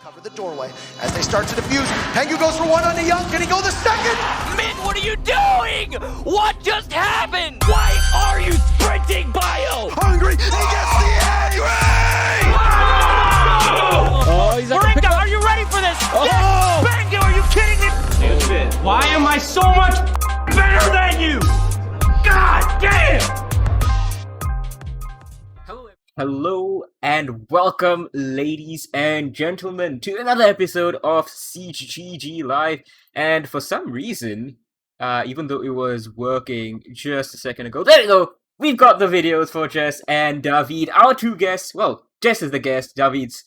Cover the doorway as they start to defuse. Pengu goes for one on the Young. Can he go the second? Min, what are you doing? What just happened? Why are you sprinting, Bio? Hungry. He gets the angry. Oh, he's Moringa, are you ready for this? Oh. Yes! Pengu, are you kidding me? Why am I so much better than you? God damn! Hello and welcome, ladies and gentlemen, to another episode of SiegeGG Live. And for some reason, even though it was working just a second ago, there we go! We've got the videos for Jess and David, our two guests. Well, Jess is the guest, David's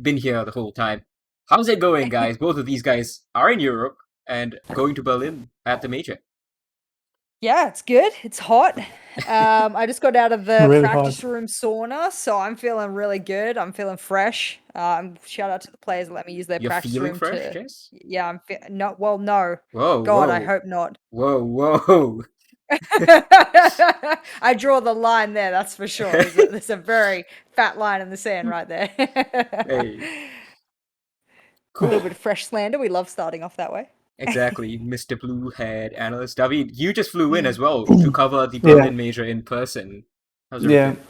been here the whole time. How's it going, guys? Both of these guys are in Europe and going to Berlin at the Major. Yeah, it's good. It's hot. I just got out of the Really practice room sauna, so I'm feeling really good. I'm feeling fresh. Shout out to the players that let me use their You're practice feeling room. fresh, Jess? Yeah, I'm no. Well, no. Whoa, God, whoa. I hope not. Whoa. I draw the line there. That's for sure. There's a very fat line in the sand right there. Hey. A little bit of fresh slander. We love starting off that way. Exactly, Mr. Blue-haired analyst. David, you just flew in as well to cover the Berlin Major in person. How's everything?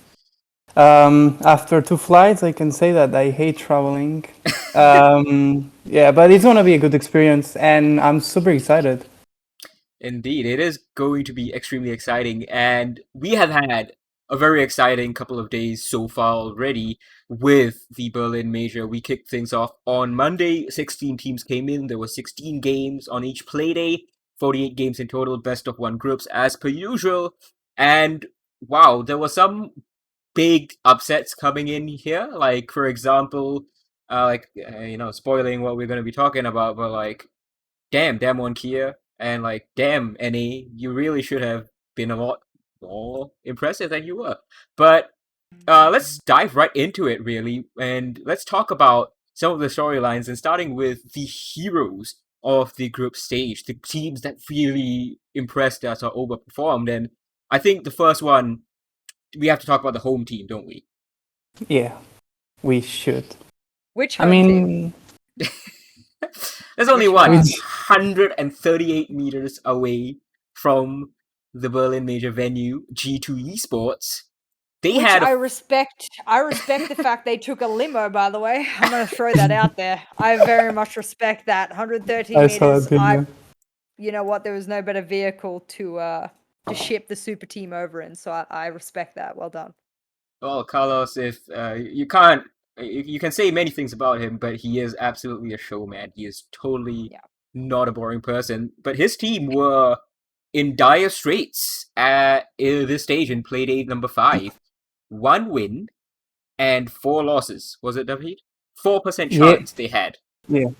After 2 flights, I can say that I hate traveling. But it's going to be a good experience, and I'm super excited. Indeed, it is going to be extremely exciting, and we have had a very exciting couple of days so far already with the Berlin Major. We kicked things off on Monday. 16 teams came in. There were 16 games on each play day. 48 games in total, best of 1 groups as per usual. And wow, there were some big upsets coming in here. Like, for example, spoiling what we're going to be talking about, but like, damn one Kia, and like, damn NA, you really should have been a lot more impressive than you were. But let's dive right into it, really, and let's talk about some of the storylines, and starting with the heroes of the group stage, the teams that really impressed us or overperformed. And I think the first one, we have to talk about the home team, don't we? Yeah, we should. Which home team? There's only 138 meters away from the Berlin Major venue, G2 Esports. I respect the fact they took a limo, by the way. I'm going to throw that out there. I very much respect that. 113 meters. You know what? There was no better vehicle to ship the super team over in, so I respect that. Well done. Well, Carlos, if you can say many things about him, but he is absolutely a showman. He is totally not a boring person. But his team were in dire straits at this stage in play day number 5. 1 win and 4 losses. Was it, David? 4% chance they had. Yeah.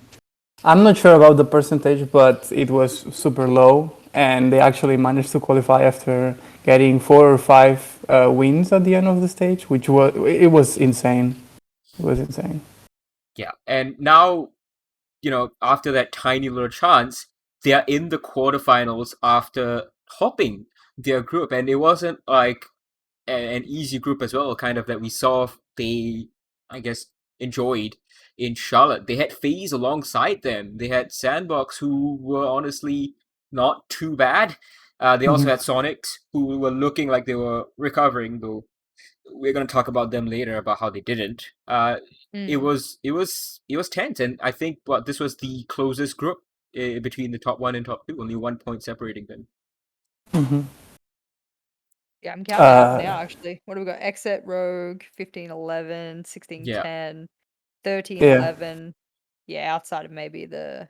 I'm not sure about the percentage, but it was super low, and they actually managed to qualify after getting 4 or 5 wins at the end of the stage, which was insane. It was insane. Yeah, and now, after that tiny little chance, they are in the quarterfinals after topping their group, and it wasn't like an easy group as well, kind of, that we saw they, I guess, enjoyed in Charlotte. They had FaZe alongside them. They had Sandbox, who were honestly not too bad. They also had Sonics, who were looking like they were recovering, though we're going to talk about them later about how they didn't. It was tense, and I think this was the closest group between the top 1 and top 2, only 1 point separating them. Yeah, I'm counting up now, actually. What do we got? Exit, Rogue, 15-11, 16-10, 13-11. Yeah, outside of maybe the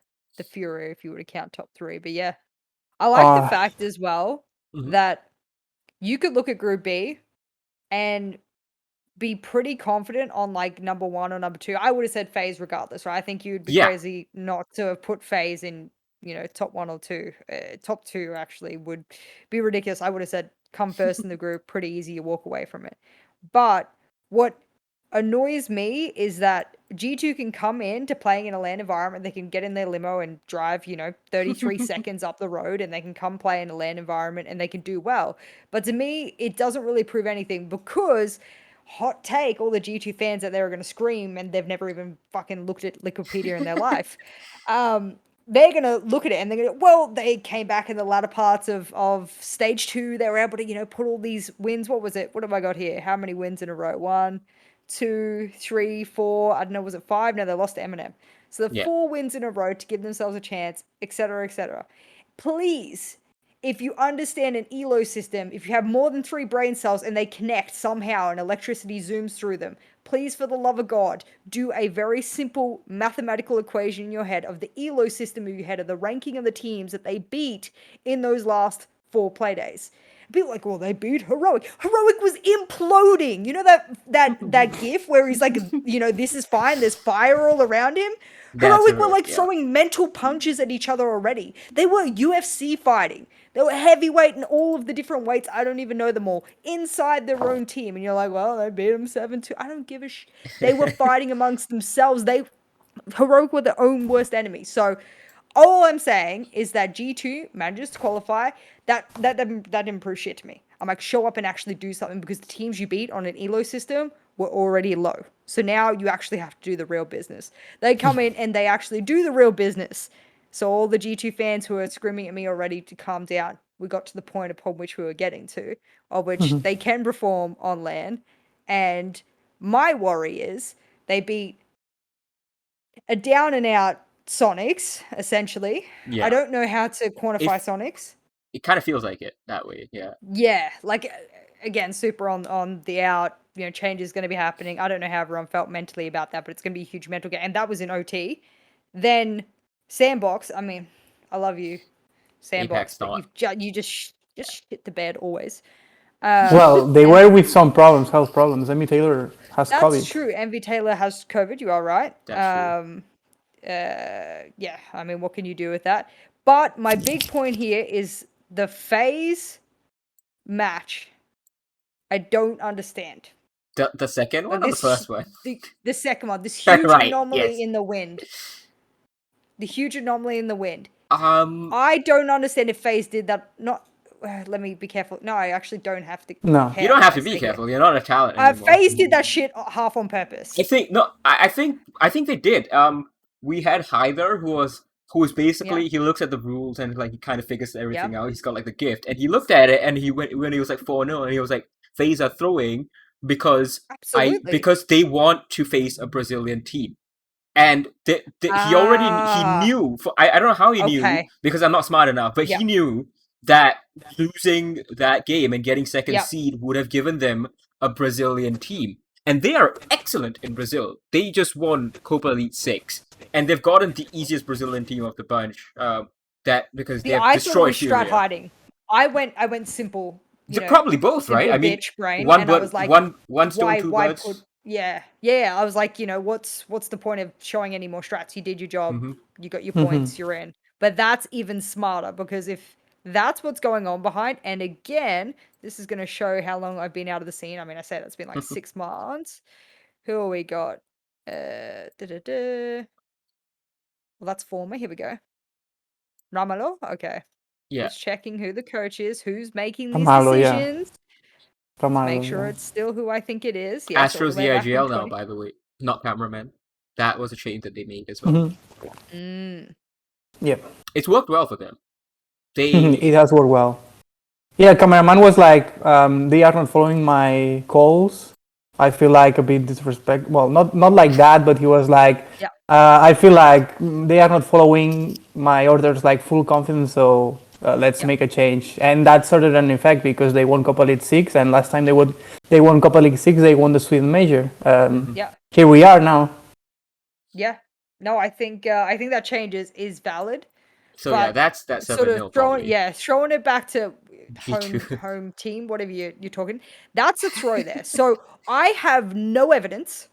Fury, if you were to count top 3. But yeah, I like the fact as well that you could look at Group B and be pretty confident on like number 1 or number 2. I would have said FaZe regardless, right? I think you'd be crazy not to have put FaZe in, top 1 or 2. Top 2 actually would be ridiculous. I would have said come first in the group, pretty easy, you walk away from it. But what annoys me is that G2 can come in to playing in a LAN environment. They can get in their limo and drive, 33 seconds up the road, and they can come play in a LAN environment and they can do well. But to me, it doesn't really prove anything, because hot take, all the G2 fans out there are going to scream, and they've never even fucking looked at Liquipedia in their life. They're going to look at it and they're going to, well, they came back in the latter parts of stage 2. They were able to, put all these wins. What was it? What have I got here? How many wins in a row? 1, 2, 3, 4. I don't know. Was it 5? No, they lost to Eminem. So the 4 wins in a row to give themselves a chance, etc., etc. Please, if you understand an ELO system, if you have more than 3 brain cells and they connect somehow and electricity zooms through them, please, for the love of God, do a very simple mathematical equation in your head of the ELO system in your head of the ranking of the teams that they beat in those last 4 play days. People like, well, they beat Heroic. Heroic was imploding. You know that gif where he's like, this is fine. There's fire all around him. Heroic were like throwing mental punches at each other already. They were UFC fighting. They were heavyweight and all of the different weights. I don't even know them all inside their own team. And you're like, well, they beat them 7-2. I don't give a shit. They were fighting amongst themselves. Heroic were their own worst enemy. So all I'm saying is that G2 manages to qualify. That didn't prove shit to me. I'm like, show up and actually do something, because the teams you beat on an ELO system were already low. So now you actually have to do the real business. They come in and they actually do the real business. So all the G2 fans who are screaming at me already to calm down, we got to the point upon which we were getting to, of which they can perform on LAN. And my worry is they beat a down and out Sonics, essentially. Yeah. I don't know how to quantify Sonics. It kind of feels like it that way, yeah. Yeah, like, again, super on the out, change is going to be happening. I don't know how everyone felt mentally about that, but it's going to be a huge mental game. And that was in OT. Then Sandbox, I mean, I love you, Sandbox, but you just shit the bed always. Well, they were with some problems, health problems. Emmy Taylor has COVID. That's true. Envy Taylor has COVID. You are right. That's true. Yeah, I mean, what can you do with that? But my big point here is the phase match. I don't understand. The second one or the first one? The second one. This huge anomaly in the wind. The huge anomaly in the wind. I don't understand if FaZe did that. Not. Let me be careful. No, I actually don't have to. No, you don't have to be careful. You're not a talent anymore. FaZe did that shit half on purpose. I think they did. We had Hyder who was basically he looks at the rules and like he kind of figures everything out. He's got like the gift, and he looked at it and he went when he was like 4-0 and he was like, FaZe are throwing because they want to face a Brazilian team. And he knew. I don't know how he knew because I'm not smart enough, but he knew that losing that game and getting second seed would have given them a Brazilian team. And they are excellent in Brazil. They just won Copa Elite 6. And they've gotten the easiest Brazilian team of the bunch. Because they have destroyed Strat hiding. I went simple. They're probably both, right? I mean, brain, one stone, two birds. Yeah. I was like, what's the point of showing any more strats? You did your job. You got your points. You're in. But that's even smarter, because if that's what's going on behind, and again, this is going to show how long I've been out of the scene. I mean, I said it's been like 6 months. Who have we got? Well, that's Former. Here we go. Ramalo? Okay. Yeah. Just checking who the coach is, who's making these decisions. Make sure it's still who I think it is. Yes, Astro's the IGL now, by the way. Not Cameraman. That was a change that they made as well. Yep. It's worked well for them. It has worked well. Yeah, Cameraman was like, they are not following my calls. I feel like a bit disrespect. Well, not like that, but he was like, I feel like they are not following my orders like full confidence, so let's make a change. And that started an effect because they won Copa League 6, and last time they won Copa League 6, they won the Sweden Major. Here we are now. Yeah. No, I think that change is valid. So that's sort of throwing it back to home team, whatever you're talking. That's a throw there. So I have no evidence.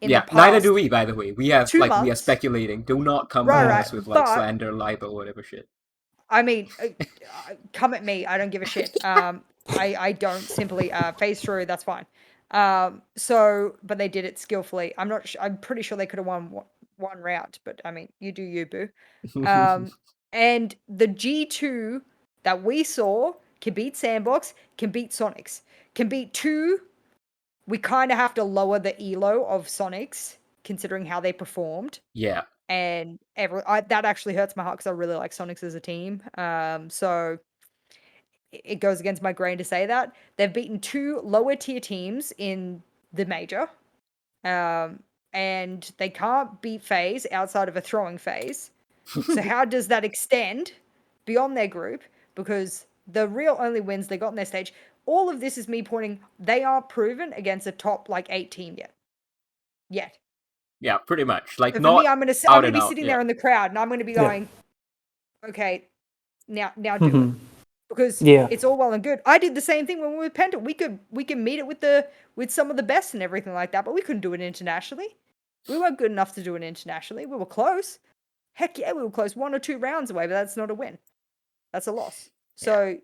Neither do we, by the way. We have we are speculating. Do not come at us with slander, libel, whatever shit. I mean, come at me. I don't give a shit. I don't simply phase through. That's fine. But they did it skillfully. I'm pretty sure they could have won one round, but I mean, you do you, boo. And the G2 that we saw can beat Sandbox, can beat Sonics, can beat 2 we kind of have to lower the elo of Sonics considering how they performed. Yeah. And that actually hurts my heart because I really like Sonics as a team. So it goes against my grain to say that. They've beaten 2 lower tier teams in the major. And they can't beat FaZe outside of a throwing phase. So how does that extend beyond their group? Because the real only wins they got in their stage, all of this is me pointing, they aren't proven against a top 8 team yet. Yeah, pretty much. Like, so not for me, I'm gonna be sitting there in the crowd, and I'm gonna be going, okay, now do it, because it's all well and good. I did the same thing when we were with Penta. We could meet it with some of the best and everything like that, but we couldn't do it internationally. We weren't good enough to do it internationally. We were close. Heck yeah, we were close, 1 or 2 rounds away, but that's not a win. That's a loss. So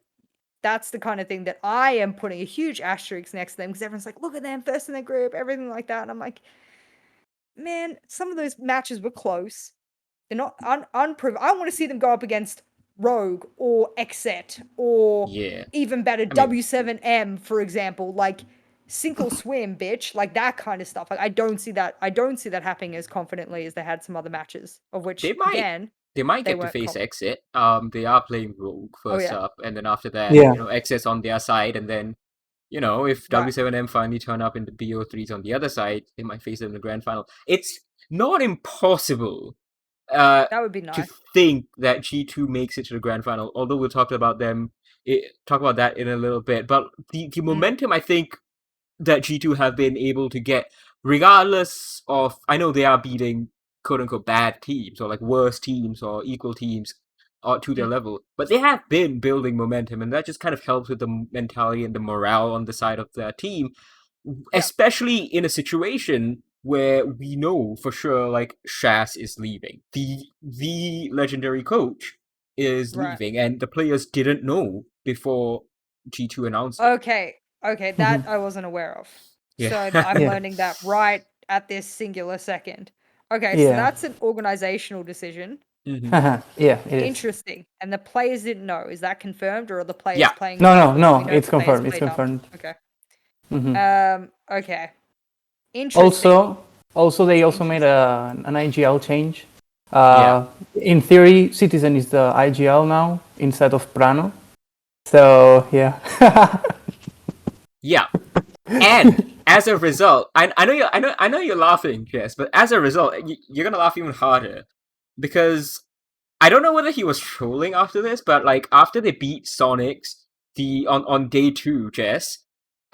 that's the kind of thing that I am putting a huge asterisk next to them, because everyone's like, look at them, first in their group, everything like that. And I'm like, man, some of those matches were close. They're not unproven. I want to see them go up against Rogue or Xset or even better, W7M, for example. Like, sink or swim, bitch. Like, that kind of stuff. Like, I don't see that happening as confidently as they had some other matches, of which, they might get to face Exit. They are playing Rogue first up, and then after that, Exit's on their side, and then, if W7M finally turn up in the BO3s on the other side, they might face them in the grand final. It's not impossible that would be nice to think that G2 makes it to the grand final, although we'll talk about that in a little bit. But the momentum, I think, that G2 have been able to get, regardless of, I know they are beating quote-unquote bad teams, or worse teams, or equal teams to their level, but they have been building momentum, and that just kind of helps with the mentality and the morale on the side of their team, especially in a situation where we know for sure, Shaz is leaving. The legendary coach is leaving, and the players didn't know before G2 announced it. Okay, that I wasn't aware of. So I'm learning that right at this singular second. Okay, so that's an organizational decision. Yeah, it is. Interesting. And the players didn't know. Is that confirmed, or are the players playing? No, it's confirmed. It's confirmed. Okay. Okay. Interesting. Also, they also made an IGL change. In theory, Citizen is the IGL now instead of Prano. So yeah. Yeah, and as a result, I know you're laughing, Jess, but as a result, you're gonna laugh even harder, because I don't know whether he was trolling after this, but after they beat Sonics on day 2, Jess,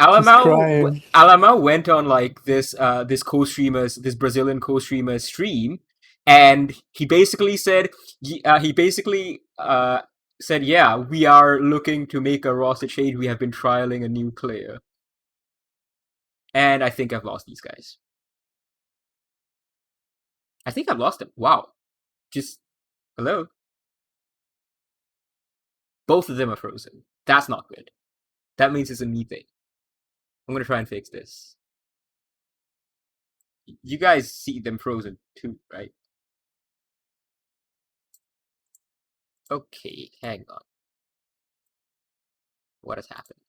Alamau went on this co-streamer's, this Brazilian co-streamer's stream, and he basically said said, yeah, we are looking to make a roster change. We have been trialing a new player. And I think I've lost these guys. I think I've lost them. Wow. Just, hello? Both of them are frozen. That's not good. That means it's a me thing. I'm going to try and fix this. You guys see them frozen too, right? Okay, hang on. What has happened?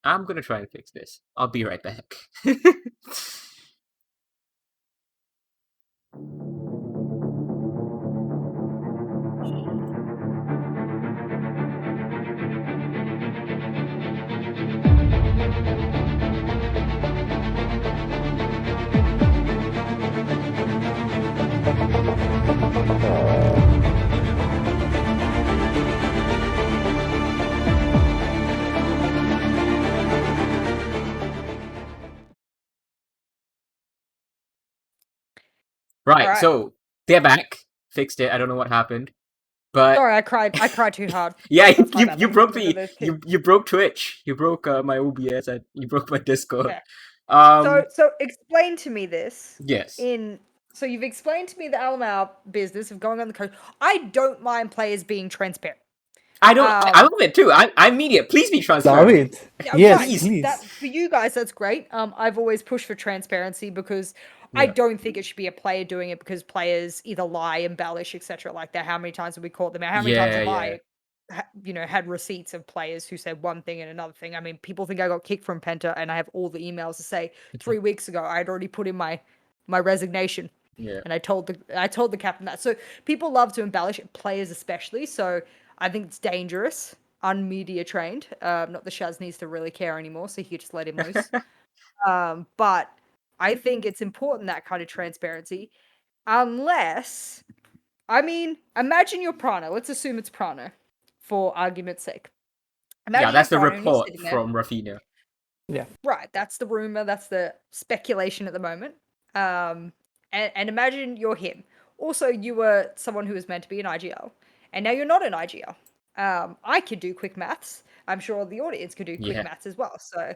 I'm gonna try and fix this. I'll be right back. Right, so they're back. Fixed it. I don't know what happened, but sorry, I cried too hard. Yeah, you broke you broke Twitch. You broke my OBS. You broke my Discord. Okay. So explain to me this. Yes. So you've explained to me the Alamau business of going on the coast. I don't mind players being transparent. I love it too. I'm media. Please be transparent. Love it. Yes, please. For you guys, that's great. I've always pushed for transparency, because I don't think it should be a player doing it because players either lie, embellish, etc. like that. How many times have we caught them out? How many times have I had receipts of players who said one thing and another thing. I mean, people think I got kicked from Penta, and I have all the emails to say 3 weeks ago I'd already put in my resignation. Yeah. And I told the captain that. So people love to embellish, players especially. So I think it's dangerous, unmedia trained. Not that Shaz needs to really care anymore, so he could just let him loose. But I think it's important, that kind of transparency, unless, I mean, imagine you're Prana. Let's assume it's Prana, for argument's sake. Imagine that's the report from Rafinha. Yeah. Right, that's the rumor, that's the speculation at the moment. And imagine you're him. Also, you were someone who was meant to be an IGL, and now you're not an IGL. I could do quick maths. I'm sure the audience could do quick maths as well. So,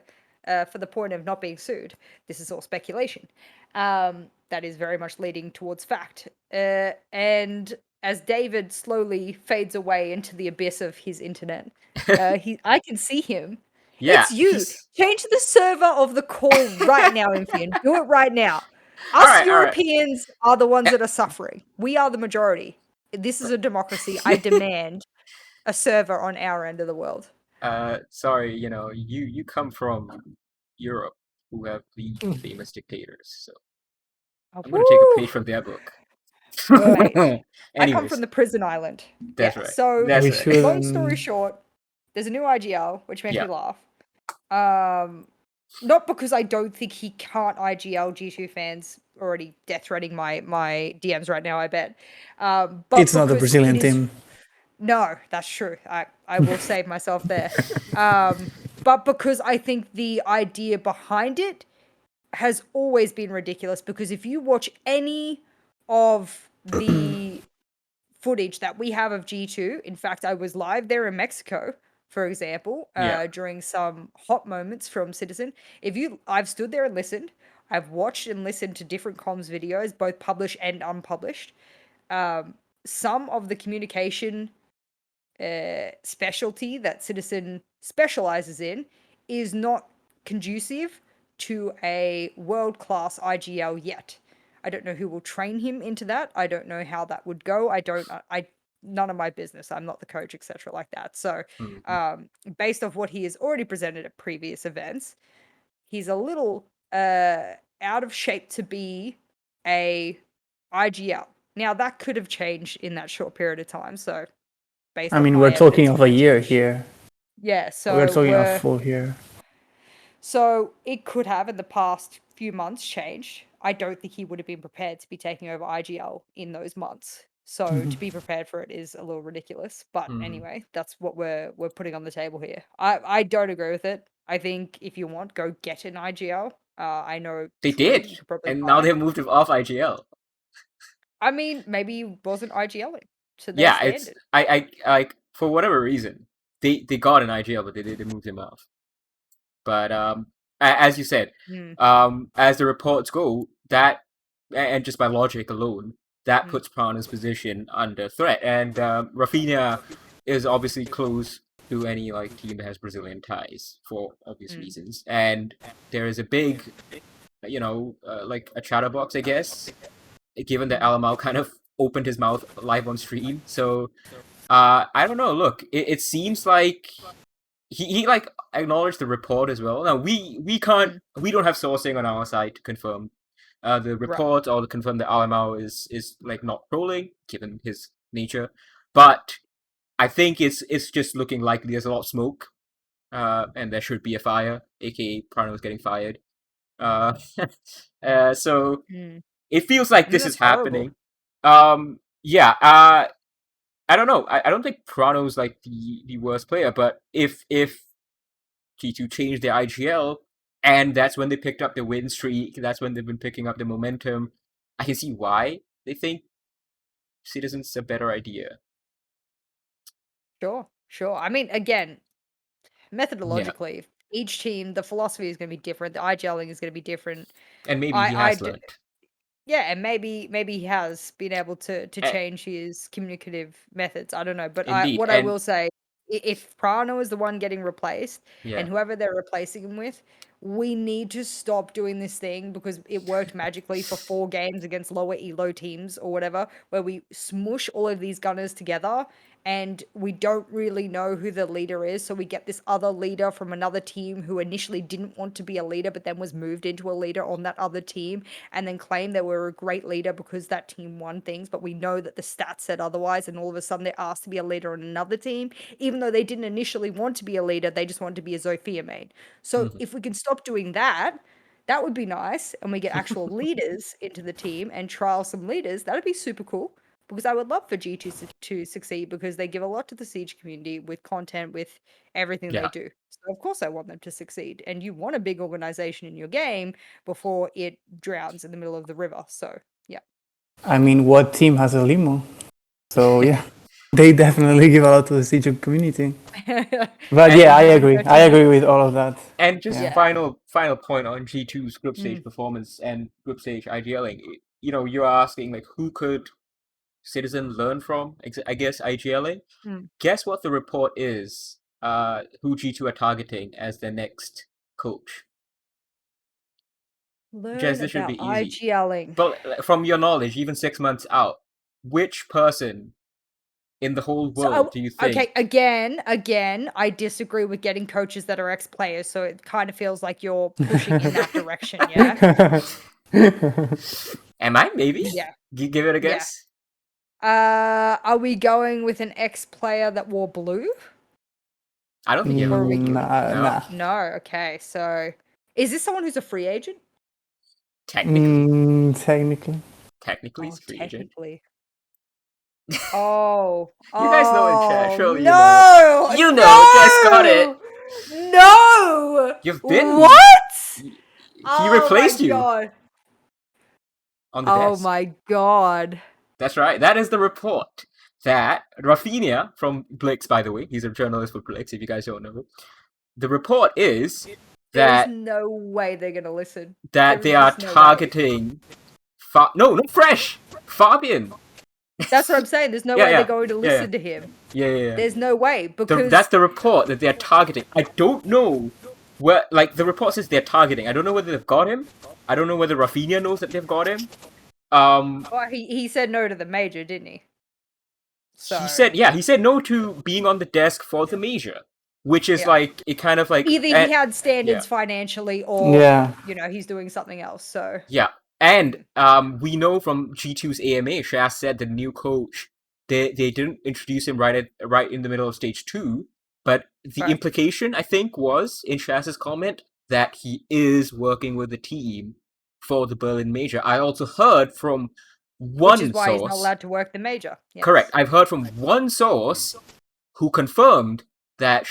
for the point of not being sued, this is all speculation. That is very much leading towards fact. And as David slowly fades away into the abyss of his internet, I can see him. Yeah, it's you. Change the server of the call right now, Infian. Do it right now. Us Europeans are the ones that are suffering. We are the majority. This is a democracy. I demand a server on our end of the world. Sorry, you come from Europe, who have the famous dictators, so I'm going to take a page from their book. Right. I come from the prison island. That's right. So, That's right. long story short, there's a new IGL, which makes me laugh. Not because I don't think he can't IGL. G2 fans already death threading my DMs right now, I bet. But it's not the Brazilian team. No, that's true. I will save myself there. But because I think the idea behind it has always been ridiculous, because if you watch any of the footage that we have of G2, in fact, I was live there in Mexico, for example, during some hot moments from Citizen. I've stood there and listened. I've watched and listened to different comms videos, both published and unpublished. Some of the communication specialty that Citizen specializes in is not conducive to a world-class IGL yet. I don't know who will train him into that. I don't know how that would go. None of my business. I'm not the coach, etc. like that. So, based off what he has already presented at previous events, he's a little out of shape to be a IGL. Now, that could have changed in that short period of time. So, we're talking of a year here. Yeah, so we're talking of full year. So it could have, in the past few months, changed. I don't think he would have been prepared to be taking over IGL in those months. So to be prepared for it is a little ridiculous. But anyway, that's what we're putting on the table here. I don't agree with it. I think if you want, go get an IGL. I know they did, and now they've moved him off IGL. I mean, maybe he wasn't IGLing to their standard. I for whatever reason they got an IGL, but they moved him off. But as you said, as the reports go, that, and just by logic alone, that puts Prana's position under threat. And Rafinha is obviously close to any team that has Brazilian ties for obvious reasons. And there is a big, a chatterbox, I guess, given that Alamau kind of opened his mouth live on stream. So I don't know. Look, it seems like he acknowledged the report as well. Now we don't have sourcing on our side to confirm the report or to confirm that Alamau is not trolling, given his nature. But I think it's just looking likely there's a lot of smoke, and there should be a fire, aka Prano's getting fired. So it feels like this is happening. I don't know. I don't think Prano's the worst player, but if G2 changed their IGL and that's when they picked up the win streak, that's when they've been picking up the momentum, I can see why they think Citizen's a better idea. Sure. I mean, again, methodologically, each team, the philosophy is going to be different. The IGLing is going to be different. And maybe he has learned. Yeah, and maybe he has been able to change his communicative methods. I don't know, but I will say, if Prano is the one getting replaced, and whoever they're replacing him with, we need to stop doing this thing, because it worked magically for 4 games against lower elo teams or whatever, where we smush all of these gunners together and we don't really know who the leader is. So we get this other leader from another team who initially didn't want to be a leader, but then was moved into a leader on that other team, and then claimed they were a great leader because that team won things. But we know that the stats said otherwise, and all of a sudden they're asked to be a leader on another team, even though they didn't initially want to be a leader. They just wanted to be a Zofia main. So if we can stop doing that, that would be nice, and we get actual leaders into the team and trial some leaders. That'd be super cool, because I would love for G2 to succeed, because they give a lot to the Siege community with content, with everything they do. So of course I want them to succeed, and you want a big organization in your game before it drowns in the middle of the river. So yeah. I mean, what team has a limo? So yeah, they definitely give a lot to the Siege community. But yeah, I agree with all of that. And just final point on G2's group stage performance and group stage IGLing. You know, you're asking like, who could Citizen learn from? I guess IGLing. Guess what the report is? Who G2 are targeting as their next coach? Learn Jess, this should be easy. IGLing. But from your knowledge, even 6 months out, which person in the whole world do you think? Okay, again, I disagree with getting coaches that are ex-players, so it kind of feels like you're pushing in that direction, yeah? Am I? Maybe? Yeah. Give it a guess? Are we going with an ex-player that wore blue? I don't think you ever. Nah. No, okay, so is this someone who's a free agent? Technically. Technically, he's a free agent. Oh. You guys know in chat, surely no, you know. JessGOAT it. No! You've been. What? He replaced you God. on the desk. Oh my god. That's right. That is the report. That Rafinha from Blix, by the way, he's a journalist for Blix, if you guys don't know. The report is that there's no way they're gonna listen. That they are targeting no, not Fresh! Fabian! That's what I'm saying. There's no way they're going to listen to him. Yeah. There's no way, because that's the report that they're targeting. I don't know where, like, the report says they're targeting. I don't know whether they've got him. I don't know whether Rafinha knows that they've got him. Well, he said no to the major, didn't he? So he said no to being on the desk for the major, which is like, it kind of like either he had standards financially, or you know, he's doing something else. So and we know from G2's AMA, Shaz said the new coach, they didn't introduce him right in the middle of stage 2, but the implication, I think, was in Shaz's comment that he is working with the team for the Berlin major. I also heard from one source, which is why he's not allowed to work the major. Correct. I've heard from one source who confirmed that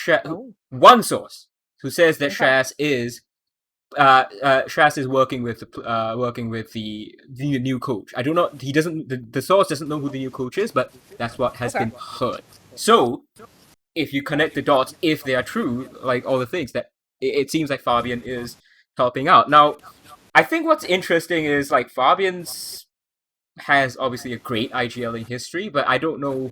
one source who says that Shaz is working with the new coach. I don't know. He doesn't. The source doesn't know who the new coach is, but that's what has been heard. So, if you connect the dots, if they are true, like all the things that it seems like Fabian is helping out. Now, I think what's interesting is like Fabian's has obviously a great IGLing history, but I don't know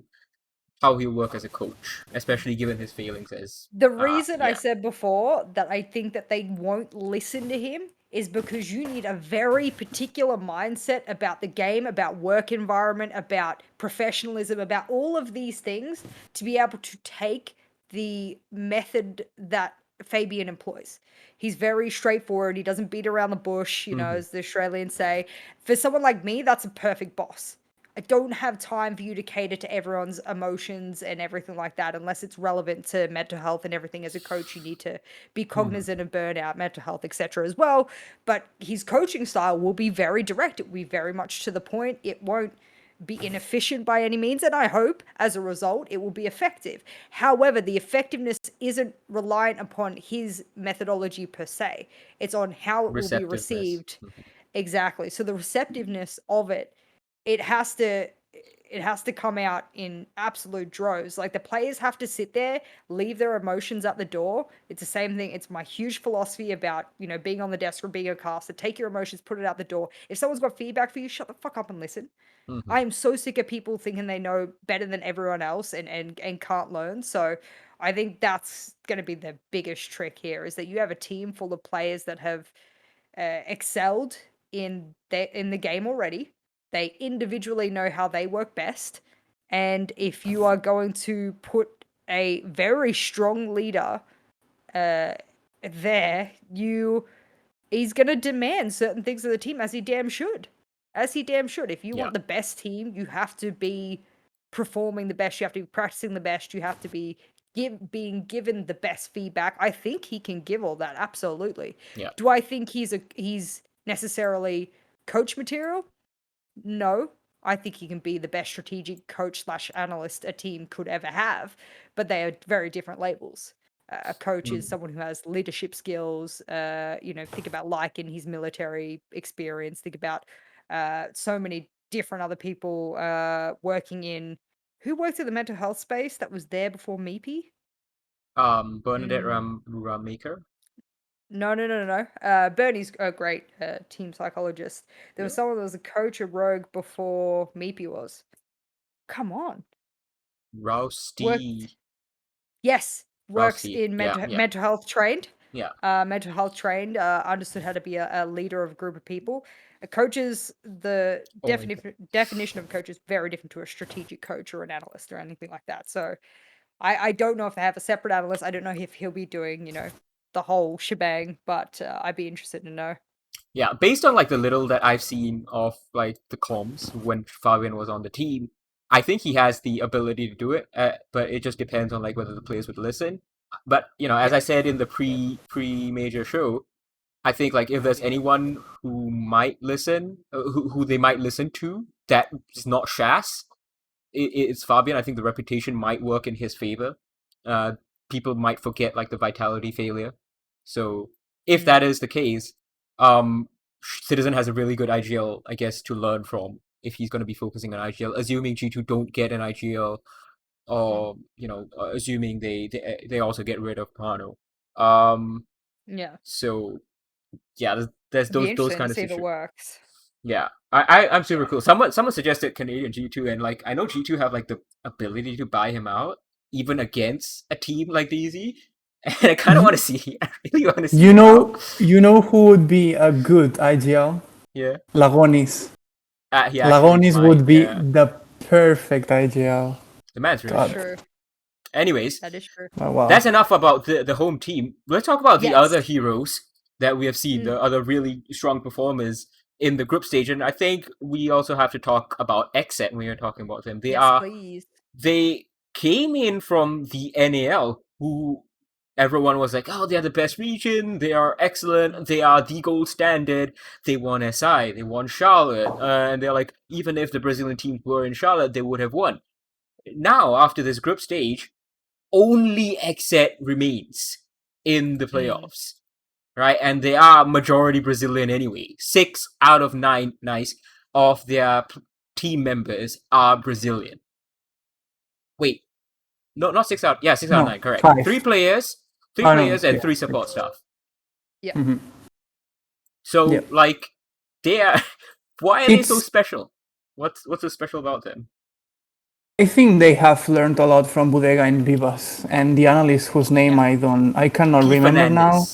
how he'll work as a coach, especially given his failings as... The reason I said before that I think that they won't listen to him is because you need a very particular mindset about the game, about work environment, about professionalism, about all of these things to be able to take the method that Fabian employs. He's very straightforward. He doesn't beat around the bush, you know, as the Australians say. For someone like me, that's a perfect boss. I don't have time for you to cater to everyone's emotions and everything like that, unless it's relevant to mental health and everything. As a coach, you need to be cognizant of burnout, mental health, etc. as well. But his coaching style will be very direct. It will be very much to the point. It won't be inefficient by any means, and I hope as a result it will be effective. However, the effectiveness isn't reliant upon his methodology per se. It's on how it will be received. Exactly. So the receptiveness of it has to come out in absolute droves. Like, the players have to sit there, leave their emotions at the door. It's the same thing. It's my huge philosophy about, you know, being on the desk or being a caster. Take your emotions, put it out the door. If someone's got feedback for you, shut the fuck up and listen. I am so sick of people thinking they know better than everyone else and can't learn. So I think that's going to be the biggest trick here, is that you have a team full of players that have excelled in the game already. They individually know how they work best, And if you are going to put a very strong leader there, he's going to demand certain things of the team, as he damn should. As he damn should. If you want the best team, you have to be performing the best. You have to be practicing the best. You have to be being given the best feedback. I think he can give all that, absolutely. Yeah. Do I think he's necessarily coach material? No. I think he can be the best strategic coach / analyst a team could ever have, but they are very different labels. A coach is someone who has leadership skills. Think about Lycan, his military experience. Think about so many different other people working in. Who worked in the mental health space that was there before Meepy? Bernadette Ramaker. No. Bernie's a great team psychologist. There was someone that was a coach of Rogue before Meepy was. Come on. Rousty. Yes, works Rousty. in mental health trained. Yeah. Mental health trained. Understood how to be a leader of a group of people. A coach is the definition of a coach is very different to a strategic coach or an analyst or anything like that. So I don't know if they have a separate analyst. I don't know if he'll be doing, the whole shebang, but I'd be interested to know. Yeah, based on like the little that I've seen of like the comms when Fabian was on the team, I think he has the ability to do it, but it just depends on like whether the players would listen. But as I said in the pre-major show, I think like if there's anyone who might listen, who they might listen to, that is not Shas, it's Fabian. I think the reputation might work in his favor. People might forget like the vitality failure. So if that is the case, Citizen has a really good IGL, I guess, to learn from if he's going to be focusing on IGL, assuming G2 don't get an IGL, or assuming they also get rid of Pano. Yeah. So yeah, there's those kind of situations. It works. Yeah, I'm super cool. Someone suggested Canadian G2, and like I know G2 have like the ability to buy him out even against a team like DZ, and I kind of want to see. I really want to see. You know who would be a good IGL? Yeah, Lagonis. Lagonis would be the perfect IGL. The man's really true. Anyways, that is true. Oh, wow. That's enough about the home team. Let's talk about the other heroes that we have seen, the other really strong performers in the group stage, and I think we also have to talk about Exet when we're talking about them. Please. They came in from the NAL, who everyone was like, oh, they're the best region, they are excellent, they are the gold standard, they won SI, they won Charlotte, and they're like, even if the Brazilian teams were in Charlotte, they would have won. Now, after this group stage, only Exet remains in the playoffs. Right, and they are majority Brazilian anyway. 6 out of 9 of their team members are Brazilian. Wait, no, not 6 out. Yeah, 6 out of 9. Correct. 5. 3 players, and 3 support staff. Yeah. Mm-hmm. So like, they are. Why are they so special? What's so special about them? I think they have learned a lot from Bodega and Vivas, and the analyst whose name I cannot remember now.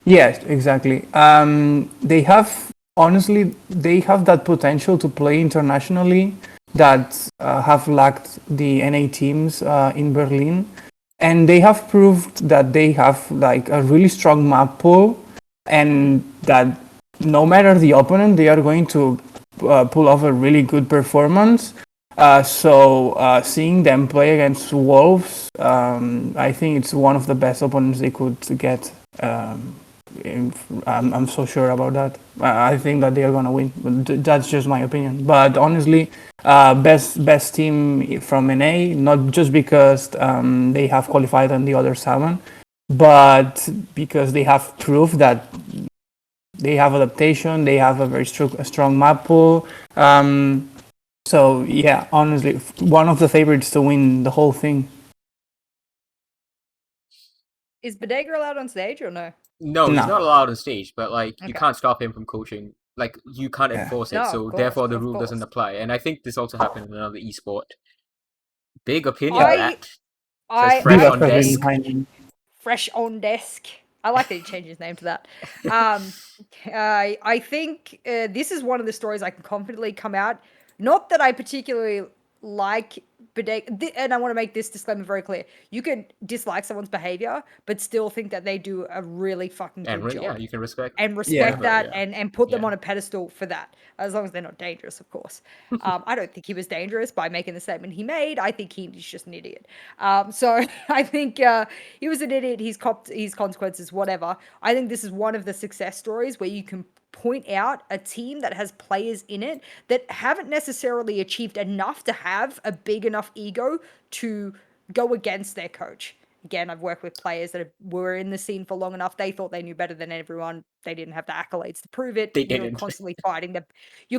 Yes, exactly. They have that potential to play internationally that have lacked the NA teams in Berlin, and they have proved that they have like a really strong map pool, and that no matter the opponent, they are going to pull off a really good performance. So seeing them play against Wolves, I think it's one of the best opponents they could get. I'm so sure about that. I think that they are gonna win. That's just my opinion. But honestly, best team from NA, not just because they have qualified on the other 7, but because they have proved that they have adaptation. They have a very strong map pool. So yeah, honestly, one of the favorites to win the whole thing. Is Bodega allowed on stage or no? No, he's not allowed on stage, but like you can't stop him from coaching. Like you can't enforce it, so therefore the rule doesn't apply. And I think this also happened in another esport. Big opinion, Matt. Says fresh on desk. Fresh on desk. I like that he changed his name to that. I think this is one of the stories I can confidently come out. Not that I particularly like Bodega, and I want to make this disclaimer very clear. You can dislike someone's behavior, but still think that they do a really fucking good job. Yeah, you can respect. And respect that Yeah. and put them on a pedestal for that, as long as they're not dangerous, of course. I don't think he was dangerous by making the statement he made. I think he's just an idiot. So I think he was an idiot. He's copped his consequences, whatever. I think this is one of the success stories where you can point out a team that has players in it that haven't necessarily achieved enough to have a big enough ego to go against their coach. Again, I've worked with players that were in the scene for long enough. They thought they knew better than everyone. They didn't have the accolades to prove it. They You're didn't. constantly fighting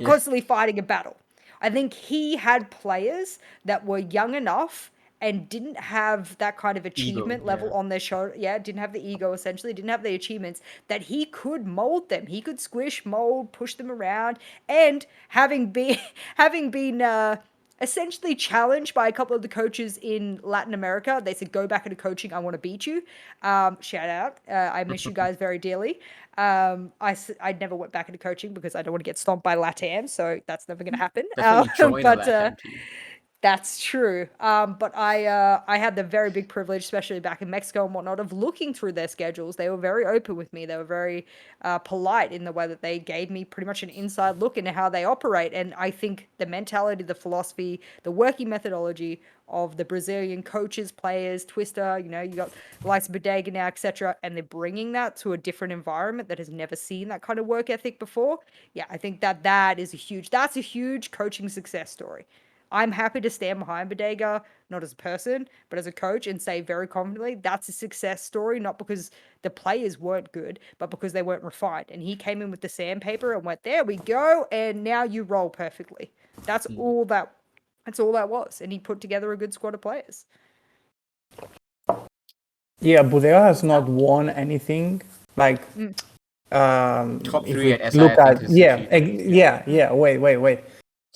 constantly fighting a battle. I think he had players that were young enough and didn't have that kind of achievement level on their shoulder. Yeah, didn't have the ego, essentially, didn't have the achievements, that he could mold them. He could squish, mold, push them around. And having been essentially challenged by a couple of the coaches in Latin America, they said, go back into coaching, I want to beat you. Shout out. I miss you guys very dearly. I never went back into coaching because I don't want to get stomped by LATAM, so that's never going to happen. That's when you join a LATAM team. That's true. But I had the very big privilege, especially back in Mexico and whatnot, of looking through their schedules. They were very open with me. They were very polite in the way that they gave me pretty much an inside look into how they operate. And I think the mentality, the philosophy, the working methodology of the Brazilian coaches, players, Twister, you got the likes of Bodega now, etc., and they're bringing that to a different environment that has never seen that kind of work ethic before. Yeah, I think that's a huge coaching success story. I'm happy to stand behind Bodega, not as a person, but as a coach, and say very confidently that's a success story, not because the players weren't good, but because they weren't refined. And he came in with the sandpaper and went, there we go, and now you roll perfectly. That's all that was. And he put together a good squad of players. Yeah, Bodega has not won anything. Like top 3 at SI. Look at wait.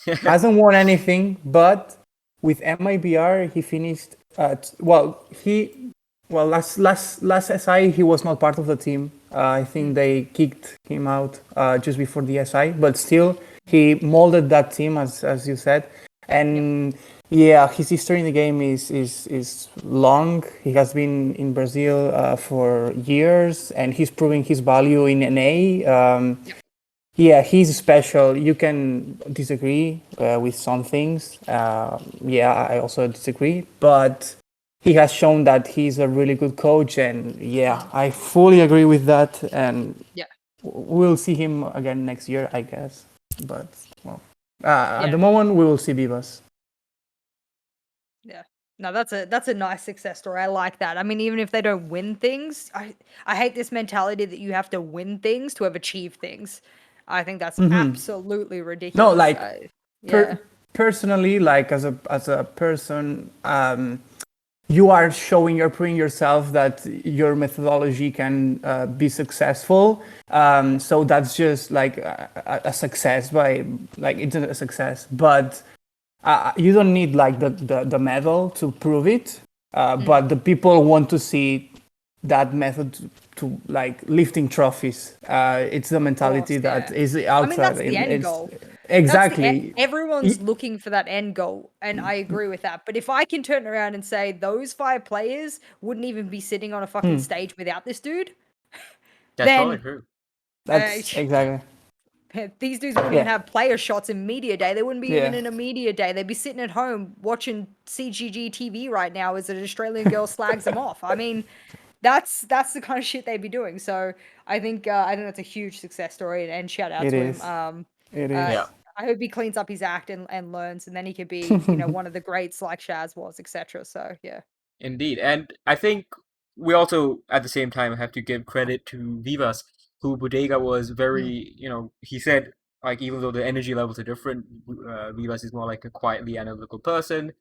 Hasn't won anything, but with MIBR he finished at last SI he was not part of the team. I think they kicked him out just before the SI, but still he molded that team as you said. And yeah, his history in the game is long. He has been in Brazil for years, and he's proving his value in NA. Yeah, he's special. You can disagree with some things. I also disagree, but he has shown that he's a really good coach, and I fully agree with that. And we'll see him again next year, I guess. But at the moment, we will see Vivas. Yeah. No, that's a nice success story. I like that. I mean, even if they don't win things, I hate this mentality that you have to win things to have achieved things. I think that's absolutely ridiculous. No, like personally, like as a person, you're proving yourself that your methodology can be successful. So that's just like a success. It's a success, but you don't need like the medal to prove it. But the people want to see that method to like lifting trophies. It's the mentality that is outside. I mean, that's the end goal. Exactly. Everyone's looking for that end goal, and I agree with that. But if I can turn around and say those 5 players wouldn't even be sitting on a fucking stage without this dude, that's probably true. That's exactly. These dudes wouldn't even have player shots in media day. They wouldn't be even in a media day. They'd be sitting at home watching SiegeGG TV right now as an Australian girl slags them off. I mean, that's the kind of shit they'd be doing. So I think that's a huge success story, and shout out to him. It is. I hope he cleans up his act and learns, and then he could be one of the greats like Shaz was, etc. So yeah. Indeed, and I think we also at the same time have to give credit to Vivas, who Bodega was very, he said, like, even though the energy levels are different, Vivas is more like a quietly analytical person,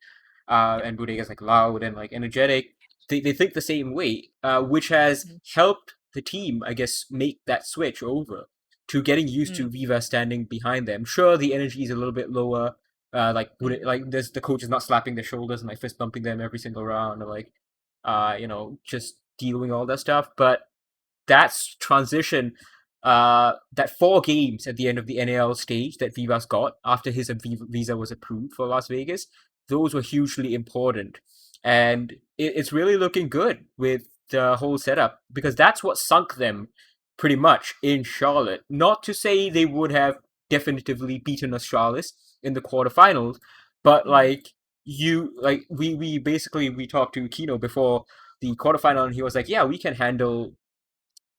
and Bodega's like loud and like energetic. They think the same way, which has helped the team, I guess, make that switch over to getting used to Vivas standing behind them. Sure, the energy is a little bit lower. The coach is not slapping their shoulders and like fist bumping them every single round, or like, just dealing all that stuff. But that's transition. That 4 games at the end of the NAL stage that Vivas got after his visa was approved for Las Vegas, those were hugely important. And it's really looking good with the whole setup, because that's what sunk them pretty much in Charlotte. Not to say they would have definitively beaten Astralis in the quarterfinals, but we basically talked to Kino before the quarterfinal, and he was like, yeah, we can handle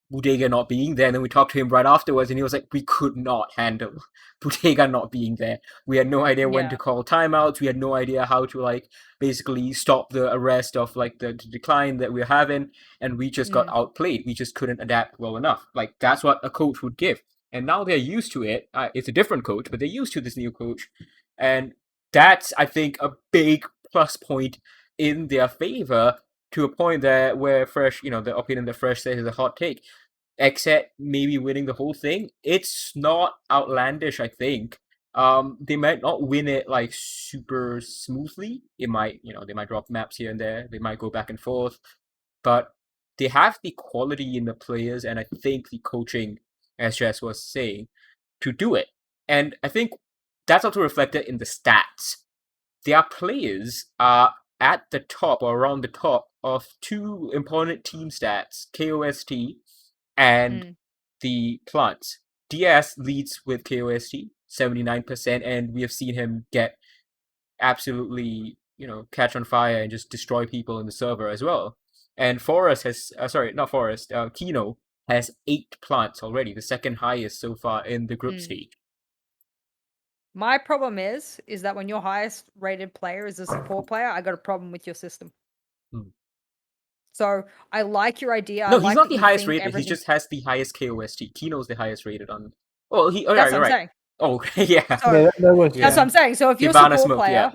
Bodega not being there. And then we talked to him right afterwards, and he was like, we could not handle Bodega not being there. We had no idea when to call timeouts. We had no idea how to basically stop the arrest of the decline that we're having, and we just got outplayed. We just couldn't adapt well enough. That's what a coach would give. And now they're used to it. It's a different coach, but they're used to this new coach. And that's, I think, a big plus point in their favor, to a point that where Fresh, the opinion that Fresh says is a hot take, except maybe winning the whole thing. It's not outlandish, I think. They might not win it super smoothly. It might, they might drop maps here and there. They might go back and forth, but they have the quality in the players, and I think the coaching, as Jess was saying, to do it. And I think that's also reflected in the stats. Their players are at the top or around the top of two important team stats, KOST and the plants. DS leads with KOST, 79%, and we have seen him get absolutely, catch on fire and just destroy people in the server as well. And Forest has, Kino has 8 plants already, the second highest so far in the group stage. My problem is that when your highest rated player is a support player, I got a problem with your system. So I like your idea. No, he's not the highest rated. He just has the highest KOST. Kino's the highest rated on. Well, that's what I'm saying. Oh, yeah. So, that's what I'm saying. So if you're a support player,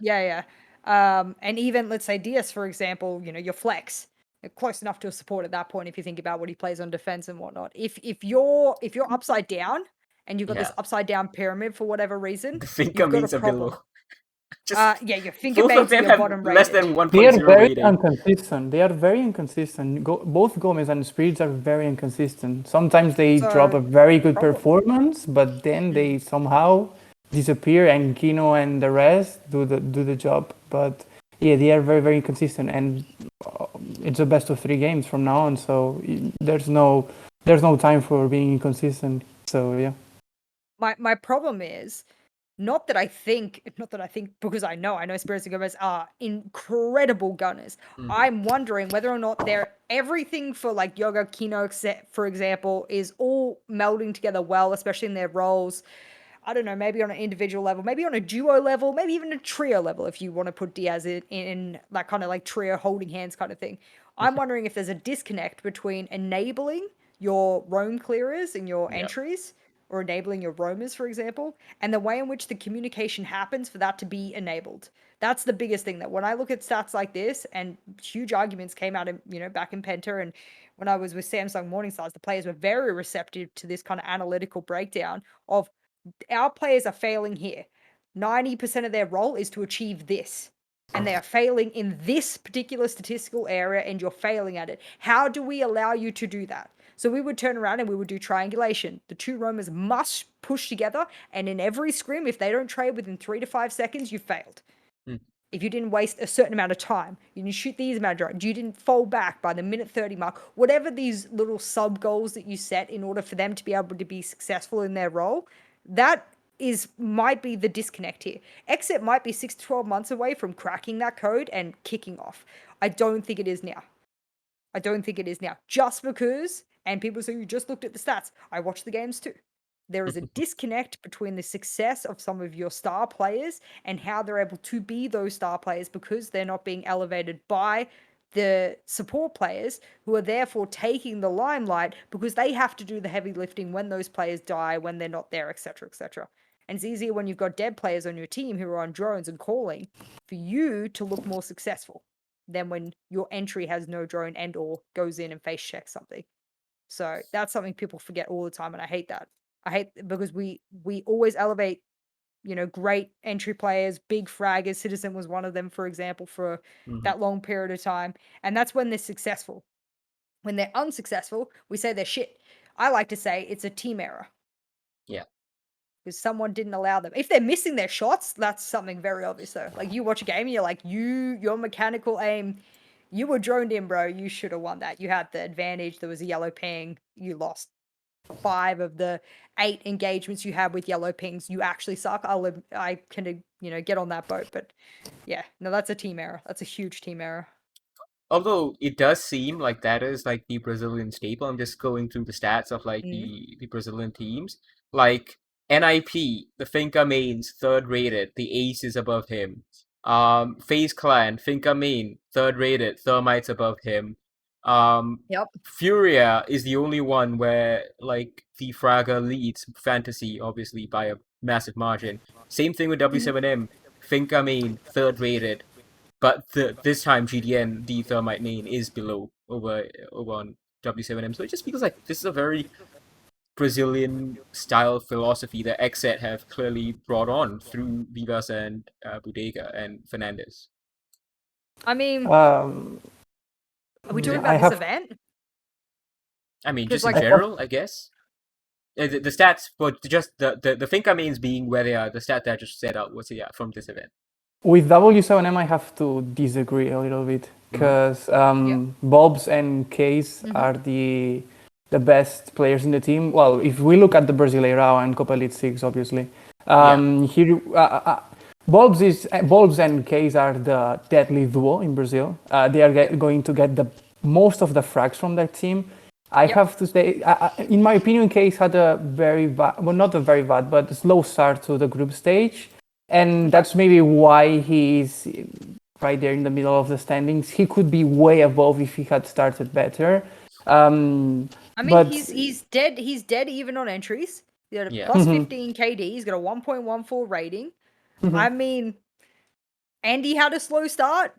yeah. And even let's say DS, for example, your flex, you're close enough to a support at that point if you think about what he plays on defense and whatnot. If you're upside down and you've got this upside down pyramid for whatever reason, the finger means a below. Your finger mates are your bottom rated. Less than 1.0 They are very rating. inconsistent. They are very inconsistent. Both Gomez and Spirits are very inconsistent. Sometimes they drop a very good performance, but then they somehow disappear, and Kino and the rest do the job. But yeah, they are very, very inconsistent, and it's a best of 3 games from now on. So there's no time for being inconsistent. So yeah. My problem is not that I think, because I know Spirits and Gomez are incredible gunners. I'm wondering whether or not they're everything for Yoga, Kino, for example, is all melding together well, especially in their roles. I don't know, maybe on an individual level, maybe on a duo level, maybe even a trio level, if you want to put Diaz in that kind of trio holding hands kind of thing. I'm wondering if there's a disconnect between enabling your roam clearers and your entries, or enabling your roamers, for example, and the way in which the communication happens for that to be enabled. That's the biggest thing, that when I look at stats like this, and huge arguments came out back in Penta, and when I was with Samsung Morningstars, the players were very receptive to this kind of analytical breakdown of our players are failing here. 90% of their role is to achieve this. And they are failing in this particular statistical area, and you're failing at it. How do we allow you to do that? So we would turn around and we would do triangulation. The 2 roamers must push together, and in every scrim, if they don't trade within 3 to 5 seconds, you failed. If you didn't waste a certain amount of time, you didn't shoot these amount of drones, you didn't fall back by the minute 30 mark, whatever these little sub goals that you set in order for them to be able to be successful in their role, that might be the disconnect here. Exit might be 6 to 12 months away from cracking that code and kicking off. I don't think it is now. Just because, and people say, you just looked at the stats. I watched the games too. There is a disconnect between the success of some of your star players and how they're able to be those star players, because they're not being elevated by the support players, who are therefore taking the limelight because they have to do the heavy lifting when those players die, when they're not there, etc., etc. And it's easier when you've got dead players on your team who are on drones and calling for you to look more successful than when your entry has no drone and or goes in and face checks something. So that's something people forget all the time, and I hate that. Because we always elevate, great entry players, big fraggers. Citizen was one of them, for example, for that long period of time. And that's when they're successful. When they're unsuccessful, we say they're shit. I like to say it's a team error. Yeah. because someone didn't allow them. If they're missing their shots, that's something very obvious though. Like you watch a game and you're like, your mechanical aim, you were droned in, bro. You should have won that. You had the advantage. There was a yellow ping. You lost 5 of the 8 engagements you had with yellow pings. You actually suck. I can, get on that boat. But yeah, no, that's a team error. That's a huge team error. Although it does seem like that is like the Brazilian staple. I'm just going through the stats of like the Brazilian teams. Like NIP, the Finca mains, 3rd rated. The Ace is above him. FaZe Clan, Finca main, 3rd rated. Thermite's above him. Yep. Furia is the only one where like the Fragger leads Fantasy, obviously by a massive margin. Same thing with W7M. Finca main, 3rd rated. But this time GDN, the Thermite main, is below over on W7M. So it just feels like this is a very Brazilian style philosophy that XZ have clearly brought on through Vivas and Bodega and Fernandez. I mean, are we talking about this event? I mean, just in general, I guess. The stats, but just the Finca mains being where they are, the stat that I just set out was from this event. With W7M, I have to disagree a little bit because Bobs and Case are the best players in the team. Well, if we look at the Brasileirão and Copa Elite 6, obviously, here Bobs and Case are the deadly duo in Brazil. They are going to get the most of the frags from that team. I have to say, in my opinion, Case had a very bad, well, not a very bad, but a slow start to the group stage. And that's maybe why he's right there in the middle of the standings. He could be way above if he had started better. I mean, he's dead. He's dead even on entries. He had a plus 15 KD. He's got a 1.14 rating. I mean, and he had a slow start.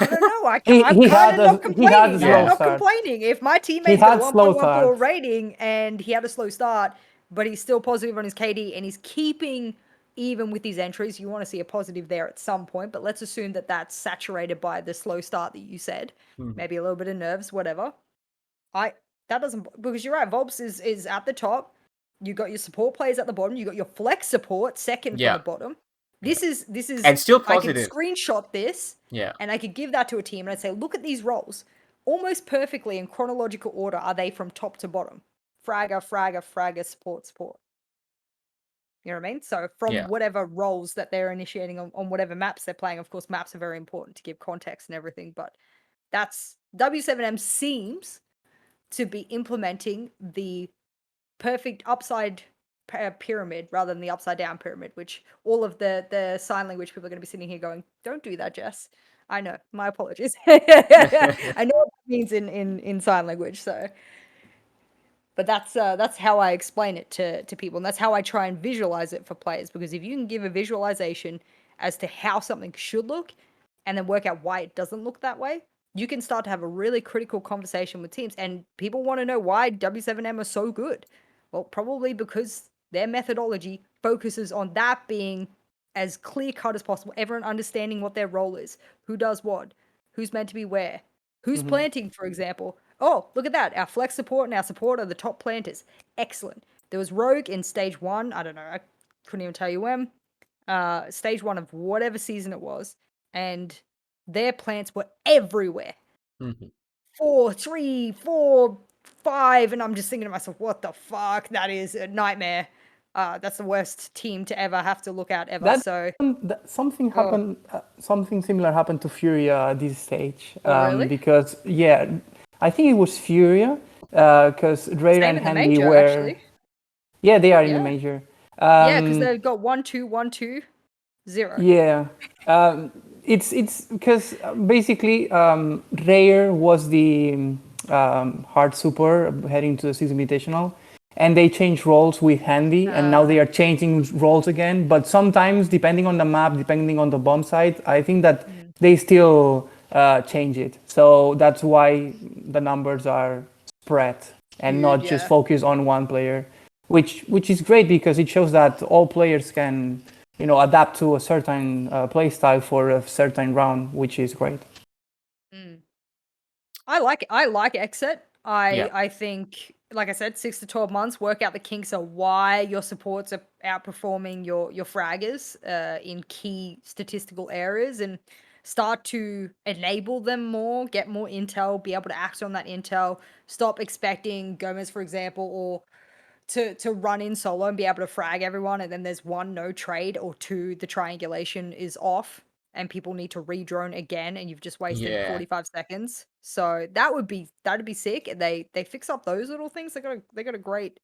I don't know. I'm kind of not complaining. I'm not complaining. If my teammate's got a 1.14 rating and he had a slow start, but he's still positive on his KD and he's keeping even with these entries, you want to see a positive there at some point, but let's assume that that's saturated by the slow start that you said. Maybe a little bit of nerves, whatever. That doesn't, because you're right, Volps is at the top. You got your support players at the bottom. You got your flex support second from the bottom. This is and still positive. I could screenshot this, and I could give that to a team, and I'd say, look at these roles. Almost perfectly in chronological order are they from top to bottom. Fragger, support. You know what I mean? So from whatever roles that they're initiating on whatever maps they're playing, of course, maps are very important to give context and everything, but that's W7M seems to be implementing the perfect upside pyramid rather than the upside down pyramid, which all of the sign language people are going to be sitting here going, don't do that, Jess. I know. My apologies. I know what that means in sign language, so... But that's how I explain it to people, and that's how I try and visualize it for players. Because if you can give a visualization as to how something should look, and then work out why it doesn't look that way, you can start to have a really critical conversation with teams. And people want to know why W7M are so good. Well, probably because their methodology focuses on that being as clear cut as possible. Everyone understanding what their role is, who does what, who's meant to be where, who's planting, for example. Oh, look at that. Our flex support and our support are the top planters. Excellent. There was Rogue in stage 1. I don't know. I couldn't even tell you when. Stage 1 of whatever season it was. And their plants were everywhere. 4, 3, 4, 5. And I'm just thinking to myself, what the fuck? That is a nightmare. That's the worst team to ever have to look at ever. Something happened. Something similar happened to Furia at this stage. Really? Because, I think it was Furia, because Rayra and Handy were... Actually. Yeah, they are in the major. Because they've got 1-2, 1-2, 0. Yeah. It's because basically Rare was the hard super heading to the Season Invitational, and they changed roles with Handy, and now they are changing roles again. But sometimes, depending on the map, depending on the bomb site, I think that they still... change it, so that's why the numbers are spread and not just focus on one player, which is great because it shows that all players can adapt to a certain play style for a certain round, which is great. I like XZ. I think like I said, 6 to 12 months, work out the kinks of why your supports are outperforming your fraggers in key statistical areas, and start to enable them more, get more intel, be able to act on that intel, stop expecting Gomez, for example, or to run in solo and be able to frag everyone, and then there's 1, no trade, or 2, the triangulation is off and people need to re-drone again and you've just wasted 45 seconds. So that'd be sick. And they fix up those little things. They got a great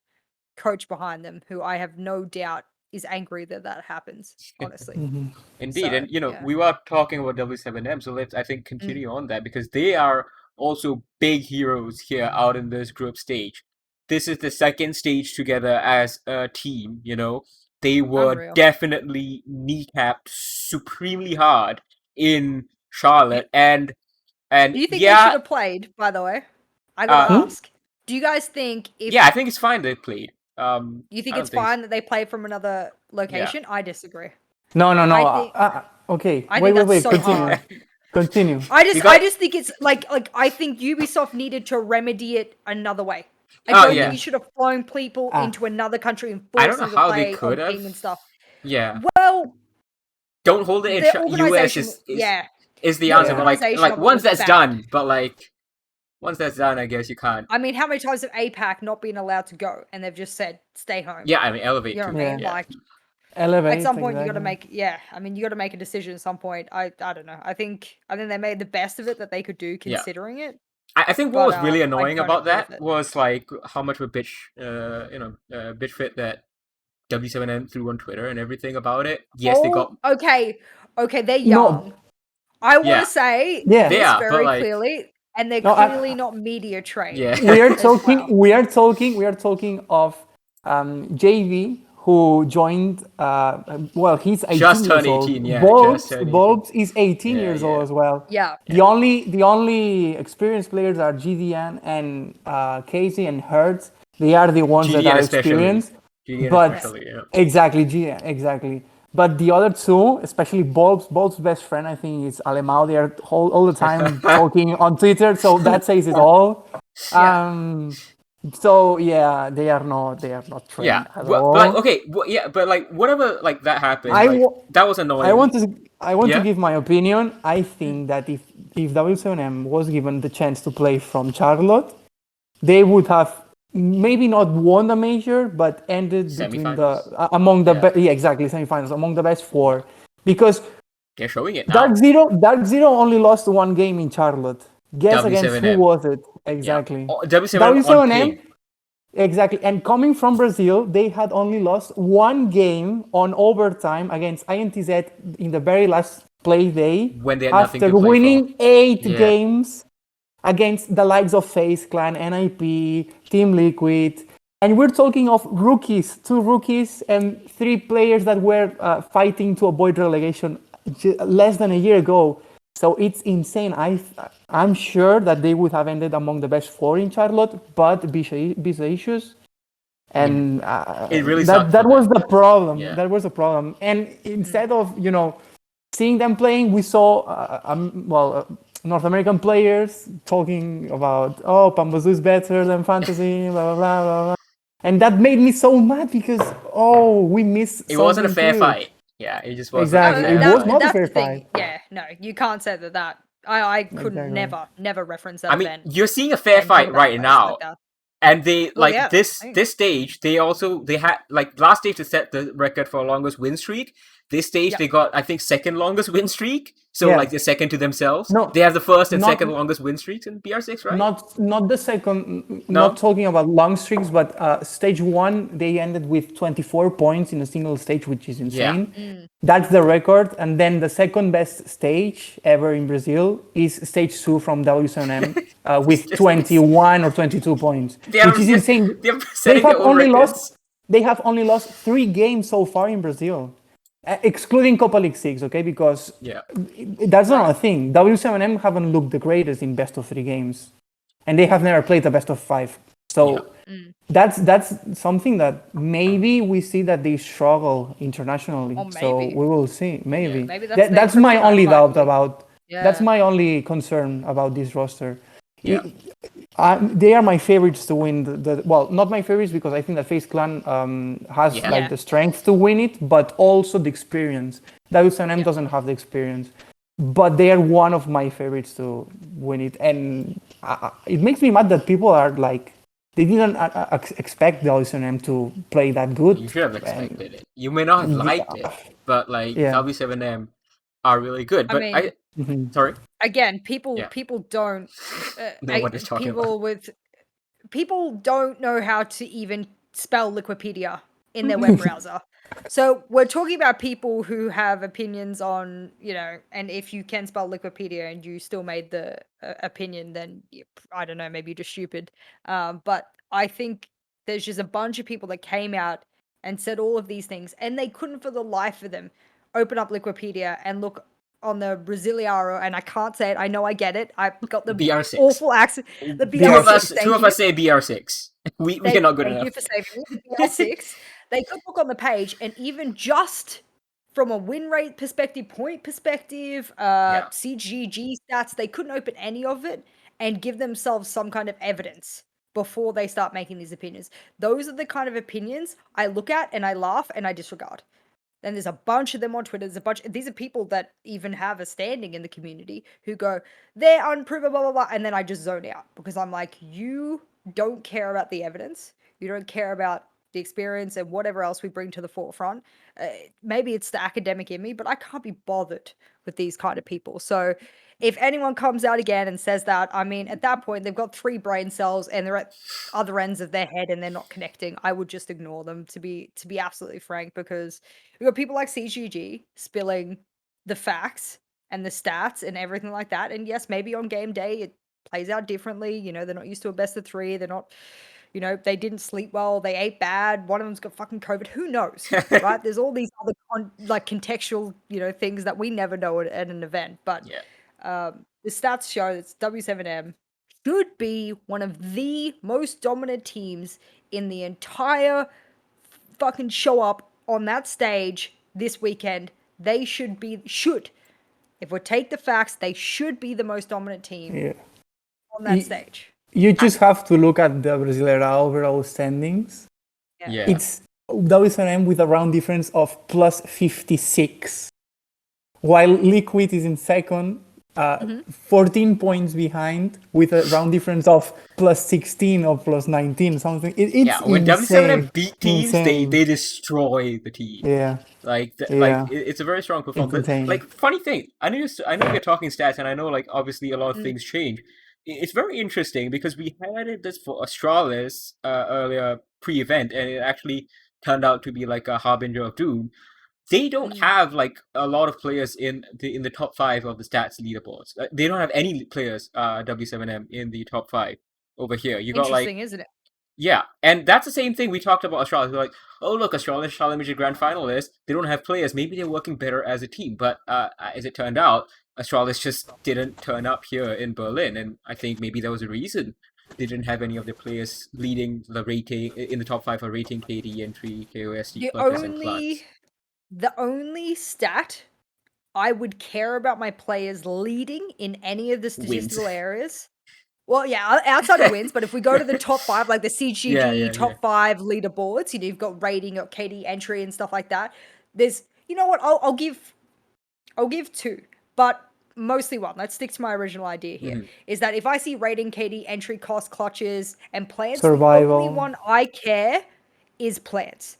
coach behind them who I have no doubt is angry that happens, honestly. Indeed. So, And we were talking about W7M, so let's, I think, continue on that, because they are also big heroes here out in this group stage. This is the second stage together as a team, They were Unreal. definitely kneecapped supremely hard in Charlotte, and do you think they should have played, by the way? I gotta ask. Do you guys think if... Yeah, I think it's fine they played. You think it's fine that they play from another location? I disagree. No. Okay. Wait. So Continue. hard. Continue. I just think it's like I think Ubisoft needed to remedy it another way. I don't think you should have flown people into another country and forced them to play on ping and stuff. Yeah. Well, don't hold it in US is the answer. But like once that's done, once that's done, I guess you can't. I mean, how many times have APAC not been allowed to go and they've just said stay home? Yeah, I mean, elevate. You know what I mean? Like, elevate. At some point, you got to make. Yeah, I mean, you got to make a decision at some point. I don't know. I think they made the best of it that they could do considering it. I think what was really annoying about that was like how much of a bitch, bitch fit that W7M threw on Twitter and everything about it. Yes, they got. Okay, they're young. No. I want to say this very clearly. And they're clearly not media trained. Yeah. We are talking of JV, who joined. He's 18 just years turned 18. Yeah, Bulbs is 18 years old as well. Yeah. The only experienced players are GDN and Casey and Hertz. They are the ones GDN that are experienced. Exactly, GDN, exactly. But the other two, especially Bulb's best friend, I think, is Alemão. They are all the time talking on Twitter, so that says it all. So yeah, they are not trained at all. But whatever that happened, that was annoying. I want to give my opinion. I think that if W7M was given the chance to play from Charlotte, they would have maybe not won the major, but ended between among the semifinals, among the best 4, because they're showing it now. Dark Zero only lost 1 game in Charlotte. Guess W7M. Against who was it? Exactly. Yeah. W7M. Exactly. And coming from Brazil, they had only lost 1 game on overtime against INTZ in the very last play day, when they had nothing to after play winning for. 8 games against the likes of FaZe Clan, NIP, Team Liquid. And we're talking of rookies, 2 rookies and 3 players that were fighting to avoid relegation less than a year ago. So it's insane. I'm sure that they would have ended among the best 4 in Charlotte, but visa issues. And it really that was the problem. Yeah. That was the problem. And instead of, seeing them playing, we saw North American players talking about, Pambazu is better than Fantasy, blah, blah, blah, blah, blah. And that made me so mad because, we missed it wasn't a fair fight. Yeah, it just wasn't. Exactly. It was not a fair fight. Yeah, no, you can't say that. I couldn't never reference that event. You're seeing a fair fight right now. And they this stage, they had last stage to set the record for longest win streak. This stage they got, I think, second longest win streak. So they're second to themselves. No, they have the first and second longest win streaks in BR6, right? Not the second. No? Not talking about long streaks, but stage 1 they ended with 24 points in a single stage, which is insane. Yeah. That's the record. And then the second best stage ever in Brazil is stage 2 from W7M with 21 or 22 points, which is insane. They have only lost 3 games so far in Brazil. Excluding Copa League 6, okay? Because that's not a thing. W7M haven't looked the greatest in best of 3 games. And they have never played a best of 5. So that's something that maybe we see that they struggle internationally. So we will see. Maybe. Yeah, maybe that's my only doubt about... That's my only concern about this roster. They are my favorites to win well, not my favorites because I think that FaZe Clan has like the strength to win it, but also the experience. W7M doesn't have the experience, but they are one of my favorites to win it, and it makes me mad that people are like they didn't expect the W7M to play that good. You should have expected it. You may not have liked it, but like W7M are really good. But I mean, sorry. Again, people don't know what they're talking about. People don't know how to even spell Liquipedia in their web browser. So we're talking about people who have opinions on, and if you can spell Liquipedia and you still made the opinion, then I don't know, maybe you're just stupid. But I think there's just a bunch of people that came out and said all of these things, and they couldn't for the life of them open up Liquipedia and look on the Brasileiro, and I can't say it. I know I get it. I've got the BR6. awful accent. The BR6. Two of us say BR6. We are not good enough. Thank you for saving me. The BR6. They could look on the page, and even just from a win rate perspective, point perspective, SiegeGG stats, they couldn't open any of it and give themselves some kind of evidence before they start making these opinions. Those are the kind of opinions I look at and I laugh and I disregard. Then there's a bunch of them on Twitter. These are people that even have a standing in the community who go, they're unproven, blah, blah, blah. And then I just zone out because I'm like, you don't care about the evidence. You don't care about the experience and whatever else we bring to the forefront. Maybe it's the academic in me, but I can't be bothered with these kind of people. So if anyone comes out again and says that, I mean, at that point, they've got 3 brain cells and they're at other ends of their head and they're not connecting. I would just ignore them, to be absolutely frank, because we've got people like SiegeGG spilling the facts and the stats and everything like that. And yes, maybe on game day it plays out differently. They're not used to a best of 3. They're not, they didn't sleep well. They ate bad. One of them's got fucking COVID. Who knows, right? There's all these other contextual, things that we never know at an event. But the stats show that W7M should be one of the most dominant teams in the entire fucking show up on that stage this weekend. They should. If we take the facts, they should be the most dominant team on that stage. You just have to look at the Brasileira overall standings. Yeah. It's W7M with a round difference of plus 56, while Liquid is in second, 14 points behind with a round difference of plus 16 or plus 19, something. It's when insane. W7M beat teams, they destroy the team. Yeah. It's a very strong performance. But, funny thing, I know we're talking stats, and I know obviously a lot of things change. It's very interesting because we highlighted this for Astralis earlier pre-event, and it actually turned out to be like a harbinger of doom. They don't have a lot of players in the top 5 of the stats leaderboards. They don't have any players W7M in the top 5 over here. You got Interesting, isn't it? Yeah, and that's the same thing we talked about Astralis. We're like, oh look, Astralis, Charlotte Major Grand Finalists, they don't have players. Maybe they're working better as a team. But as it turned out, Astralis just didn't turn up here in Berlin, and I think maybe that was a reason. They didn't have any of the players leading the rating in the top 5 for rating, KD, entry, KOSD, clutches, and clutch. The only stat I would care about my players leading in any of the statistical areas. Well, yeah, outside of wins, but if we go to the top 5, like the SiegeGG top 5 leaderboards, you've got rating, you've got KD entry and stuff like that. There's, what, I'll give 2, but mostly 1. Let's stick to my original idea here. Is that if I see rating, KD, entry, cost, clutches, and plants, survival, the only one I care is plants.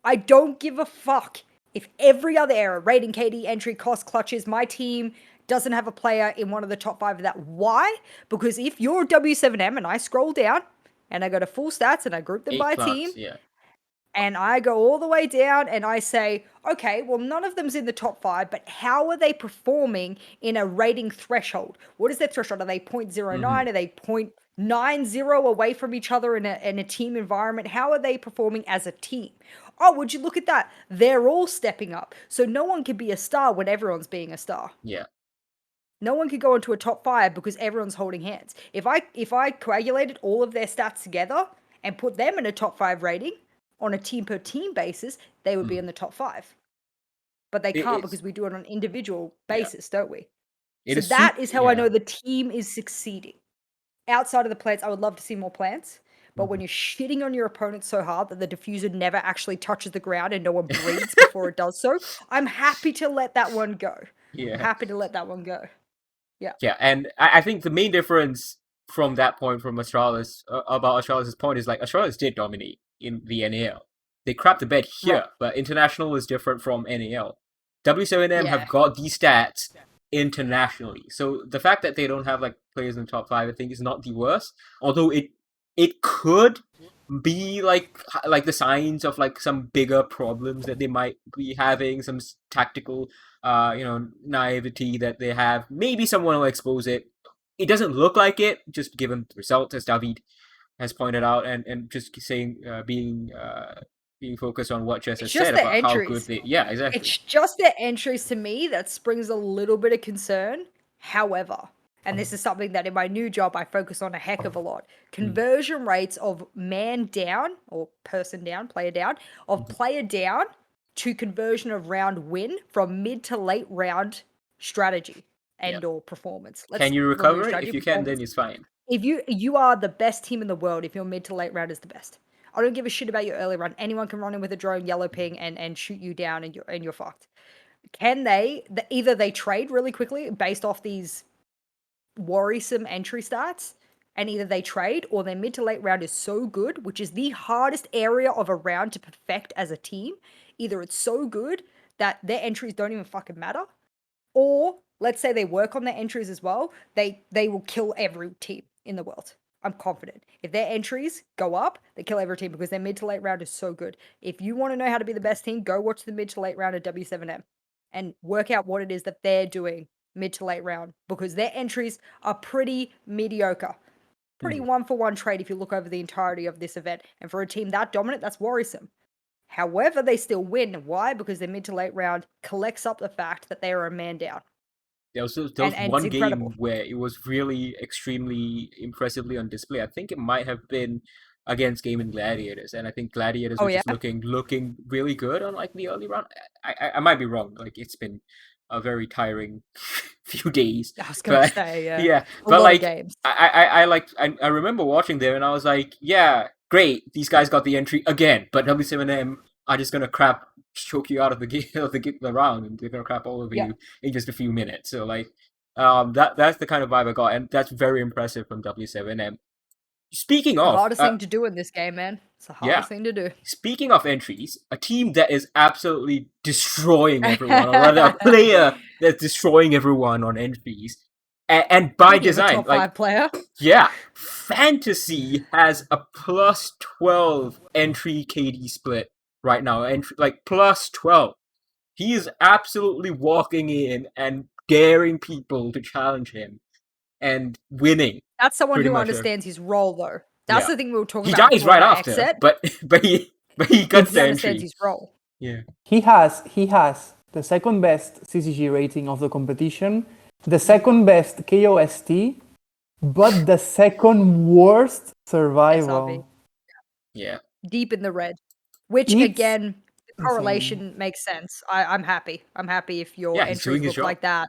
I don't give a fuck if every other era, rating, KD, entry, cost, clutches, my team doesn't have a player in one of the top 5 of that. Why? Because if you're W7M and I scroll down and I go to full stats and I group them by team, and I go all the way down and I say, okay, well, none of them's in the top 5, but how are they performing in a rating threshold? What is their threshold? Are they 0.09? Are they 0.90 away from each other in a team environment? How are they performing as a team? Oh, would you look at that? They're all stepping up. So no one can be a star when everyone's being a star. Yeah. No one could go into a top 5 because everyone's holding hands. If I coagulated all of their stats together and put them in a top 5 rating on a team per team basis, they would be in the top 5. But they can't because we do it on an individual basis, don't we? So that is how I know the team is succeeding. outside of the plants, I would love to see more plants. But when you're shitting on your opponent so hard that the diffuser never actually touches the ground and no one breathes before it does so, I'm happy to let that one go. Yeah. I'm happy to let that one go. Yeah. Yeah, and I think the main difference from that point from Astralis about Astralis' point is like Astralis did dominate in the NAL. They crapped the bed here, Right. but international is different from NAL. W7M Yeah. have got these stats internationally, so the fact that they don't have like players in the top 5, I think, is not the worst. Although it could be like the signs of like some bigger problems that they might be having, some tactical naivety that they have. Maybe someone will expose it. It doesn't look like it, just given the results, as David has pointed out, and just saying being focused on what Jess has said about how good they. Yeah, exactly. It's just the entries to me that springs a little bit of concern. However, and this is something that in my new job I focus on a heck of a lot. Conversion rates of man down or person down, player down, of player down to conversion of round win from mid to late round strategy and or performance. Can you recover it? If you can, then it's fine. If you are the best team in the world, if your mid to late round is the best. I don't give a shit about your early run. Anyone can run in with a drone, yellow ping, and shoot you down, and you're fucked. Can they either they trade really quickly based off these worrisome entry stats, and either they trade or their mid to late round is so good, which is the hardest area of a round to perfect as a team. Either it's so good that their entries don't even fucking matter, or let's say they work on their entries as well, they will kill every team in the world. I'm confident. If their entries go up, they kill every team because their mid to late round is so good. If you want to know how to be the best team, go watch the mid to late round of W7M and work out what it is that they're doing mid to late round, because their entries are pretty mediocre. Pretty one-for-one trade if you look over the entirety of this event. And for a team that dominant, that's worrisome. However, they still win. Why? Because their mid to late round collects up the fact that they are a man down. There was one game where it was really extremely impressively on display. I think it might have been against Gaming Gladiators, and I think Gladiators were just looking really good on like the early round. I might be wrong. Like, it's been a very tiring few days. I was gonna say, yeah. But like, I remember watching them, and I was like, yeah, great, these guys got the entry again, but W7M are just gonna choke you out of the game of the round, and they're gonna crap all over you in just a few minutes. So like, that's the kind of vibe I got, and that's very impressive from W7M. Speaking of the hardest thing to do in this game, man. It's the hardest thing to do. Speaking of entries, a team that is absolutely destroying everyone, or rather a player that's destroying everyone on entries, and by design, top 5 player. Yeah, Fantasy has a plus 12 entry KD split right now, like plus 12. He is absolutely walking in and daring people to challenge him and winning. That's someone who understands his role, though. That's the thing we were talking about. He dies right after, but he gets the entry. He understands his role. Yeah. He has the second best CCG rating of the competition, the second best KOST, but the second worst survival. SRV. Yeah. Deep in the red. Which again, the correlation makes sense. I'm happy. I'm happy if your entries look like that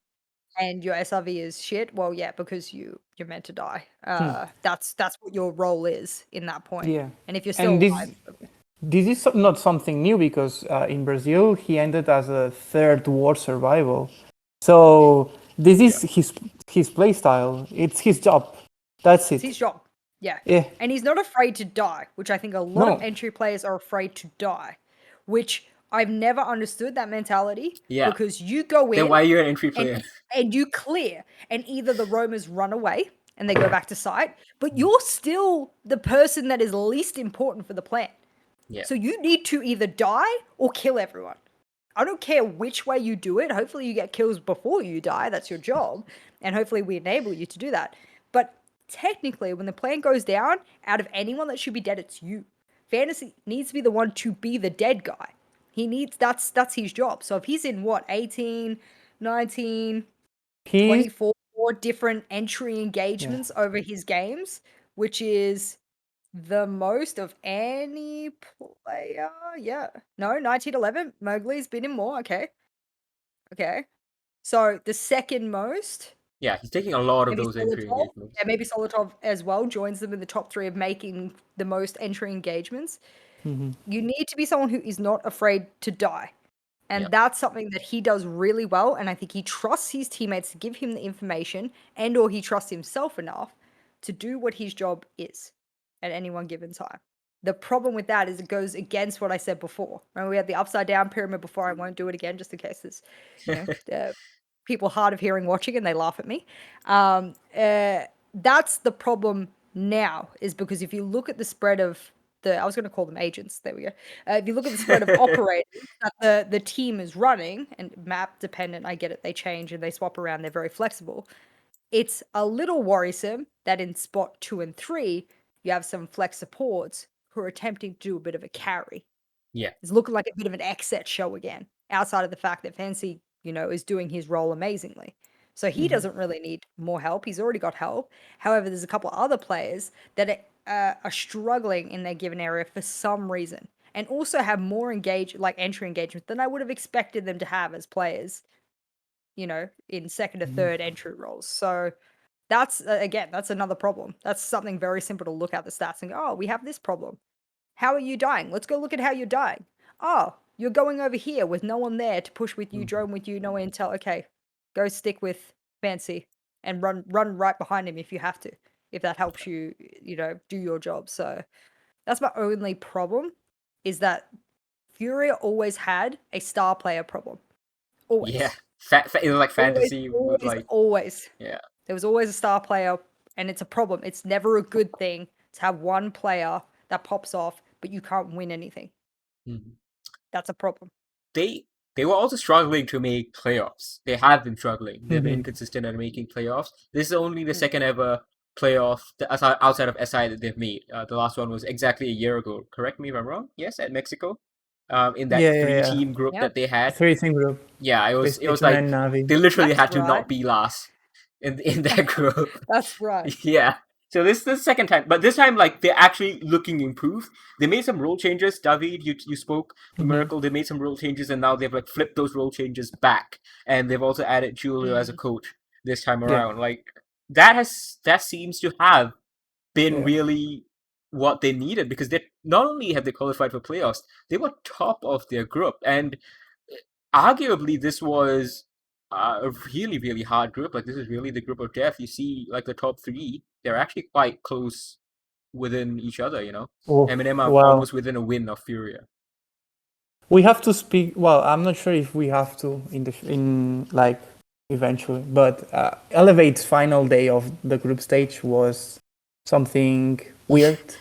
and your SRV is shit. Well, yeah, because you're meant to die. That's what your role is in that point. Yeah. And if you're still alive. This is not something new, because in Brazil he ended as a third worst survival. So this is his play style. It's his job. That's it. It's his job. Yeah. Yeah. And he's not afraid to die, which I think a lot of entry players are afraid to die, which I've never understood that mentality. Yeah. Because you go in. Then why are you an entry player? And you clear, and either the roamers run away and they go back to site, but you're still the person that is least important for the plan. Yeah. So you need to either die or kill everyone. I don't care which way you do it. Hopefully you get kills before you die. That's your job. And hopefully we enable you to do that. But technically, when the plan goes down, out of anyone that should be dead, it's you. Fantasy needs to be the one to be the dead guy. That's his job. So if he's in 18, 19, 24 different entry engagements over his games, which is the most of any player. Yeah. No, 1911. Mowgli's been in more. Okay. So the second most Yeah, he's taking a lot of Maybe those entry Solotov, engagements. yeah, maybe Solotov as well joins them in the top 3 of making the most entry engagements. Mhm. You need to be someone who is not afraid to die. And Yep. that's something that he does really well, and I think he trusts his teammates to give him the information, and or he trusts himself enough to do what his job is at any one given time. The problem with that is it goes against what I said before. Remember we had the upside down pyramid before. I won't do it again just in case there's, people hard of hearing watching and they laugh at me. That's the problem now, is because if you look at the spread of I was going to call them agents. There we go. If you look at the spread of operators that the team is running, and map dependent, I get it, they change and they swap around, they're very flexible. It's a little worrisome that in spot 2 and 3, you have some flex supports who are attempting to do a bit of a carry. Yeah. It's looking like a bit of an X-set show again, outside of the fact that Fancy, is doing his role amazingly. So he doesn't really need more help. He's already got help. However, there's a couple other players that are struggling in their given area for some reason, and also have more entry engagement than I would have expected them to have as players, in second or third entry roles. So that's again, that's another problem. That's something very simple to look at the stats and go, oh, we have this problem. How are you dying? Let's go look at how you're dying. Oh, you're going over here with no one there to push with you, drone with you, no intel. Okay, go stick with Fancy and run right behind him if you have to, if that helps you, do your job. So that's my only problem, is that Furia always had a star player problem. Always. Yeah. It was like fantasy with like always. Yeah. There was always a star player, and it's a problem. It's never a good thing to have one player that pops off, but you can't win anything. Mhm. That's a problem. They were also struggling to make playoffs. They have been struggling. They've been inconsistent at making playoffs. This is only the second ever playoff outside of SI that they've made. The last one was exactly a year ago. Correct me if I'm wrong. Yes, at Mexico. In that three-team group that they had. 3-team group. Yeah, it was like they literally had to not be last in that group. That's right. Yeah. So this is the second time, but this time like they're actually looking improved. They made some role changes. David, you spoke the Miracle. They made some role changes, and now they've like flipped those role changes back, and they've also added Julio as a coach this time around. Like that seems to have been really what they needed, because they not only had they qualified for playoffs, they were top of their group, and arguably this was a really, really hard group. Like this is really the group of death. You see, like the top 3, they're actually quite close within each other. Eminem are almost within a win of Furia. We have to speak. Well, I'm not sure if we have to eventually, but Elevate's final day of the group stage was something weird.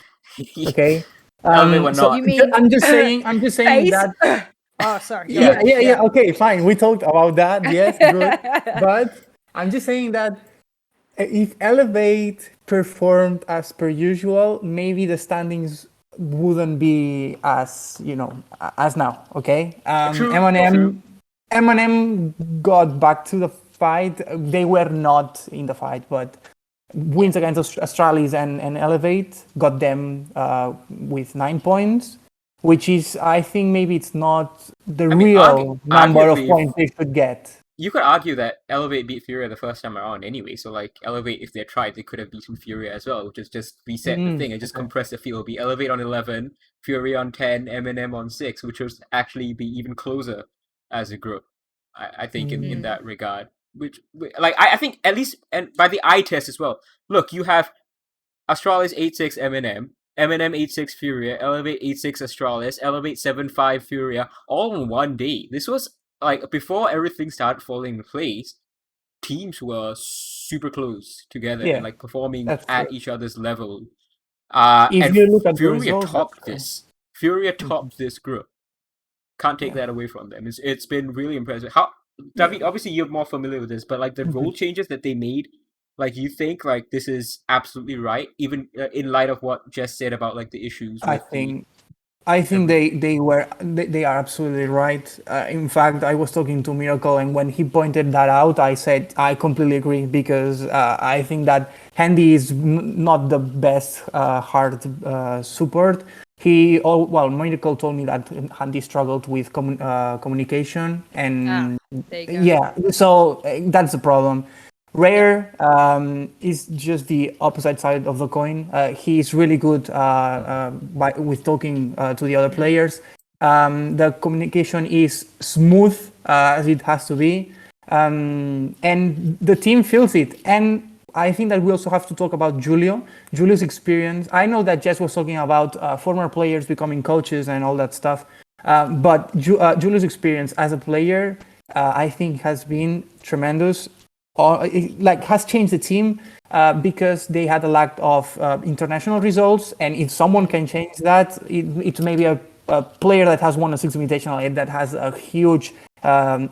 Okay. Elevate were not. You mean I'm just saying that. Oh, sorry. Yeah. Okay, fine. We talked about that. Yes, good. But I'm just saying that if Elevate performed as per usual, maybe the standings wouldn't be as as now. Okay. M&M got back to the fight. They were not in the fight, but wins against Astralis and Elevate got them with 9 points. Which is, I think, maybe it's not the real number of points they should get. You could argue that Elevate beat Furia the first time around anyway. So, like, Elevate, if they tried, they could have beaten Furia as well, which is just reset the thing and just compress the field. It'll be Elevate on 11, Furia on 10, M&M on 6, which would actually be even closer as a group, I think, in that regard. Which, like, I think at least, and by the eye test as well. Look, you have Astralis 8-6 M&M 8-6 Furia, Elevate 8-6 Astralis, Elevate 7-5 Furia, all in one day. This was, like, before everything started falling into place, teams were super close together and, like, performing at each other's level. If you look at Furia topped this. Furia topped this group. Can't take that away from them. It's been really impressive. David, obviously you're more familiar with this, but, like, the role changes that they made, like, you think, like, this is absolutely right, even in light of what Jess said about, like, the issues with I think they are absolutely right. In fact, I was talking to Miracle, and when he pointed that out, I said I completely agree, because I think that Handy is not the best hard support. Miracle told me that Handy struggled with communication, and so that's the problem. Rare is just the opposite side of the coin. He's really good with talking to the other players. The communication is smooth as it has to be, and the team feels it. And I think that we also have to talk about Julio's experience. I know that Jess was talking about former players becoming coaches and all that stuff, but Julio's experience as a player, I think, has been tremendous. Has changed the team because they had a lack of international results, and if someone can change that, it's maybe a player that has won a Six Invitational and that has a huge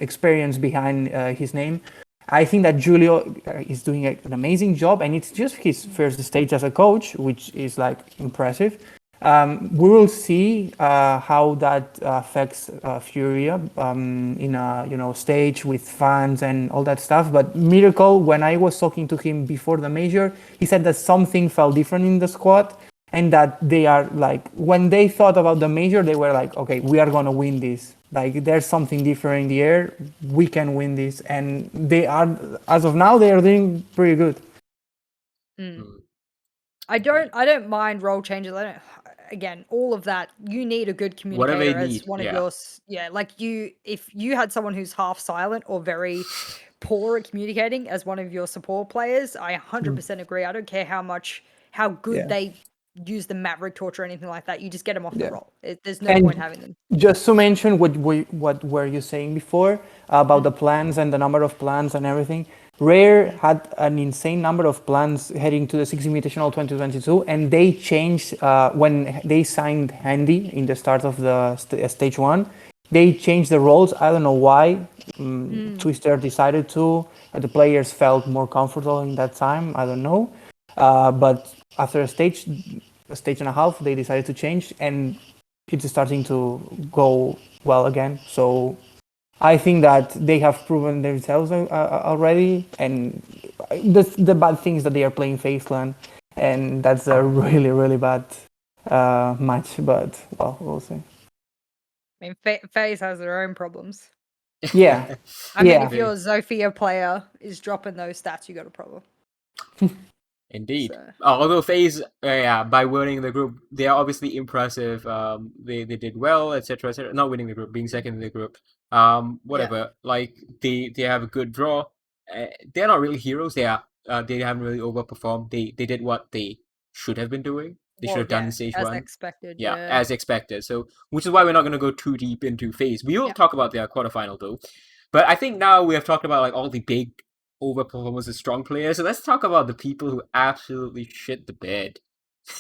experience behind his name. I think that Julio is doing an amazing job, and it's just his first stage as a coach, which is like impressive. We will see how that affects Furia in a stage with fans and all that stuff. But Miracle, when I was talking to him before the major, he said that something felt different in the squad, and that they are like, when they thought about the major, they were like, okay, we are gonna win this. Like, there's something different in the air. We can win this, and they are, as of now, they are doing pretty good. I don't mind role changes. Again, all of that, you need a good communicator as one of yours. Yeah, like if you had someone who's half silent or very poor at communicating as one of your support players, I 100% agree. I don't care how good they use the Maverick torch or anything like that. You just get them off the roll. There's no point having them. Just to mention what were you saying before about the plans and the number of plans and everything. Rare had an insane number of plans heading to the Six Invitational 2022, and they changed when they signed Handy in the start of the stage 1. They changed the roles. I don't know why. Twister decided to. The players felt more comfortable in that time. I don't know. But after a stage and a half, they decided to change, and it's starting to go well again. So I think that they have proven themselves already, and the bad thing is that they are playing Faceland, and that's a really, really bad match. But well, we'll see. I mean, FaZe has their own problems. Yeah. I mean, if your Zofia player is dropping those stats, you got a problem. Indeed. So. Although FaZe, by winning the group, they are obviously impressive. They did well, etc., etc. Not winning the group, being second in the group. Whatever. Yeah. Like they have a good draw. They're not really heroes. They haven't really overperformed. They did what they should have been doing. They should have done in stage 1. As expected. Yeah, as expected. So, which is why we're not going to go too deep into FaZe. We will talk about their quarterfinal though. But I think now we have talked about like all the big overperformance of strong players. So let's talk about the people who absolutely shit the bed.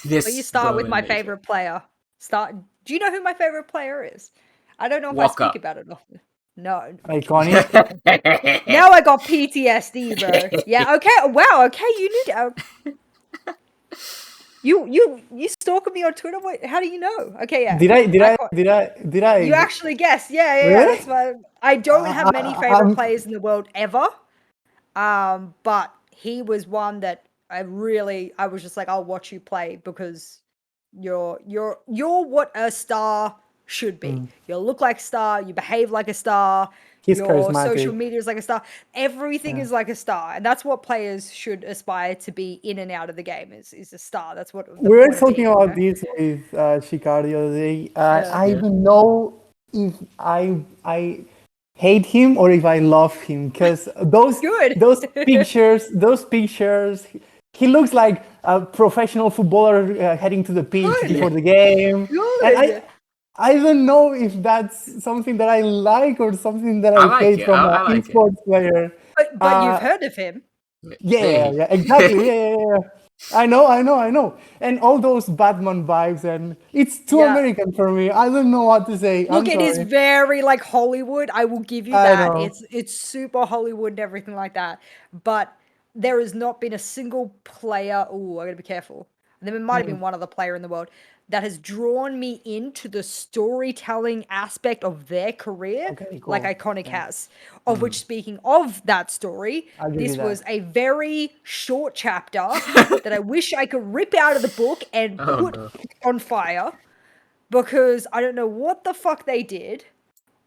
You start with my favorite player. Do you know who my favorite player is? I don't know if I speak about it often. No. Iconic. Now I got PTSD, bro. Yeah. Okay. Wow. Okay. You need. You stalking me on Twitter? Wait, how do you know? Okay. Yeah. Did I? You actually guessed. Yeah. Really? That's why I don't have many favorite players in the world ever. But he was one that I was just like, I'll watch you play because you're what a star should be. You look like a star, you behave like a star, He's your charismatic. social media is like a star. Everything is like a star. And that's what players should aspire to be in and out of the game is a star. That's what we were talking about this with Shikar the other day. I don't know if I hate him or if I love him, because those pictures, he looks like a professional footballer heading to the pitch before the game. And I don't know if that's something that I like or something that I hate from an esports player. But you've heard of him. Yeah, exactly. Yeah. I know. And all those Batman vibes, and it's too American for me. I don't know what to say. Look, it is very like Hollywood. I will give you that. It's super Hollywood and everything like that. But there has not been a single player. Oh, I gotta be careful. There might have been one other player in the world that has drawn me into the storytelling aspect of their career, like Iconic has. Of which, speaking of that story, this was a very short chapter that I wish I could rip out of the book and put on fire, because I don't know what the fuck they did,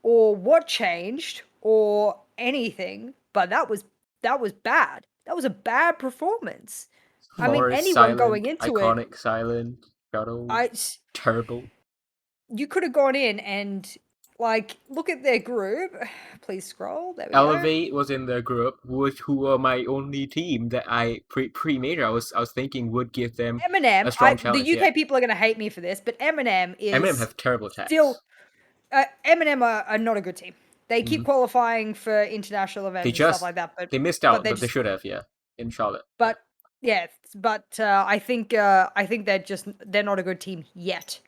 or what changed, or anything, but that was bad. That was a bad performance. I mean, Morris, anyone silent, going into iconic, it, silent, Shadow, terrible. you could have gone in and like look at their group. Please scroll. There we Elevate was in their group, who were my only team that I pre-major. I was thinking would give them go. Eminem. a strong The challenge. UK people are gonna hate me for this, but Eminem Eminem is have terrible attacks. still. Eminem are not a good team. They keep qualifying for international events and stuff like that, but they missed out, they but they should have, in Charlotte. But I think they're not a good team yet.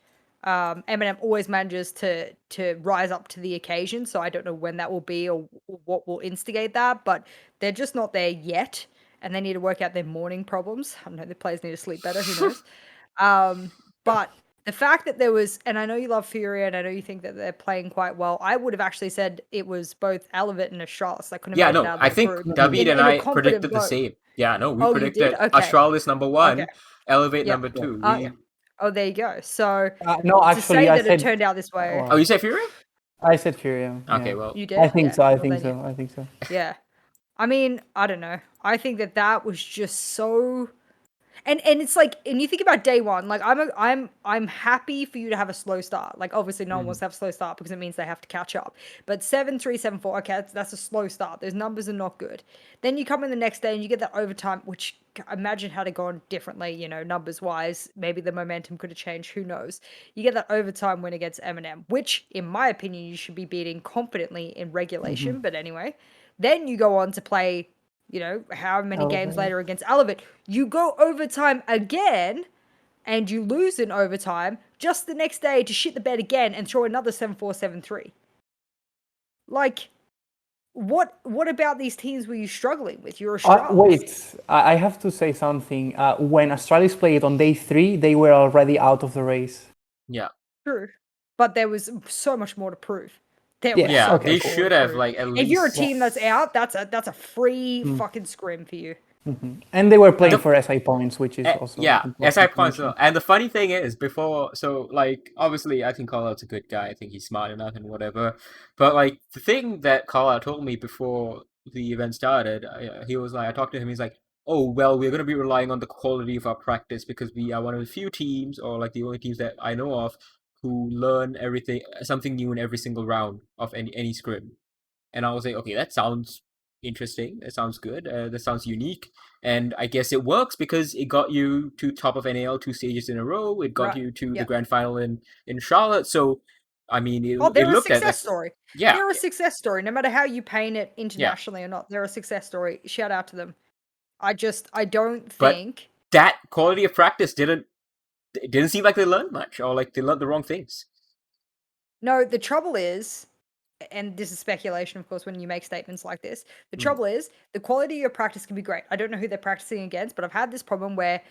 Eminem always manages to rise up to the occasion, so I don't know when that will be or what will instigate that, but they're just not there yet, and they need to work out their morning problems. I don't know, the players need to sleep better, who knows? But the fact that there was, and I know you love Fury, and I know you think that they're playing quite well. I would have actually said it was both Elevate and Astralis that couldn't have made it out of I their think group David and in a I competent predicted the vote. same. Yeah, no, we Oh, you did? predicted Okay. Astralis number 1, Okay. Elevate Yeah. number 2. Oh, there you go. So No, to actually, say I that said. it turned out this way, Oh, you said Fury? I said Fury. Yeah. Okay, well, you did. I think Yeah. so. I Well, think then, so. I think so. Yeah. I mean, I don't know. I think that was just so. And it's like, and you think about day one, like I'm happy for you to have a slow start. Like obviously no one wants to have a slow start because it means they have to catch up. But 7-3, 7-4, okay, that's a slow start. Those numbers are not good. Then you come in the next day and you get that overtime, which imagine had it gone differently, you know, numbers wise. Maybe the momentum could have changed. Who knows? You get that overtime win against Eminem, which in my opinion you should be beating confidently in regulation. But anyway, then you go on to play, you know, how many games later against Elevate, you go overtime again and you lose in overtime just the next day to shit the bed again and throw another 7-4, 7-3. Like, what about these teams were you struggling with? You're a Wait, I have to say something. When Astralis played on day 3, they were already out of the race. Yeah. True. But there was so much more to prove. Yeah, they should have like at least. If you're a team that's out, that's a free fucking scrim for you. And they were playing for SI points, which is also SI points. And the funny thing is, so like obviously I think Callout's a good guy. I think he's smart enough and whatever. But like the thing that Callout told me before the event started, he was like, I talked to him. He's like, oh well, we're gonna be relying on the quality of our practice because we are one of the few teams, or like the only teams that I know of, who learn something new in every single round of any scrim. And I was like, okay, that sounds interesting. That sounds good. That sounds unique. And I guess it works because it got you to top of NAL 2 stages in a row. It got you to the grand final in Charlotte. So, I mean, they're a success story. Yeah. They're a success story. No matter how you paint it internationally or not, they're a success story. Shout out to them. I don't think. But that quality of practice didn't seem like they learned much, or like they learned the wrong things. No, the trouble is, and this is speculation, of course, when you make statements like this. The trouble is, the quality of your practice can be great. I don't know who they're practicing against, but I've had this problem where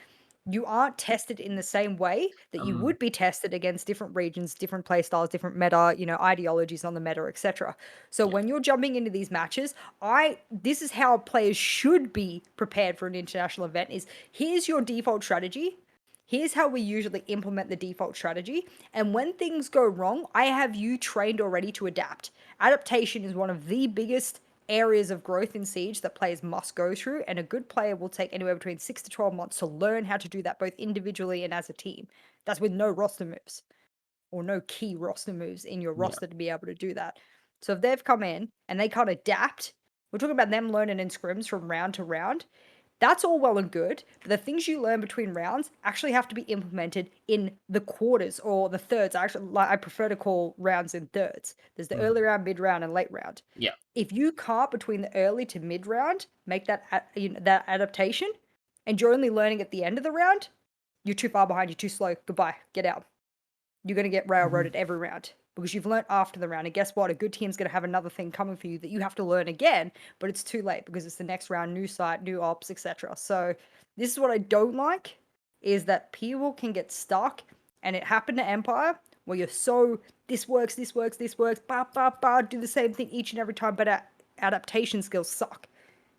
you aren't tested in the same way that you would be tested against different regions, different play styles, different meta, you know, ideologies on the meta, etc. So when you're jumping into these matches, this is how players should be prepared for an international event: is here's your default strategy. Here's how we usually implement the default strategy. And when things go wrong, I have you trained already to adapt. Adaptation is one of the biggest areas of growth in Siege that players must go through, and a good player will take anywhere between 6 to 12 months to learn how to do that both individually and as a team. That's with no roster moves or no key roster moves in your roster to be able to do that. So if they've come in and they can't adapt, we're talking about them learning in scrims from round to round. That's all well and good, but the things you learn between rounds actually have to be implemented in the quarters or the thirds. I prefer to call rounds in thirds. There's the early round, mid round, and late round. Yeah. If you can't between the early to mid round make that that adaptation, and you're only learning at the end of the round, you're too far behind. You're too slow. Goodbye. Get out. You're going to get railroaded every round because you've learned after the round. And guess what? A good team's going to have another thing coming for you that you have to learn again, but it's too late because it's the next round, new site, new ops, etc. So this is what I don't like, is that people can get stuck, and it happened to Empire where you're so, this works, do the same thing each and every time, but adaptation skills suck.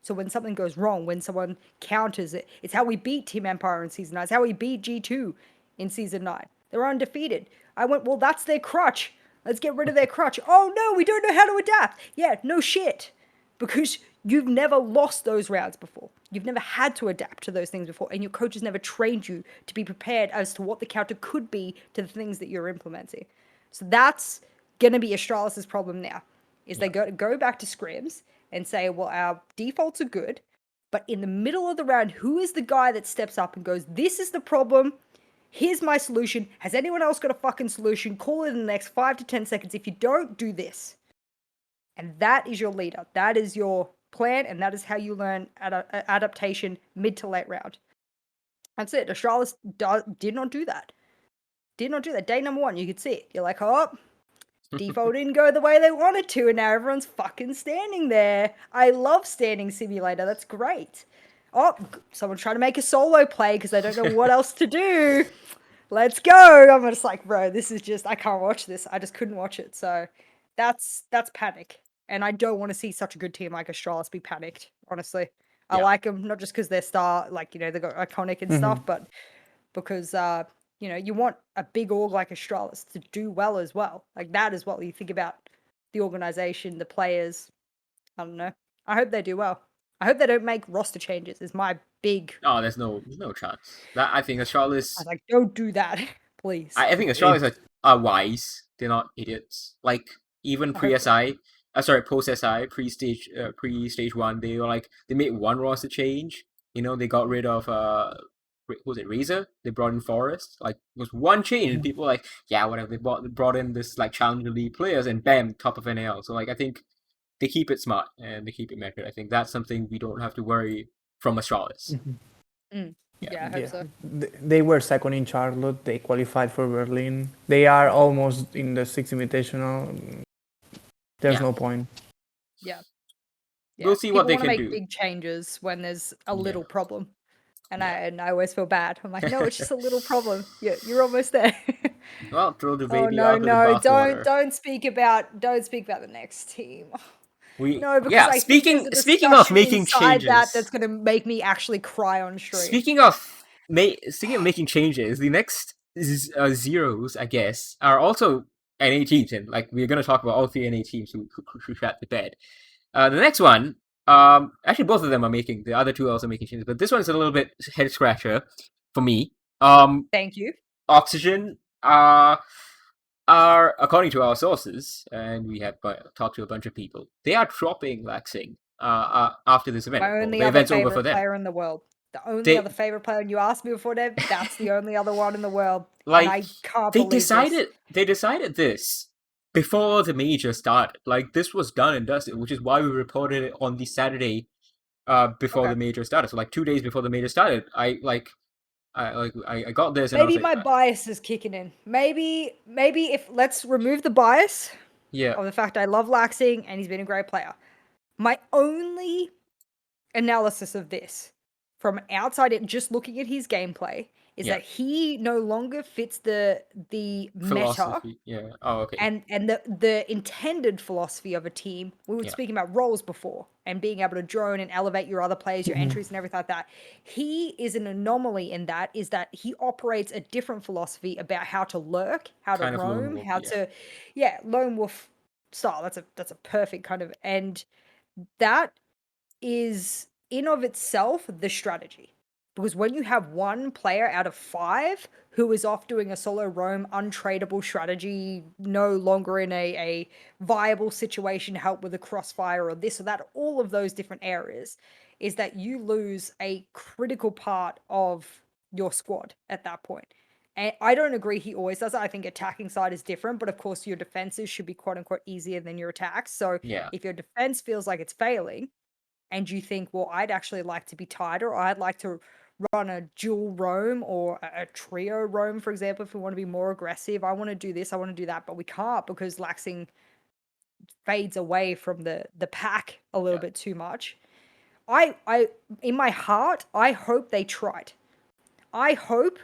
So when something goes wrong, when someone counters it, it's how we beat Team Empire in Season 9. It's how we beat G2 in Season 9. They're undefeated. I went, well, that's their crutch. Let's get rid of their crutch. Oh, no, we don't know how to adapt. Yeah, no shit. Because You've never lost those rounds before. You've never had to adapt to those things before, and your coach has never trained you to be prepared as to what the counter could be to the things that you're implementing. So that's going to be Astralis' problem now, is they go back to scrims and say, well, our defaults are good, but in the middle of the round, who is the guy that steps up and goes, this is the problem, here's my solution, has anyone else got a fucking solution, call it in the next 5 to 10 seconds, if you don't, do this. And that is your leader, that is your plan, and that is how you learn adaptation mid to late round. That's it. Astralis did not do that. Did not do that. Day number 1, you could see it. You're like, oh, default didn't go the way they wanted to, and now everyone's fucking standing there. I love standing simulator. That's great. Oh, someone's trying to make a solo play because they don't know what else to do. Let's go. I'm just like, bro, this is just, I can't watch this. I just couldn't watch it. So that's panic. And I don't want to see such a good team like Astralis be panicked, honestly. I like them, not just because they're star, like, they got iconic and stuff, but because, you want a big org like Astralis to do well as well. Like, that is what you think about the organization, the players. I don't know. I hope they do well. I hope they don't make roster changes, is my big... Oh, there's no chance. I think Astralis... I was like, don't do that, please. I think Astralis are wise. They're not idiots. Like, even pre-SI... post-SI, pre-stage 1, they were like, they made one roster change. They got rid of, was it Razor? They brought in Forest. Like, it was one change, and people were like, yeah, whatever. They brought in this, like, Challenger League players, and bam, top of NAL. So, like, I think they keep it smart, and they keep it measured. I think that's something we don't have to worry from Astralis. Yeah, I hope so. They were second in Charlotte. They qualified for Berlin. They are almost in the 6 Invitational. There's no point. Yeah. We'll see what they can do. People want to make big changes when there's a little problem. And I always feel bad. I'm like, no, it's just a little problem. Yeah, you're almost there. Well, throw the baby out with the bathwater. Don't speak about the next team. Speaking of making changes, that's going to make me actually cry on stream. Speaking of making changes, the next zeros, I guess, are also NA teams, and like we're gonna talk about all 3 NA teams who shat the bed. The next one, actually both of them are making, the other 2 are also making changes, but this one's a little bit head scratcher for me. Thank you. Oxygen are, according to our sources, and we have talked to a bunch of people, they are dropping Laxing after this event. My only other favorite player in the world. The only other favorite player, and you asked me before, Dave, that's the only other one in the world. Like, and I can't believe they decided this before the major started. Like, this was done and dusted, which is why we reported it on the Saturday before the major started. So, like, 2 days before the major started, I got this. And maybe I was like, my bias is kicking in. Maybe if let's remove the bias. Of the fact I love Laxing and he's been a great player. My only analysis of this, from outside it, just looking at his gameplay, is that he no longer fits the philosophy. meta. Oh, okay. And the intended philosophy of a team. We were speaking about roles before and being able to drone and elevate your other players, your entries and everything like that. He is an anomaly in that, is that he operates a different philosophy about how to lurk, how to roam, how to lone wolf style. That's a perfect kind of, and that is in of itself the strategy. Because when you have one player out of 5 who is off doing a solo roam, untradeable strategy, no longer in a viable situation to help with a crossfire or this or that, all of those different areas, is that you lose a critical part of your squad at that point. And I don't agree he always does it. I think attacking side is different, but of course your defenses should be quote unquote easier than your attacks. So if your defense feels like it's failing, and you think, well, I'd actually like to be tighter, or I'd like to run a dual roam or a trio roam, for example, if we want to be more aggressive. I want to do this, I want to do that, but we can't because Laxing fades away from the pack a little bit too much. I in my heart, I hope they tried. I hope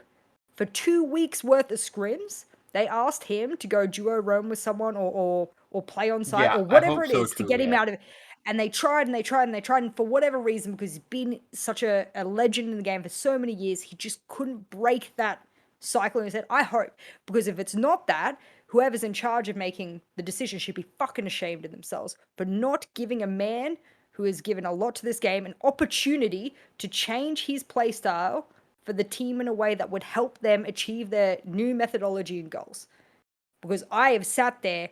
for 2 weeks worth of scrims, they asked him to go duo roam with someone or play on site or whatever it is to get him out of it. And they tried and they tried and they tried, and for whatever reason, because he's been such a legend in the game for so many years, he just couldn't break that cycle. And he said, I hope, because if it's not that, whoever's in charge of making the decision should be fucking ashamed of themselves for not giving a man who has given a lot to this game, an opportunity to change his playstyle for the team in a way that would help them achieve their new methodology and goals. Because I have sat there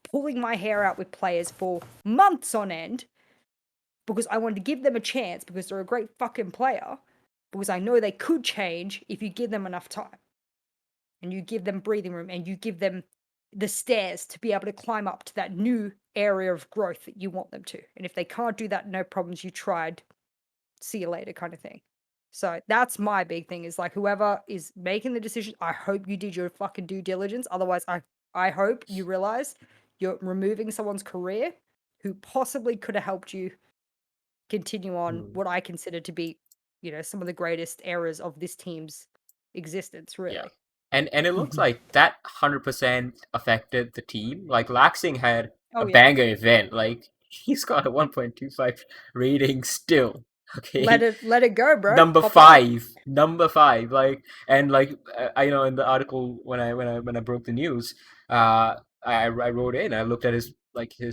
pulling my hair out with players for months on end because I wanted to give them a chance because they're a great fucking player, because I know they could change if you give them enough time and you give them breathing room and you give them the stairs to be able to climb up to that new area of growth that you want them to. And if they can't do that, no problems, you tried, see you later kind of thing. So that's my big thing, is like, whoever is making the decision, I hope you did your fucking due diligence. Otherwise, I hope you realize you're removing someone's career who possibly could have helped you continue on what I consider to be, you know, some of the greatest eras of this team's existence, really. Yeah. And it looks like that 100% affected the team. Like, Laxing had a banger event. Like, he's got a 1.25 rating still. Okay. Let it go, bro. Number five. Like, and like, I know in the article when I broke the news, I wrote in, I looked at his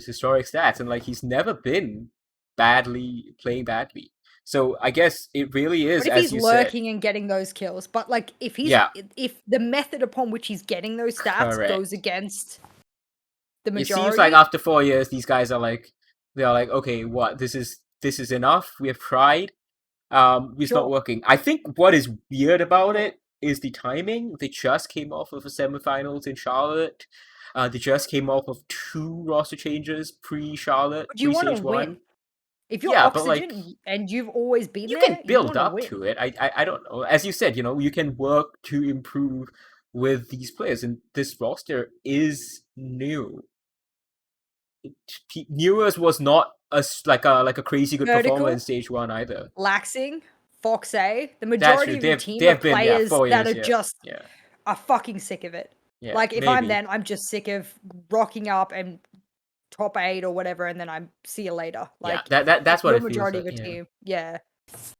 historic stats, and like, he's never been playing badly. So I guess it really is, but if as he's you lurking said, and getting those kills, but like, if he's if the method upon which he's getting those stats goes against the majority, it seems like after 4 years, these guys are like, okay, what, this is enough. We have tried. It's not working. I think what is weird about it is the timing. They just came off of the semifinals in Charlotte. They just came off of 2 roster changes pre-Charlotte, but you want to win. If you're Oxygen and you've always been there, you can build up to it. I don't know. As you said, you know, you can work to improve with these players, and this roster is new. Newers was not like a crazy good performer in stage 1 either. Laxing, Fox A, the majority of the team are players that are just are fucking sick of it. Yeah, like, if I'm then, I'm just sick of rocking up and top 8 or whatever, and then I'm see you later. Like, that's what it feels majority like, of the team. Yeah.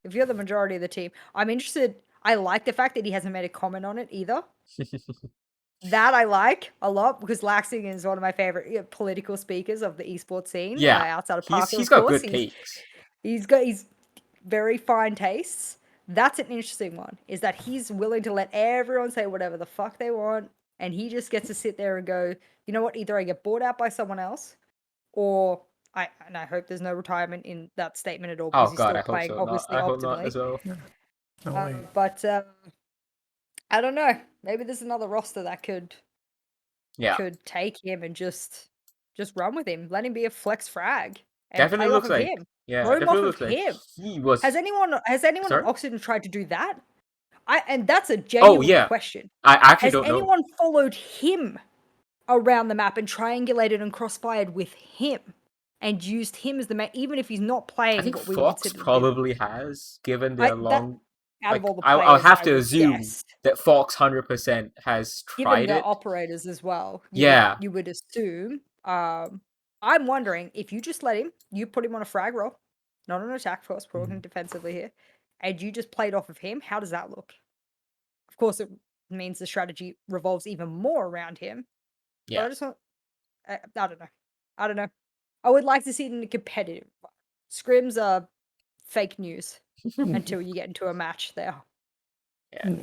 If you're the majority of the team, I'm interested. I like the fact that he hasn't made a comment on it either. That I like a lot, because Laxing is one of my favorite political speakers of the esports scene. Outside of Parker, he's got good takes. He's very fine tastes. That's an interesting one, is that he's willing to let everyone say whatever the fuck they want, and he just gets to sit there and go, you know what, either I get bought out by someone else, or I hope there's no retirement in that statement at all, because he's still playing, obviously, optimally. As well. But I don't know. Maybe there's another roster that could take him and just run with him. Let him be a flex frag. And definitely looks like him. Yeah, throw him off looks of like him. He was. Has anyone on Oxygen tried to do that? And that's a genuine question. I actually don't know. Has anyone followed him around the map and triangulated and crossfired with him and used him as the man, even if he's not playing? I think what we Fox probably has, given their long. Out of all the players, I'll have to assume that Fox 100% has tried given the operators as well. You would assume. I'm wondering if you just let him, you put him on a frag roll, not an attack force, we're working defensively here, and you just played off of him. How does that look? Of course, it means the strategy revolves even more around him. Yeah. But I just want, I don't know. I would like to see it in a competitive. Scrims are fake news until you get into a match there. Yeah.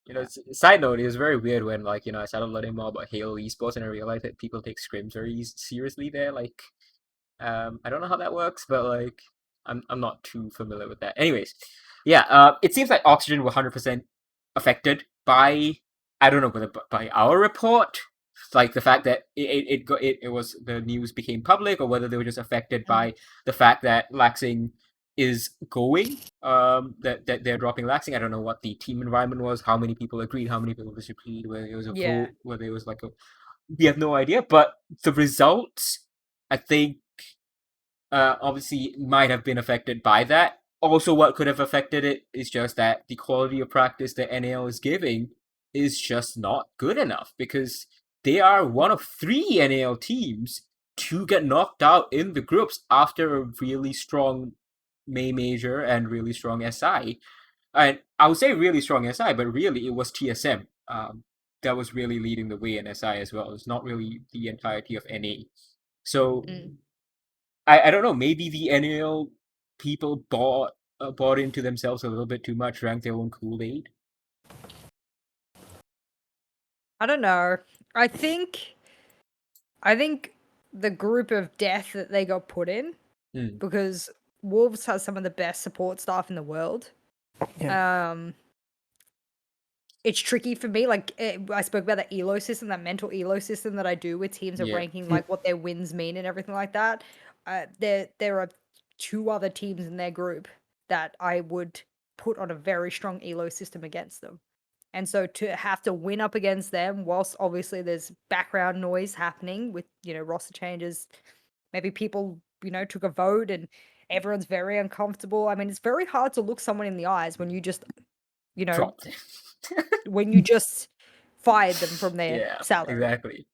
You know, side note, it was very weird when, like, you know, I started learning more about Halo esports, and I realized that people take scrims very seriously there. Like, I don't know how that works, but like, I'm not too familiar with that. Anyways, it seems like Oxygen were 100% affected by, I don't know whether by our report, like the fact that it was, the news became public, or whether they were just affected by the fact that Laxing is going, that they're dropping Laxing. I don't know what the team environment was, how many people agreed, how many people disagreed, whether it was a vote, whether it was like we have no idea. But the results, I think, obviously might have been affected by that. Also, what could have affected it is just that the quality of practice that NAL is giving is just not good enough, because they are one of 3 NAL teams to get knocked out in the groups after a really strong May Major and really strong SI. And I would say really strong SI, but really it was TSM that was really leading the way in SI as well. It's not really the entirety of NA. So I don't know. Maybe the NAL people bought into themselves a little bit too much, drank their own Kool-Aid. I don't know. I think the group of death that they got put in, because Wolves has some of the best support staff in the world. Yeah. It's tricky for me. Like I spoke about that elo system, that mental elo system that I do with teams of ranking, like what their wins mean and everything like that. There are 2 other teams in their group that I would put on a very strong elo system against them. And so to have to win up against them, whilst obviously there's background noise happening with, roster changes, maybe people, took a vote and everyone's very uncomfortable. I mean, it's very hard to look someone in the eyes when you just, when you just fired them from their salary. Exactly.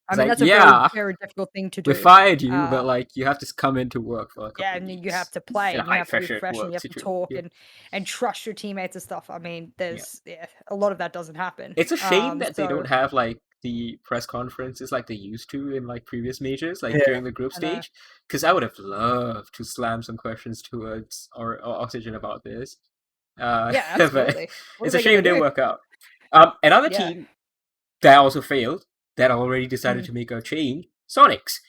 I mean, like, that's a very, very difficult thing to do. We fired you, but like you have to come into work for a couple of weeks. You have to play, and you have to be professional, you have to talk situation. and trust your teammates and stuff. I mean, there's a lot of that doesn't happen. It's a shame that they don't have like the press conferences like they used to in like previous majors, like during the group stage. Because I would have loved to slam some questions towards or Oxygen about this. Absolutely. It's a shame it didn't work out. Another team that also failed, that already decided to make a change, Sonics.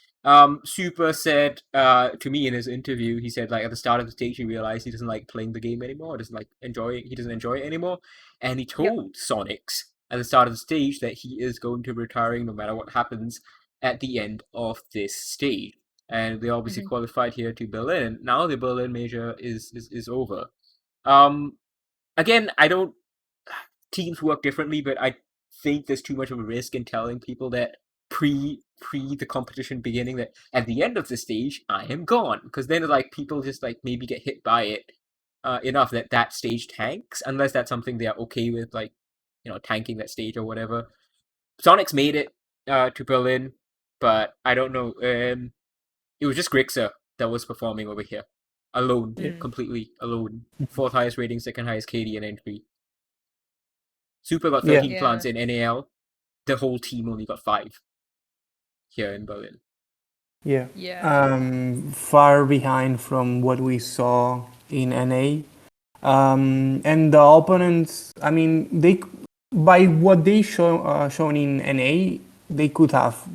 Super said to me in his interview, he said like at the start of the stage he realized he doesn't like playing the game anymore, he doesn't enjoy it anymore, and he told Sonics at the start of the stage that he is going to be retiring no matter what happens at the end of this stage. And they obviously qualified here to Berlin. Now the Berlin major is over. Again, I don't. Teams work differently, but I think there's too much of a risk in telling people that pre the competition beginning that at the end of the stage I am gone, because then like people just like maybe get hit by it enough that stage tanks, unless that's something they are okay with, like tanking that stage or whatever. Sonics made it to Berlin, but I don't know. It was just Grixer that was performing over here alone, completely alone. 4th highest rating, 2nd highest KD and entry. Super got 13 plants in NAL. The whole team only got 5 here in Berlin. Far behind from what we saw in NA. And the opponents, I mean, they by what they shown in NA, they could have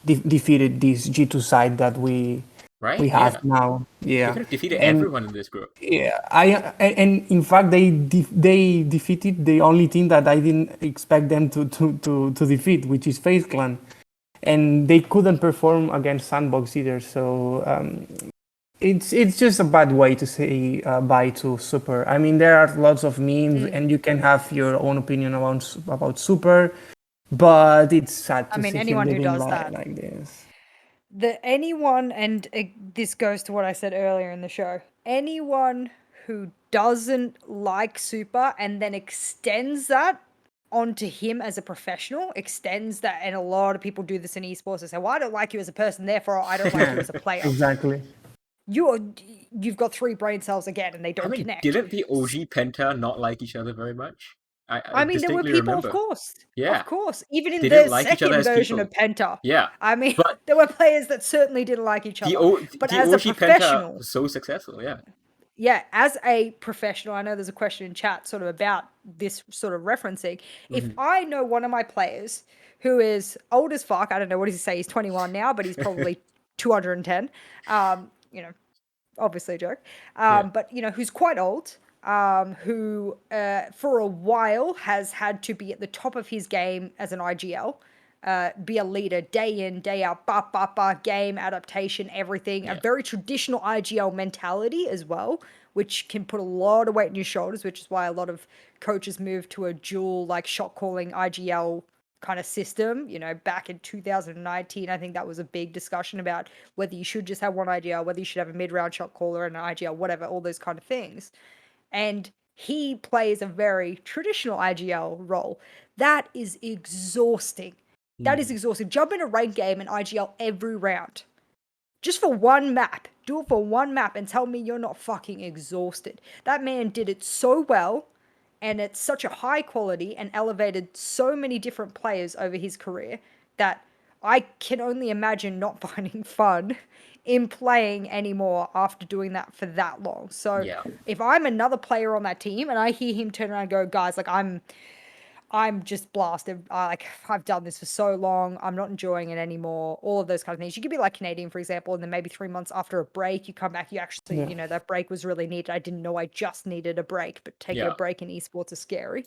defeated this G2 side that we have now. They could have defeated everyone in this group. And in fact they defeated the only team that I didn't expect them to defeat, which is FaZe Clan, and they couldn't perform against Sandbox either. So it's just a bad way to say bye to Super. I mean, there are lots of memes, and you can have your own opinion about Super, but it's sad to see anyone him who does that like this. This goes to what I said earlier in the show. Anyone who doesn't like Super and then extends that onto him as a professional, extends that, and a lot of people do this in esports. They say, "Well, I don't like you as a person, therefore I don't like you as a player." Exactly. You've got 3 brain cells again, and they don't connect. Didn't the OG Penta not like each other very much? I mean, there were people, of course. Yeah. Of course. Even in they the like second version of Penta. Yeah. I mean, there were players that certainly didn't like each other. But the as OG a professional, Penta was so successful, as a professional, I know there's a question in chat sort of about this sort of referencing. If I know one of my players who is old as fuck, I don't know, what does he say? He's 21 now, but he's probably 210. Obviously a joke. But, who's quite old, who for a while has had to be at the top of his game as an IGL, be a leader day in, day out, game, adaptation, everything. A very traditional IGL mentality as well, which can put a lot of weight on your shoulders, which is why a lot of coaches move to a dual like shot calling IGL kind of system. Back in 2019, I think that was a big discussion about whether you should just have one IGL, whether you should have a mid-round shot caller and an IGL, whatever, all those kind of things. And he plays a very traditional IGL role. That is exhausting. That is exhausting. Jump in a ranked game and IGL every round. Just for one map. Do it for one map and tell me you're not fucking exhausted. That man did it so well, and it's such a high quality and elevated so many different players over his career that I can only imagine not finding fun in playing anymore after doing that for that long. So if I'm another player on that team and I hear him turn around and go, guys, like I'm just blasted. I've done this for so long. I'm not enjoying it anymore. All of those kind of things. You could be like Canadian, for example, and then maybe 3 months after a break, you come back, you actually, that break was really needed. I didn't know I just needed a break, but taking a break in esports is scary.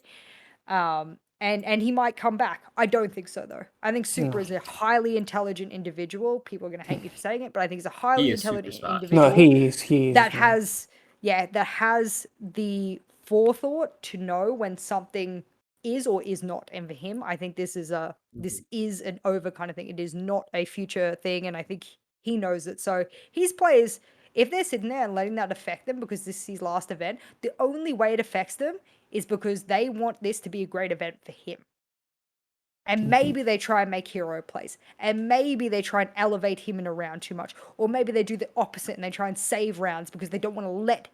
And he might come back. I don't think so, though. I think Super is a highly intelligent individual. People are going to hate me for saying it, but I think he's a highly intelligent individual. No, he is. That has the forethought to know when something is or is not. And for him, I think this is an over kind of thing. It is not a future thing, and I think he knows it. So his players, if they're sitting there and letting that affect them because this is his last event, the only way it affects them is because they want this to be a great event for him. And maybe they try and make hero plays. And maybe they try and elevate him in a round too much. Or maybe they do the opposite and they try and save rounds because they don't want to let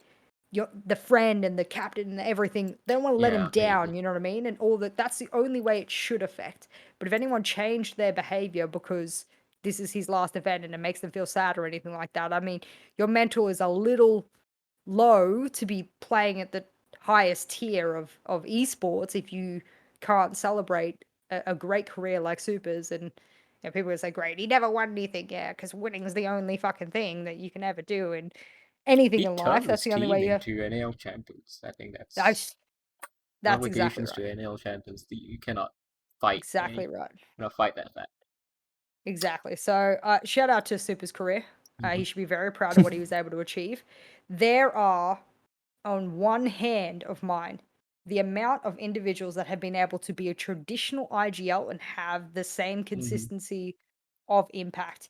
the friend and the captain and everything, they don't want to let him down, you know what I mean? And all that's the only way it should affect. But if anyone changed their behavior because this is his last event and it makes them feel sad or anything like that, I mean, your mental is a little low to be playing at the highest tier of esports if you can't celebrate a great career like Super's. And people would say, great, he never won anything. Yeah, because winning is the only fucking thing that you can ever do in anything in life. That's the only way you to NAL champions. I think that's exactly right. To NAL champions that you cannot fight. Exactly right. You cannot fight that fact. Exactly. So shout out to Super's career. He should be very proud of what he was able to achieve. There are, on one hand of mine, the amount of individuals that have been able to be a traditional IGL and have the same consistency of impact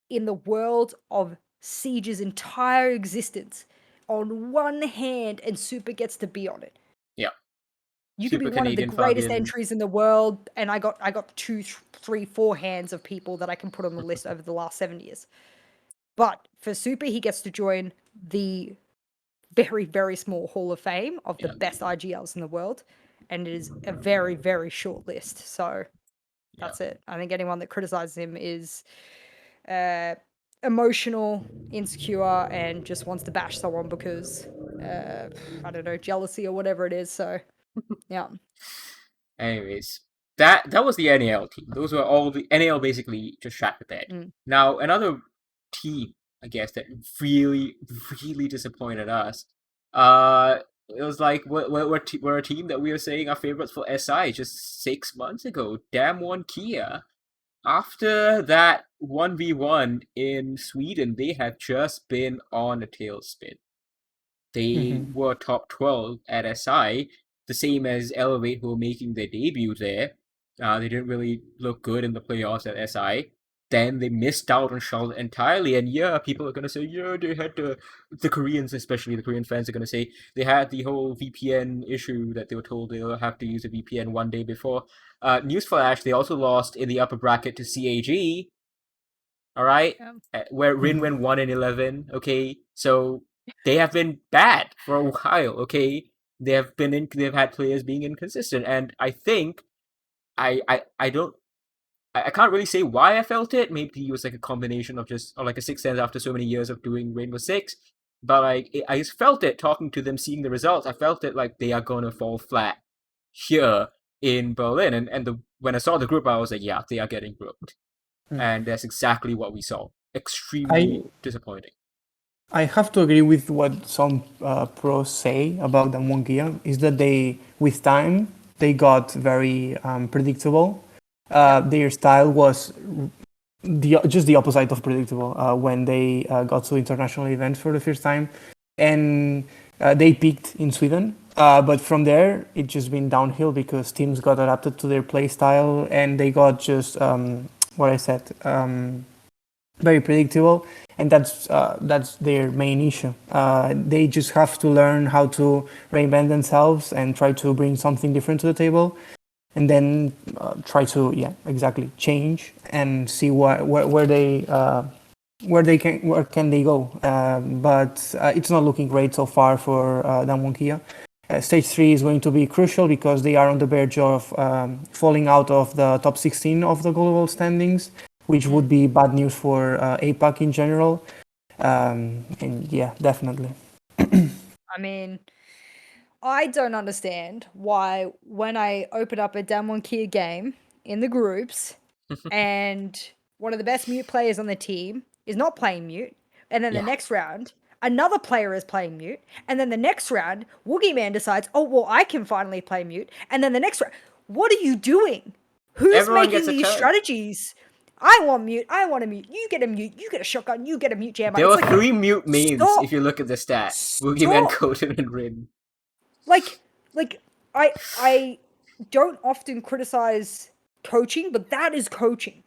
in the world of Siege's entire existence on one hand, and Super gets to be on it. Yeah. You could be one of the greatest entries in the world, and I got 2, 3, 4 hands of people that I can put on the list over the last 7 years. But for Super, he gets to join the very, very small Hall of Fame of the best IGLs in the world, and it is a very, very short list. So that's it. I think anyone that criticizes him is emotional, insecure, and just wants to bash someone because I don't know, jealousy or whatever it is. So yeah. Anyways, that was the NAL team. Those were all the NAL basically just shot the bed. Now another team, I guess, that really, really disappointed us. It was like we're a team that we were saying our favorites for SI just 6 months ago. Damn one Kia. After that 1v1 in Sweden, they had just been on a tailspin. They were top 12 at SI, the same as Elevate, who were making their debut there. They didn't really look good in the playoffs at SI. Then they missed out on Charlotte entirely, and people are gonna say, they had the Koreans, especially the Korean fans, are gonna say they had the whole VPN issue that they were told they'll have to use a VPN one day before. Newsflash, they also lost in the upper bracket to CAG. All right, where Rin went 1-11. Okay, so they have been bad for a while. Okay, they've had players being inconsistent, and I think I can't really say why I felt it. Maybe it was like a combination of like a sixth sense after so many years of doing Rainbow Six. But I just felt it talking to them, seeing the results. I felt it like they are gonna fall flat here in Berlin. And when I saw the group, I was like, yeah, they are getting grouped. And that's exactly what we saw. Extremely disappointing. I have to agree with what some pros say about the Mongia, is that with time, they got very predictable. Their style was just the opposite of predictable when they got to international events for the first time, and they peaked in Sweden. But from there, it's just been downhill because teams got adapted to their play style, and they got just what I said, very predictable, and that's their main issue. They just have to learn how to reinvent themselves and try to bring something different to the table. And then try to change and see where can they go. But it's not looking great so far for Damwon Kia. Stage 3 is going to be crucial because they are on the verge of falling out of the top 16 of the global standings. which would be bad news for APAC in general. And yeah, definitely. I mean, I don't understand why when I open up a Damwon Kia game in the groups and one of the best mute players on the team is not playing mute, and then the next round another player is playing mute, and then the next round Woogie Man decides, oh well, I can finally play mute, and then the next round, what are you doing? Who's Everyone making gets a these turn. strategies? I want mute. I want a mute. You get a mute. You get a shotgun. You get a mute jammer. There It's were like, 3 mute mains stop. if you look at the stat. Stop. Boogeyman, Koten, and Rin. Like I don't often criticize coaching, but that is coaching.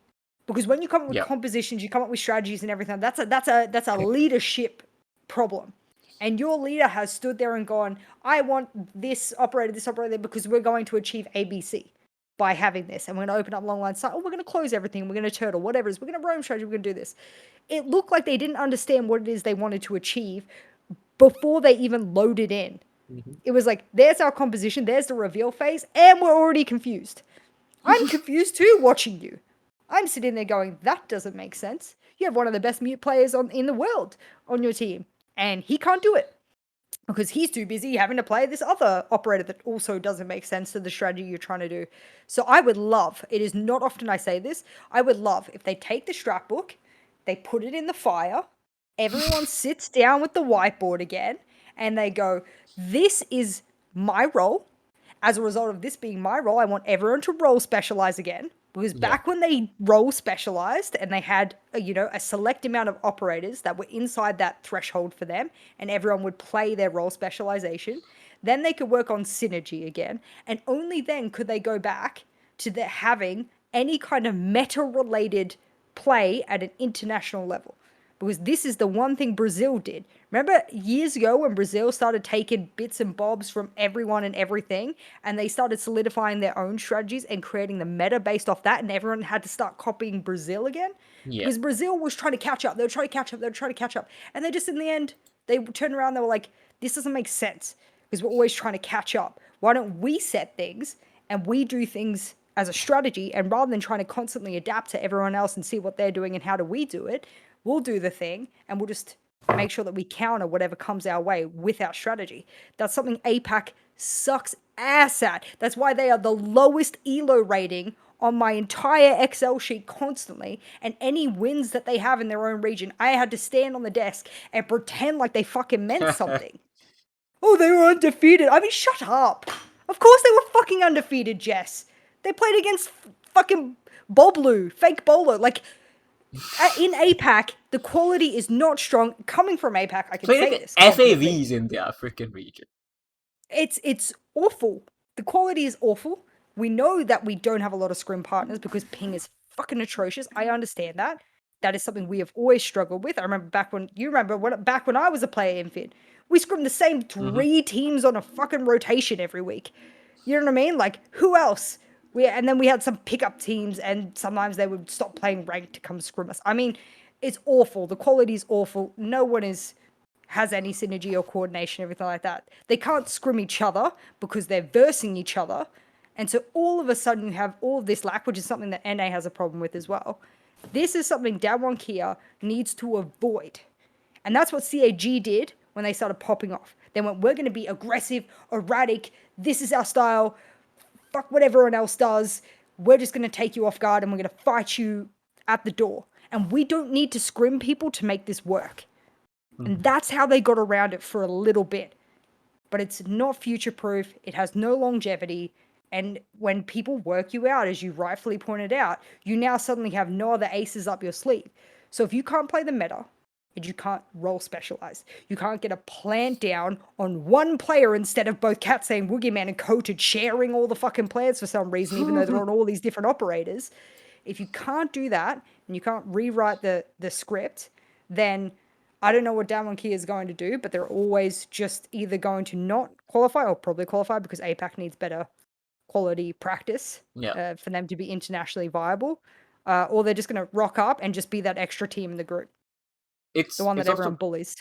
Because when you come up with compositions, you come up with strategies and everything. That's a leadership problem. And your leader has stood there and gone, I want this operator, because we're going to achieve ABC by having this. And we're going to open up long lines. Oh, we're going to close everything. We're going to turtle, whatever it is. We're going to roam strategy. We're going to do this. It looked like they didn't understand what it is they wanted to achieve before they even loaded in. It was like, there's our composition, there's the reveal phase, and we're already confused. I'm confused too watching you. I'm sitting there going, that doesn't make sense. You have one of the best mute players in the world on your team, and he can't do it because he's too busy having to play this other operator that also doesn't make sense to the strategy you're trying to do. So I would love, it is not often I say this, I would love if they take the strat book, they put it in the fire, everyone sits down with the whiteboard again, and they go, this is my role. As a result of this being my role, I want everyone to role specialize again. Because back when they role specialized and they had, a select amount of operators that were inside that threshold for them, and everyone would play their role specialization, then they could work on synergy again. And only then could they go back to having any kind of meta-related play at an international level. Because this is the one thing Brazil did. Remember years ago when Brazil started taking bits and bobs from everyone and everything, and they started solidifying their own strategies and creating the meta based off that, and everyone had to start copying Brazil again? Because Brazil was trying to catch up. They were trying to catch up. They were trying to catch up. And they just, in the end, they turned around and they were like, this doesn't make sense because we're always trying to catch up. Why don't we set things and we do things as a strategy, and rather than trying to constantly adapt to everyone else and see what they're doing and how do we do it, we'll do the thing and we'll just make sure that we counter whatever comes our way with our strategy. That's something APAC sucks ass at. That's why they are the lowest ELO rating on my entire Excel sheet constantly. And any wins that they have in their own region, I had to stand on the desk and pretend like they fucking meant something. Oh, they were undefeated. I mean, shut up. Of course they were fucking undefeated, Jess. They played against fucking Boblu, fake Bolo. Like, in APAC, the quality is not strong. Coming from APAC, I can say this. FAVs in the African region. It's awful. The quality is awful. We know that we don't have a lot of scrim partners because ping is fucking atrocious. I understand that. That is something we have always struggled with. I remember back when I was a player in Fid, we scrimmed the same 3 teams on a fucking rotation every week. You know what I mean? Like, who else? And then we had some pickup teams, and sometimes they would stop playing ranked to come scrim us. I mean, it's awful. The quality is awful. No one has any synergy or coordination, everything like that. They can't scrim each other because they're versing each other. And so all of a sudden you have all of this lack, which is something that NA has a problem with as well. This is something Damwon Kia needs to avoid. And that's what CAG did when they started popping off. They went, we're going to be aggressive, erratic. This is our style. Fuck what everyone else does. We're just going to take you off guard and we're going to fight you at the door. And we don't need to scrim people to make this work. And that's how they got around it for a little bit. But it's not future-proof. It has no longevity. And when people work you out, as you rightfully pointed out, you now suddenly have no other aces up your sleeve. So if you can't play the meta, and you can't role specialize, you can't get a plant down on one player instead of both Katsane, Woogieman, and Coated sharing all the fucking plants for some reason, even though they're on all these different operators. If you can't do that, and you can't rewrite the script, then I don't know what Damwon Kia is going to do, but they're always just either going to not qualify or probably qualify because APAC needs better quality practice for them to be internationally viable, or they're just going to rock up and just be that extra team in the group. It's the one that everyone bullies.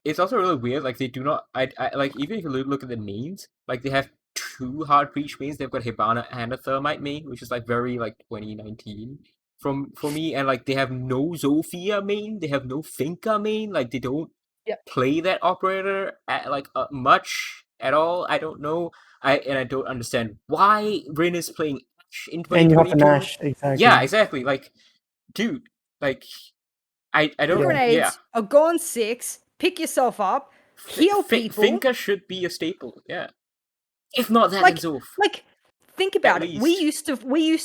It's also really weird. Like, they do not. I like, even if you look at the mains, like, they have 2 hard breach mains. They've got Hibana and a Thermite main, which is like very like 2019. for me, and like they have no Zofia main, they have no Finka main, like they don't play that operator at like much at all. I don't know. I don't understand why Rin is playing Ash in And you have an 2022. Ash, exactly. Yeah, exactly. Like, dude, like I don't. Grenades are gone 6. Pick yourself up. Heal people. Finka should be a staple. Yeah. If not that, like, then Zof. Like, think about it. We used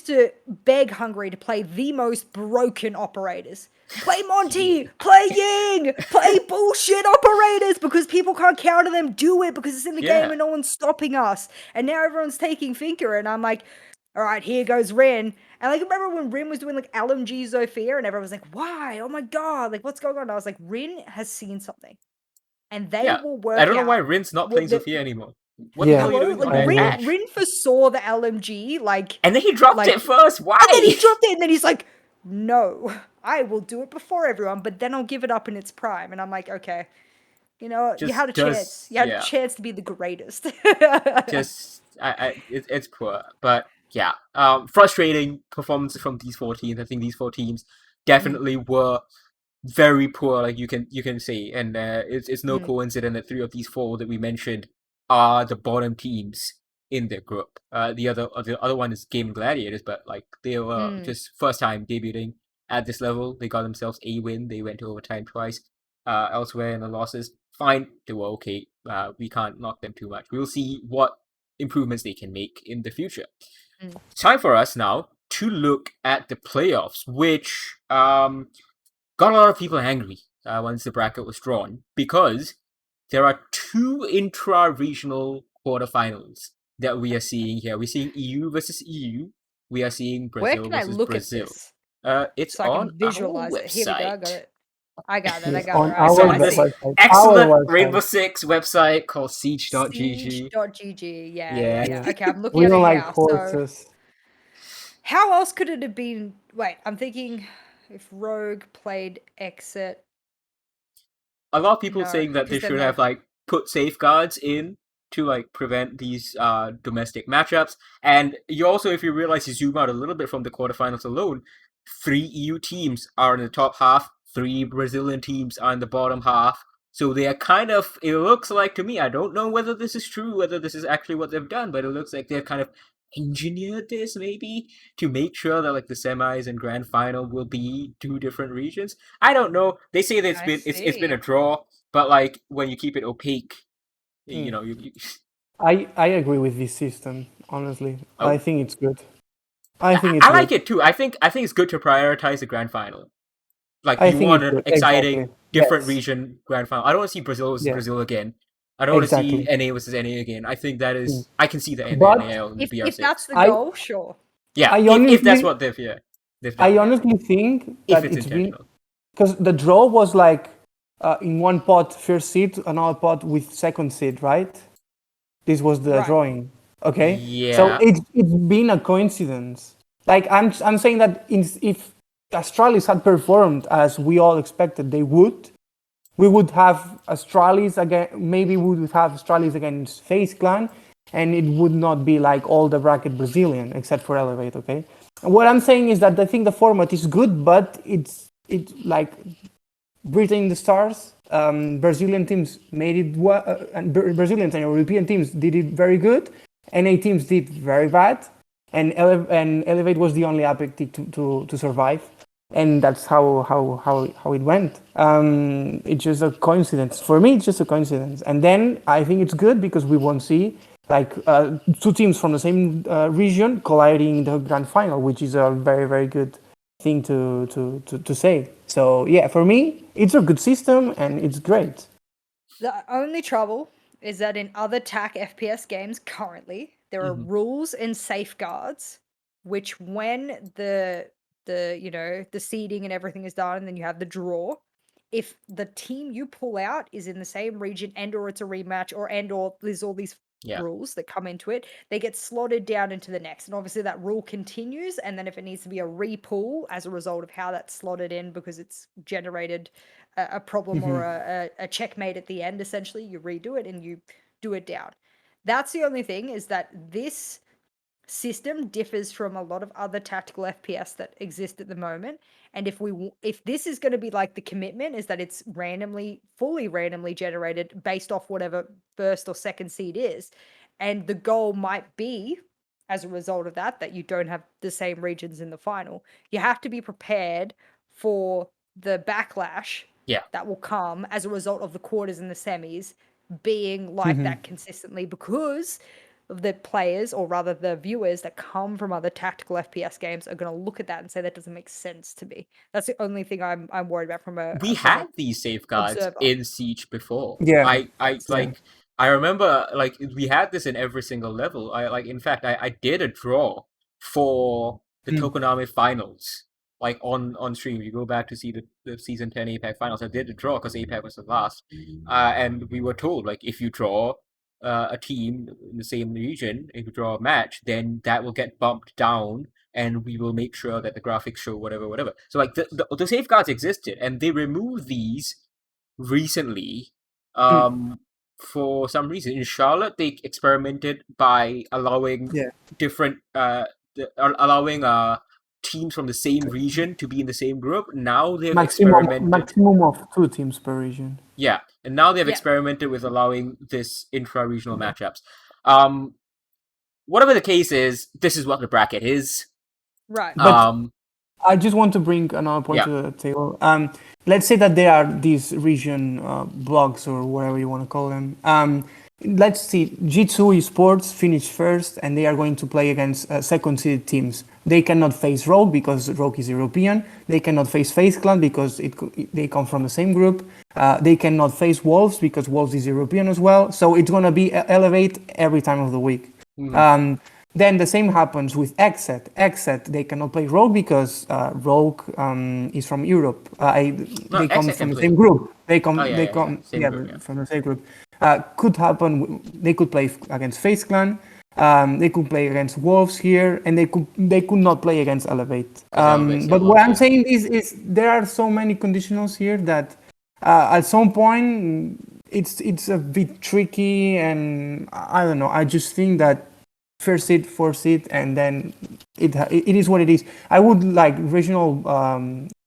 to beg Hungary to play the most broken operators. Play Monty, play Ying, play bullshit operators because people can't counter them. Do it because it's in the game and no one's stopping us. And now everyone's taking Finka, and I'm like, all right, here goes Rin. And like, remember when Rin was doing like LMG Zofia, and everyone was like, why? Oh my god, like what's going on? And I was like, Rin has seen something, and they will work out. I don't know why Rin's not playing Zofia anymore. What the hell are you doing like Rin foresaw the LMG, like, and then he dropped it first. Why? And then he dropped it, and then he's like, "No, I will do it before everyone, but then I'll give it up in its prime." And I'm like, "Okay, you know, you had a chance. You had a chance to be the greatest." It's poor, but yeah, frustrating performance from these 4 teams. I think these 4 teams definitely were very poor, like you can say, and it's no coincidence that 3 of these 4 that we mentioned are the bottom teams in their group. The other one is Game Gladiators, but like they were just first time debuting at this level. They got themselves a win. They went to overtime twice. Elsewhere in the losses, fine, they were okay. We can't knock them too much. We'll see what improvements they can make in the future. Time for us now to look at the playoffs, which got a lot of people angry once the bracket was drawn, because there are 2 intra-regional quarterfinals that we are seeing here. We're seeing EU versus EU. We are seeing Brazil versus Brazil. It's so I on can visualize our it. Here we go. I got it. On our website. Excellent Rainbow Six website called SiegeGG. SiegeGG. Yeah. Okay, I'm looking we at don't it like now. horses. So, how else could it have been? Wait, I'm thinking if Rogue played Exit. A lot of people saying that they should have like put safeguards in to like prevent these domestic matchups. And you also, if you realize, you zoom out a little bit from the quarterfinals alone, 3 EU teams are in the top half, 3 Brazilian teams are in the bottom half. So they are kind of, it looks like to me, I don't know whether this is true, whether this is actually what they've done, but it looks like they're kind of engineered this maybe to make sure that like the semis and grand final will be 2 different regions. I don't know. They say that it's been a draw, but like when you keep it opaque, you know, I agree with this system, honestly. I think it's good. I like it too. I think it's good to prioritize the grand final. Like you want an exciting different region grand final. I don't want to see Brazil versus Brazil again. I don't want to see NA versus NA again. I think that is I can see the NAL and the BR6. If that's the goal, sure. Yeah, if that's what they've done. I honestly think that it's been because the draw was like in one pot first seed, another pot with second seed, right? This was the drawing. Okay. Yeah. So it's been a coincidence. Like I'm saying that if Astralis had performed as we all expected they would, we would have Astralis again. Maybe we would have Astralis against FaZe Clan, and it would not be like all the bracket Brazilian except for Elevate. Okay. And what I'm saying is that I think the format is good, but it's like Britain in the stars. Brazilian teams made it well, and Brazilian and European teams did it very good. NA teams did very bad, and Elevate was the only Apex team to survive, and that's how it went. It's just a coincidence for me. It's just a coincidence, and then I think it's good because we won't see like 2 teams from the same region colliding in the grand final, which is a very, very good thing to say. So yeah, for me, it's a good system and it's great. The only trouble is that in other TAC FPS games currently, there are rules and safeguards, which when the seeding and everything is done, and then you have the draw, if the team you pull out is in the same region and or it's a rematch or there's all these rules that come into it, they get slotted down into the next. And obviously that rule continues, and then if it needs to be a repool as a result of how that's slotted in because it's generated a problem or a checkmate at the end, essentially you redo it and you do it down. That's the only thing, is that this system differs from a lot of other tactical FPS that exist at the moment. And if this is going to be like the commitment is that it's fully randomly generated based off whatever first or second seed is, and the goal might be as a result of that you don't have the same regions in the final. You have to be prepared for the backlash that will come as a result of the quarters and the semis being like that consistently, because of the players, or rather the viewers that come from other tactical FPS games, are going to look at that and say that doesn't make sense to me. That's the only thing I'm worried about from a We had these safeguards observer. in Siege before. Yeah. I remember like we had this in every single level. In fact I did a draw for the Tokonami finals. Like on stream, you go back to see the season 10 APAC finals. I did a draw because APAC was the last, and we were told like if you draw a team in the same region, if you draw a match, then that will get bumped down, and we will make sure that the graphics show whatever. So like the safeguards existed, and they removed these recently. For some reason in Charlotte, they experimented by allowing different allowing teams from the same region to be in the same group. Now they've experimented maximum of 2 teams per region. Yeah, and now they've experimented with allowing this intra-regional matchups. Whatever the case is, this is what the bracket is. Right. But I just want to bring another point to the table. Let's say that there are these region blogs or whatever you want to call them. Let's see, G2 Esports finished first, and they are going to play against second-seeded teams. They cannot face Rogue because Rogue is European. They cannot face FaZe Clan because they come from the same group. They cannot face Wolves because Wolves is European as well. So it's going to be Elevate every time of the week. Then the same happens with Exet. Exet, they cannot play Rogue because Rogue is from Europe. They come from the same group. They come from the same group. Could happen. They could play against FaZe Clan. They could play against Wolves here, and they could not play against Elevate. But what I'm saying is there are so many conditionals here that at some point it's a bit tricky, and I don't know. I just think that first seed, fourth seed, and then it is what it is. I would like regional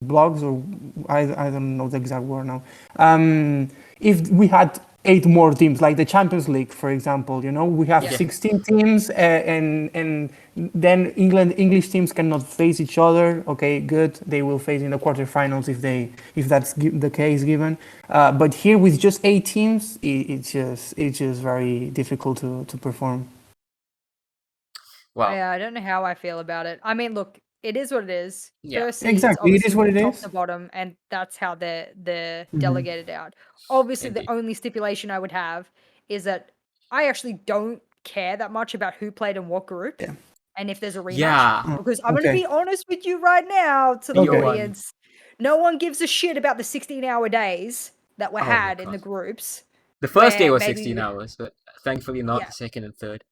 blogs, or I don't know the exact word now. If we had 8 more teams, like the Champions League, for example, we have 16 teams, and then English teams cannot face each other. Okay, good. They will face in the quarterfinals if that's the case given. But here with just 8 teams, it's just very difficult to perform. Wow. Yeah, I don't know how I feel about it. I mean, look, it is what it is. Yeah, exactly. It is what it is. Top to bottom, and that's how they're delegated out. Obviously, the only stipulation I would have is that I actually don't care that much about who played in what group, and if there's a rematch. Because I'm going to be honest with you right now to the audience. No one gives a shit about the 16-hour days that were had in the groups. The first day was 16 hours, but thankfully not the second and third.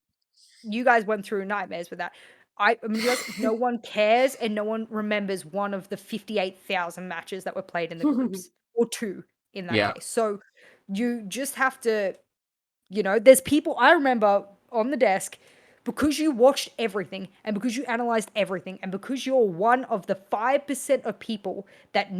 You guys went through nightmares with that. I mean, no one cares, and no one remembers one of the 58,000 matches that were played in the groups, or 2 in that case. So you just have to, there's people I remember on the desk, because you watched everything, and because you analyzed everything, and because you're one of the 5% of people that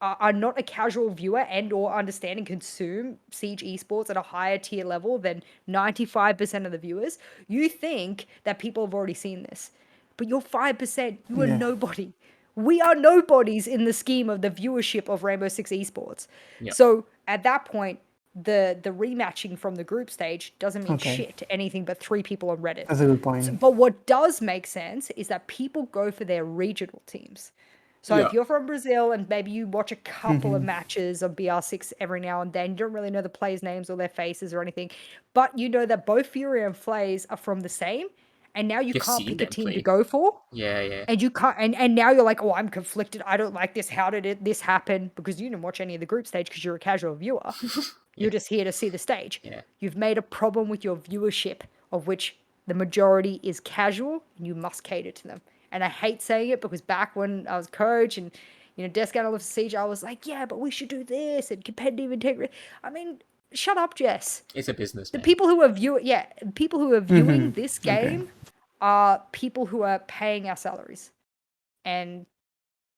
are not a casual viewer and or understand and consume Siege Esports at a higher tier level than 95% of the viewers, you think that people have already seen this. But you're 5%. You are nobody. We are nobodies in the scheme of the viewership of Rainbow Six Esports. Yep. So at that point, the rematching from the group stage doesn't mean shit to anything but 3 people on Reddit. That's a good point. But what does make sense is that people go for their regional teams. So if you're from Brazil and maybe you watch a couple of matches of BR6 every now and then, you don't really know the players' names or their faces or anything, but you know that both Fury and FaZe are from the same, and now you can't pick a team to go for. Yeah. And you can't, and now you're like, oh, I'm conflicted. I don't like this. How did this happen? Because you didn't watch any of the group stage because you're a casual viewer. You're just here to see the stage. Yeah. You've made a problem with your viewership, of which the majority is casual, and you must cater to them. And I hate saying it because back when I was coach and, desk analyst for Siege, I was like, yeah, but we should do this and competitive integrity. I mean, shut up, Jess. It's a business. The people who are viewing this game are people who are paying our salaries. And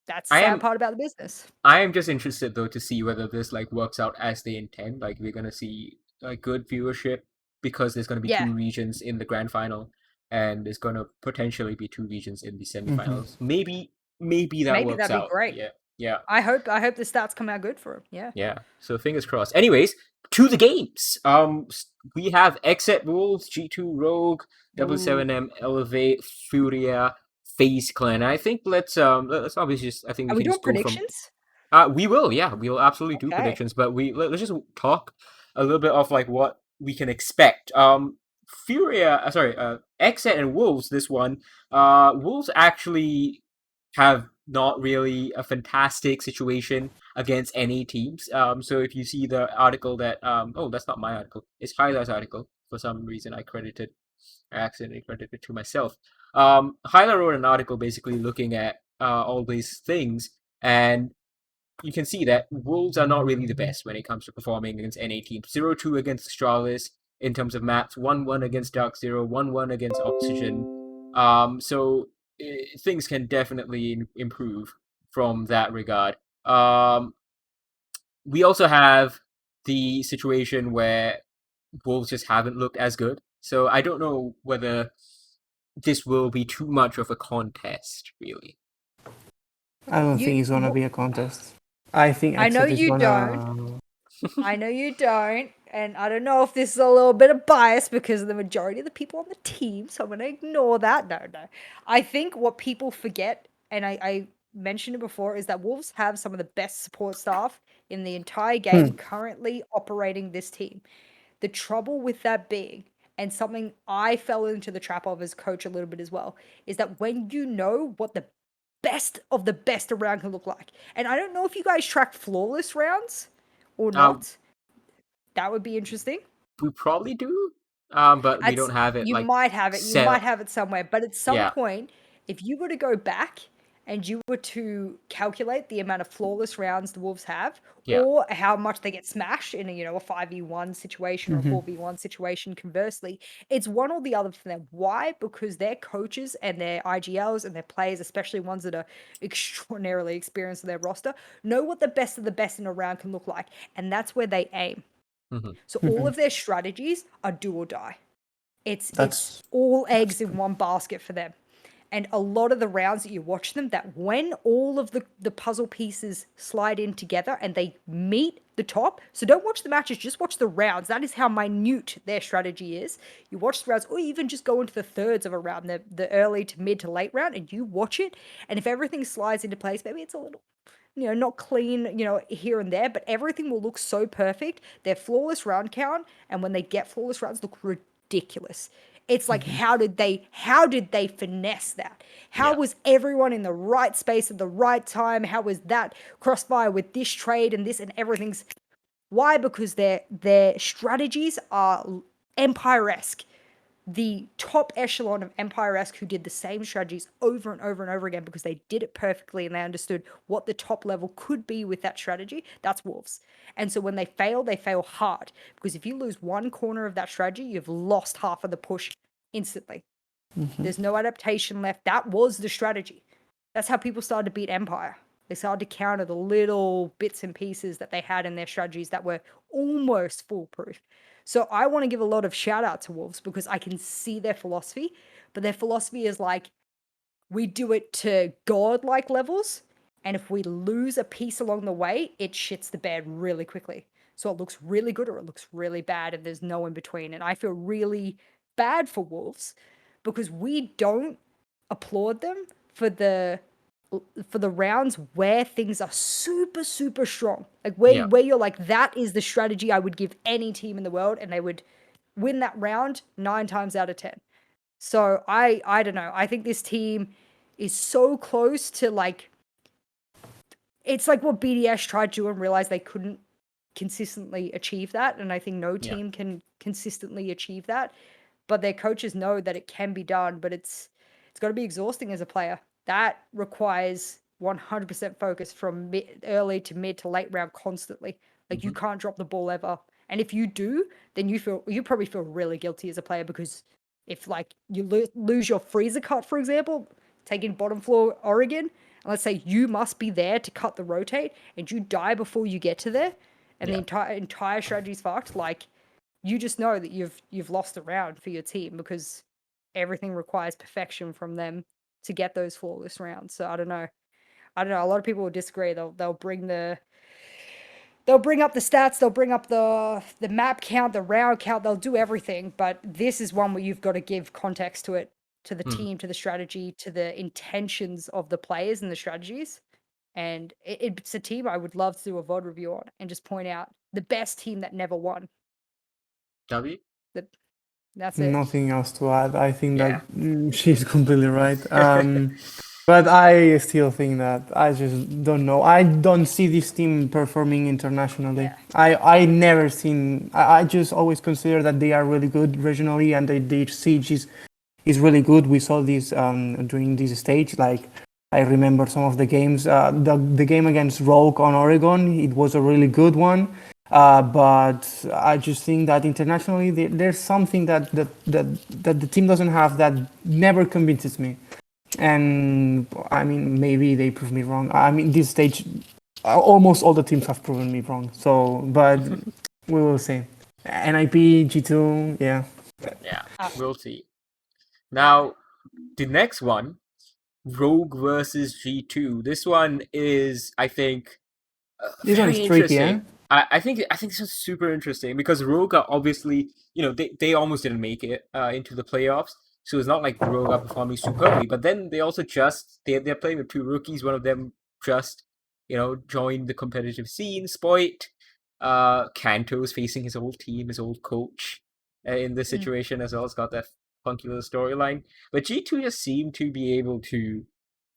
that's the I sad am part about the business. I am just interested though to see whether this like works out as they intend. Like we're gonna see a good viewership because there's gonna be Yeah. two regions in the grand final, and there's gonna potentially be two regions in the semifinals. Maybe that Maybe works that'd be out. great. Yeah. I hope the stats come out good for him. Yeah. Yeah. So fingers crossed. Anyways, to the games. We have Exit Wolves, G2 Rogue, W7M Elevate, Furia, FaZe Clan. I think let's obviously just I think Are we we can doing just go from predictions? we will, yeah, we will absolutely do Okay. predictions, but let's just talk a little bit of like what we can expect. Exit and Wolves. This one, Wolves actually have not really a fantastic situation against any teams. So if you see the article that oh, that's not my article, it's Hyla's article. For some reason, I accidentally credited it to myself. Hyla wrote an article basically looking at all these things, and you can see that Wolves are not really the best when it comes to performing against NA teams. 0-2 against Astralis in terms of maps, 1-1 against Dark Zero, 1-1 against Oxygen. So things can definitely improve from that regard. We also have the situation where Wolves just haven't looked as good. So I don't know whether this will be too much of a contest, really. I don't think it's gonna be a contest. I think I know Exit is you gonna. don't. I know you don't, and I don't know if this is a little bit of bias because of the majority of the people on the team, so I'm going to ignore that. No. I think what people forget, and I mentioned it before, is that Wolves have some of the best support staff in the entire game currently operating this team. The trouble with that being, and something I fell into the trap of as coach a little bit as well, is that when you know what the best of the best around can look like, and I don't know if you guys track flawless rounds or not. That would be interesting. We probably do, but we don't have it You like might have it. You set. might have it somewhere. But at some Yeah, point, if you were to go back and you were to calculate the amount of flawless rounds the Wolves have, yeah. or how much they get smashed in a 5v1 situation or a 4v1 situation, conversely, it's one or the other for them. Why? Because their coaches and their IGLs and their players, especially ones that are extraordinarily experienced in their roster, know what the best of the best in a round can look like. And that's where they aim. So all of their strategies are do or die. It's all eggs in one basket for them. And a lot of the rounds that you watch them, that when all of the puzzle pieces slide in together and they meet the top, so don't watch the matches, just watch the rounds. That is how minute their strategy is. You watch the rounds, or even just go into the thirds of a round, the early to mid to late round, and you watch it. And if everything slides into place, maybe it's a little not clean, here and there, but everything will look so perfect. Their flawless round count, and when they get flawless rounds, look ridiculous. It's like, how did they finesse that? How was everyone in the right space at the right time? How was that crossfire with this trade and this and everything's why? Because their strategies are Empire-esque. The top echelon of Empire-esque who did the same strategies over and over and over again because they did it perfectly and they understood what the top level could be with that strategy, that's Wolves. And so when they fail hard. Because if you lose one corner of that strategy, you've lost half of the push instantly. There's no adaptation left. That was the strategy. That's how people started to beat Empire. They started to counter the little bits and pieces that they had in their strategies that were almost foolproof. So I want to give a lot of shout out to Wolves because I can see their philosophy, but their philosophy is like, we do it to godlike levels, and if we lose a piece along the way, it shits the bed really quickly. So it looks really good or it looks really bad, and there's no in between. And I feel really bad for Wolves because we don't applaud them for the rounds where things are super super strong, like where you're like, that is the strategy I would give any team in the world and they would win that round 9 times out of 10. So I don't know, I think this team is so close to, like, it's like what BDS tried to do and realized they couldn't consistently achieve that, and I think no team can consistently achieve that, but their coaches know that it can be done, but it's got to be exhausting as a player. That requires 100% focus from early to mid to late round constantly. Like, you can't drop the ball ever. And if you do, then you probably feel really guilty as a player because if like you lose your freezer cut, for example, taking bottom floor Oregon, and let's say you must be there to cut the rotate, and you die before you get to there, and the entire strategy's fucked. Like, you just know that you've lost the round for your team because everything requires perfection from them to get those flawless rounds. So I don't know. A lot of people will disagree. They'll bring up the stats, they'll bring up the map count, the round count, they'll do everything, but this is one where you've got to give context to it, to the team, to the strategy, to the intentions of the players and the strategies. And it's a team I would love to do a VOD review on and just point out the best team that never won. W? That's it. Nothing else to add. I think that she's completely right. But I still think that I just don't know. I don't see this team performing internationally. Yeah. I never seen. I just always consider that they are really good regionally, and the Siege is really good. We saw this during this stage. Like, I remember some of the games. The game against Rogue on Oregon, it was a really good one. But I just think that internationally there's something that the team doesn't have that never convinces me. And I mean, maybe they prove me wrong. I mean, this stage, almost all the teams have proven me wrong. So, but we will see. NIP, G2, yeah. Yeah, we'll see. Now, the next one, Rogue versus G2. This one is, I think, this one is tricky, yeah? I think this is super interesting because Rogue are obviously, they almost didn't make it into the playoffs. So it's not like Rogue are performing superbly, but then they also they're playing with two rookies. One of them just, joined the competitive scene. Spoit, Kanto's facing his old team, his old coach in this situation as well. It's got that funky little storyline. But G2 just seem to be able to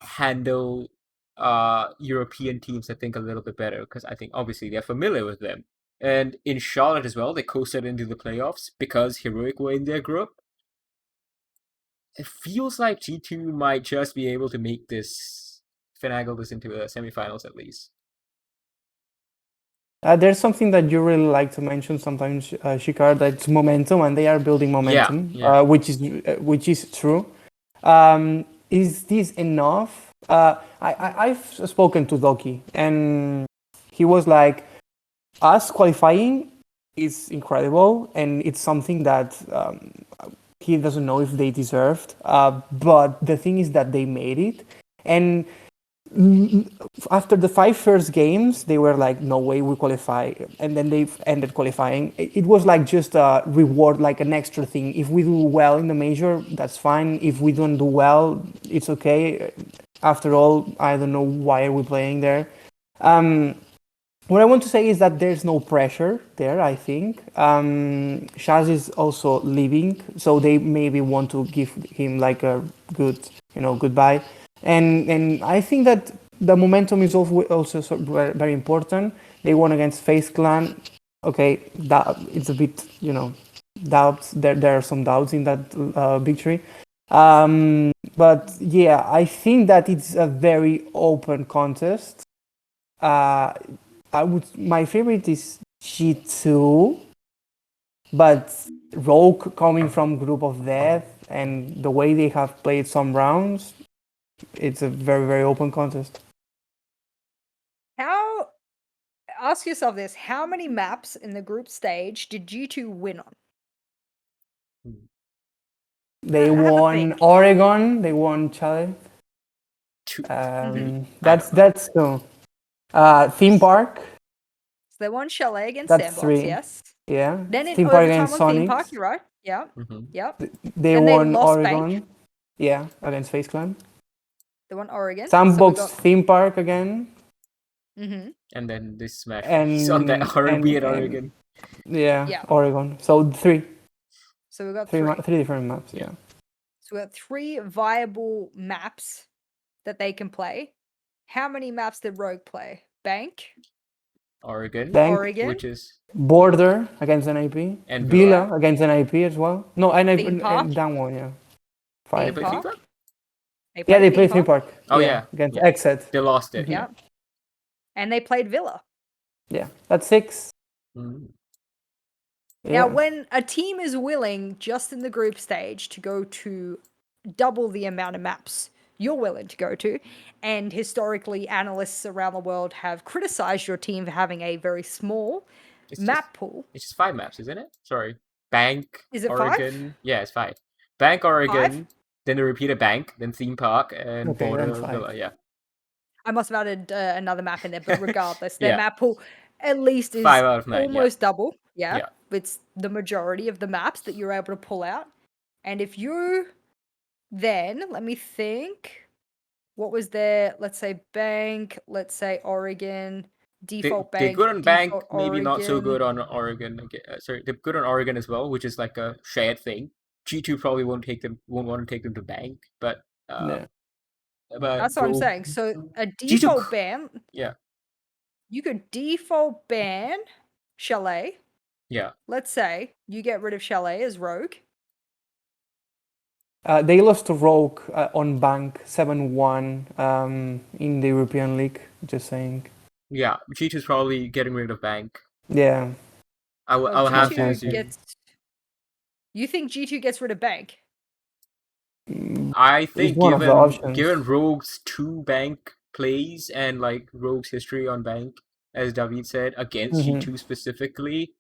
handle European teams, I think, a little bit better because I think obviously they're familiar with them. And in Charlotte as well, they coasted into the playoffs because Heroic were in their group. It feels like G2 might just be able to make finagle this into the semifinals at least. There's something that you really like to mention sometimes, Shikar, that's momentum, and they are building momentum, which is true. Is this enough? I've spoken to Doki, and he was like, us qualifying is incredible, and it's something that he doesn't know if they deserved. But the thing is that they made it, and after the 5 first games, they were like, no way we qualify. And then they ended qualifying. It was like just a reward, like an extra thing. If we do well in the major, that's fine. If we don't do well, it's okay. After all, I don't know why are we playing there. What I want to say is that there's no pressure there, I think. Shaz is also leaving, so they maybe want to give him like a good, goodbye. And I think that the momentum is also very important. They won against FaZe Clan. Okay, that it's a bit, doubts. There are some doubts in that victory. But yeah, I think that it's a very open contest. My favorite is G2, but Rogue coming from Group of Death and the way they have played some rounds, it's a very, very open contest. Ask yourself this, how many maps in the group stage did G2 win on? They won Oregon, they won Chile. That's two. Theme Park. So they won Chalet against That's Sandbox, 3. yes. Yeah. Then in Theme Park overtime against on Theme Sonic. Park, you're right. Yeah. Yep. They won Oregon. Bank. Yeah, against FaZe Clan. They won Oregon. Sandbox Theme Park again. Mm-hmm. And then this smash on that Oregon. Yeah, Oregon. So 3. So we got 3 different maps, yeah. So we got 3 viable maps that they can play. How many maps did Rogue play? Bank, Oregon, which is Border against NIP, and Villa against NIP as well. No, NIP down 1, yeah. 5. They play Theme Park? They played Theme Park. Oh yeah, against Exit. They lost it. Yeah, and they played Villa. Yeah, that's 6. Now, when a team is willing, just in the group stage, to go to double the amount of maps you're willing to go to, and historically, analysts around the world have criticized your team for having a very small map pool. It's just 5 maps, isn't it? Sorry. Bank, Is it Oregon. 5? Yeah, it's 5. Bank, Oregon, 5? then the repeated bank, then theme park, and Okay, border then 5. villa. Yeah. I must have added another map in there, but regardless, their Yeah. map pool at least is 5 out of 9. almost double. Yeah. Yeah. It's the majority of the maps that you're able to pull out. And if you then, let me think, what was there? Let's say bank, let's say Oregon, default They're bank, good on bank, default maybe not so good Oregon. on Oregon. Sorry, they're good on Oregon as well, which is like a shared thing. G2 probably won't want to take them to bank, but Yeah. That's what I'm Rogue, saying. So a G2, default ban, yeah, you could default ban Chalet. yeah. Let's say you get rid of Chalet as Rogue. They lost to Rogue on bank 7-1 in the European League. Just saying. Yeah, G2's probably getting rid of bank. Yeah. I'll have to G2 assume. You think G2 gets rid of bank? I think one of the options. given Rogue's 2 bank plays and like Rogue's history on bank, as David said, against G2 specifically,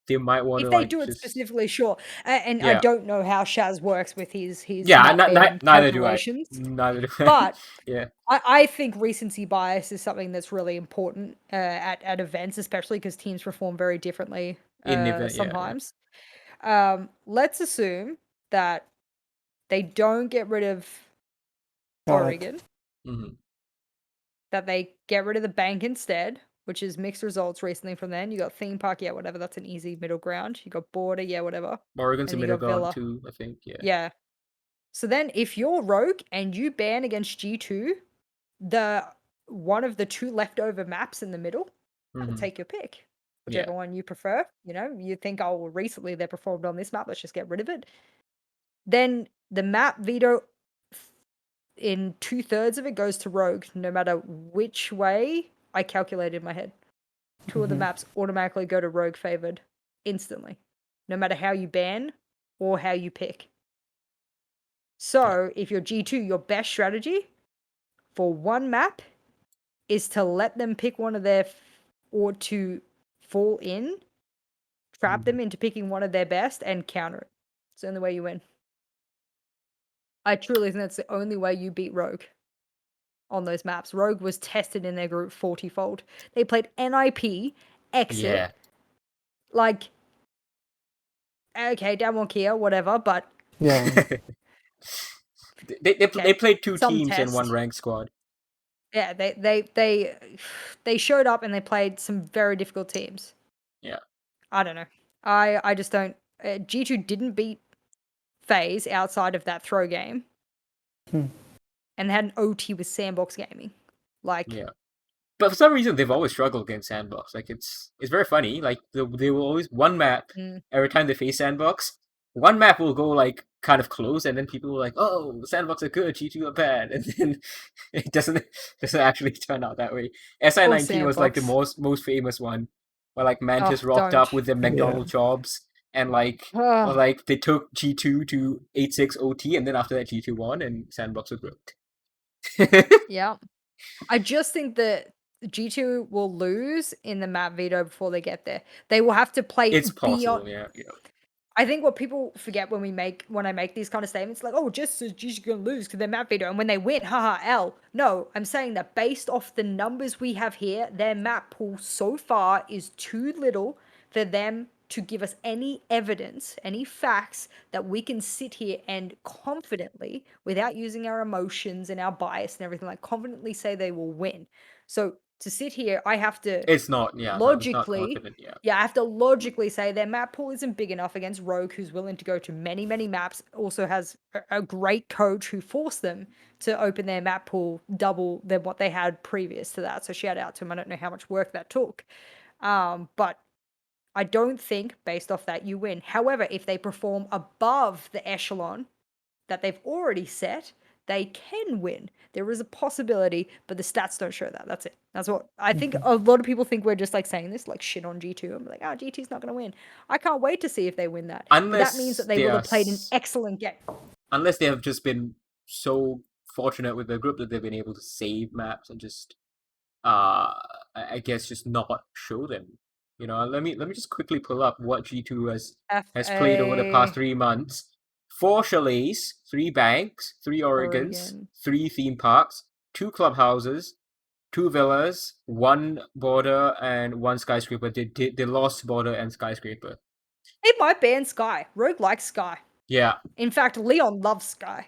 they might want to If they like do it just specifically, sure. And I yeah. don't know how Shaz works with his Yeah, map ban neither do I. calculations. Neither do I. But yeah. I think recency bias is something that's really important at events, especially because teams perform very differently In event, sometimes. Let's assume that they don't get rid of Oregon, Mm-hmm. that they get rid of the bank instead, which is mixed results recently from then. You got theme park, yeah, whatever. That's an easy middle ground. You got border, yeah, whatever. Oregon's a And you middle got ground Villa. too, I think. Yeah. Yeah. So then if you're Rogue and you ban against G2, one of the 2 leftover maps in the middle, take your pick. Whichever one you prefer. You know, you think, oh, well, recently they performed on this map, let's just get rid of it. Then the map veto in 2/3 of it goes to Rogue, no matter which way I calculated in my head. 2 of the maps automatically go to Rogue favored instantly, no matter how you ban or how you pick. So if you're G2, your best strategy for one map is to let them pick one of their, or to fall in, trap them into picking one of their best and counter it. It's the only way you win. I truly think that's the only way you beat Rogue on those maps. Rogue was tested in their group 40-fold. They played NIP, Exit, Yeah. like, okay, Damwon Kia, whatever, but Yeah. they played 2 some teams in one test. ranked squad. Yeah, they showed up and they played some very difficult teams. Yeah. I don't know. I just don't. G2 didn't beat FaZe outside of that throw game, and they had an OT with Sandbox Gaming. Like, Yeah. But for some reason, they've always struggled against Sandbox. Like it's very funny. Like they will always one map every time they face Sandbox. One map will go like kind of close, and then people are like, "Oh, Sandbox are good, G2 are bad," and then it doesn't actually turn out that way. SI19 was like the most famous one, where like Mantis rocked up with their McDonald's jobs, and like they took G2 to 8-6 OT, and then after that G2 won, and Sandbox was broke. Yeah, I just think that G2 will lose in the map veto before they get there. They will have to play. It's possible, yeah. I think what people forget when I make these kind of statements, like, oh, just G's gonna lose because they're map veto, and when they win, haha, L. No, I'm saying that based off the numbers we have here, their map pool so far is too little for them to give us any evidence, any facts that we can sit here and confidently, without using our emotions and our bias and everything, like confidently say they will win. So to sit here, I have to. It's not, yeah. Logically, it's not confident, yeah. I have to logically say their map pool isn't big enough against Rogue, who's willing to go to many, many maps. Also has a great coach who forced them to open their map pool double than what they had previous to that. So shout out to him. I don't know how much work that took, but I don't think based off that you win. However, if they perform above the echelon that they've already set, they can win. There is a possibility, but the stats don't show that. That's it. That's what I think. A lot of people think we're just like saying this, like shit on G2. I'm like, G2's not going to win. I can't wait to see if they win that. But that means that they will have played an excellent game. Unless they have just been so fortunate with the group that they've been able to save maps and just, I guess, just not show them. You know, let me just quickly pull up what G2 has played over the past 3 months. 4 chalets, 3 banks, 3 Oregons, 3 theme parks, 2 clubhouses, 2 villas, 1 border, and 1 skyscraper. They lost border and skyscraper. They might ban Sky. Rogue likes Sky. Yeah. In fact, Leon loves Sky,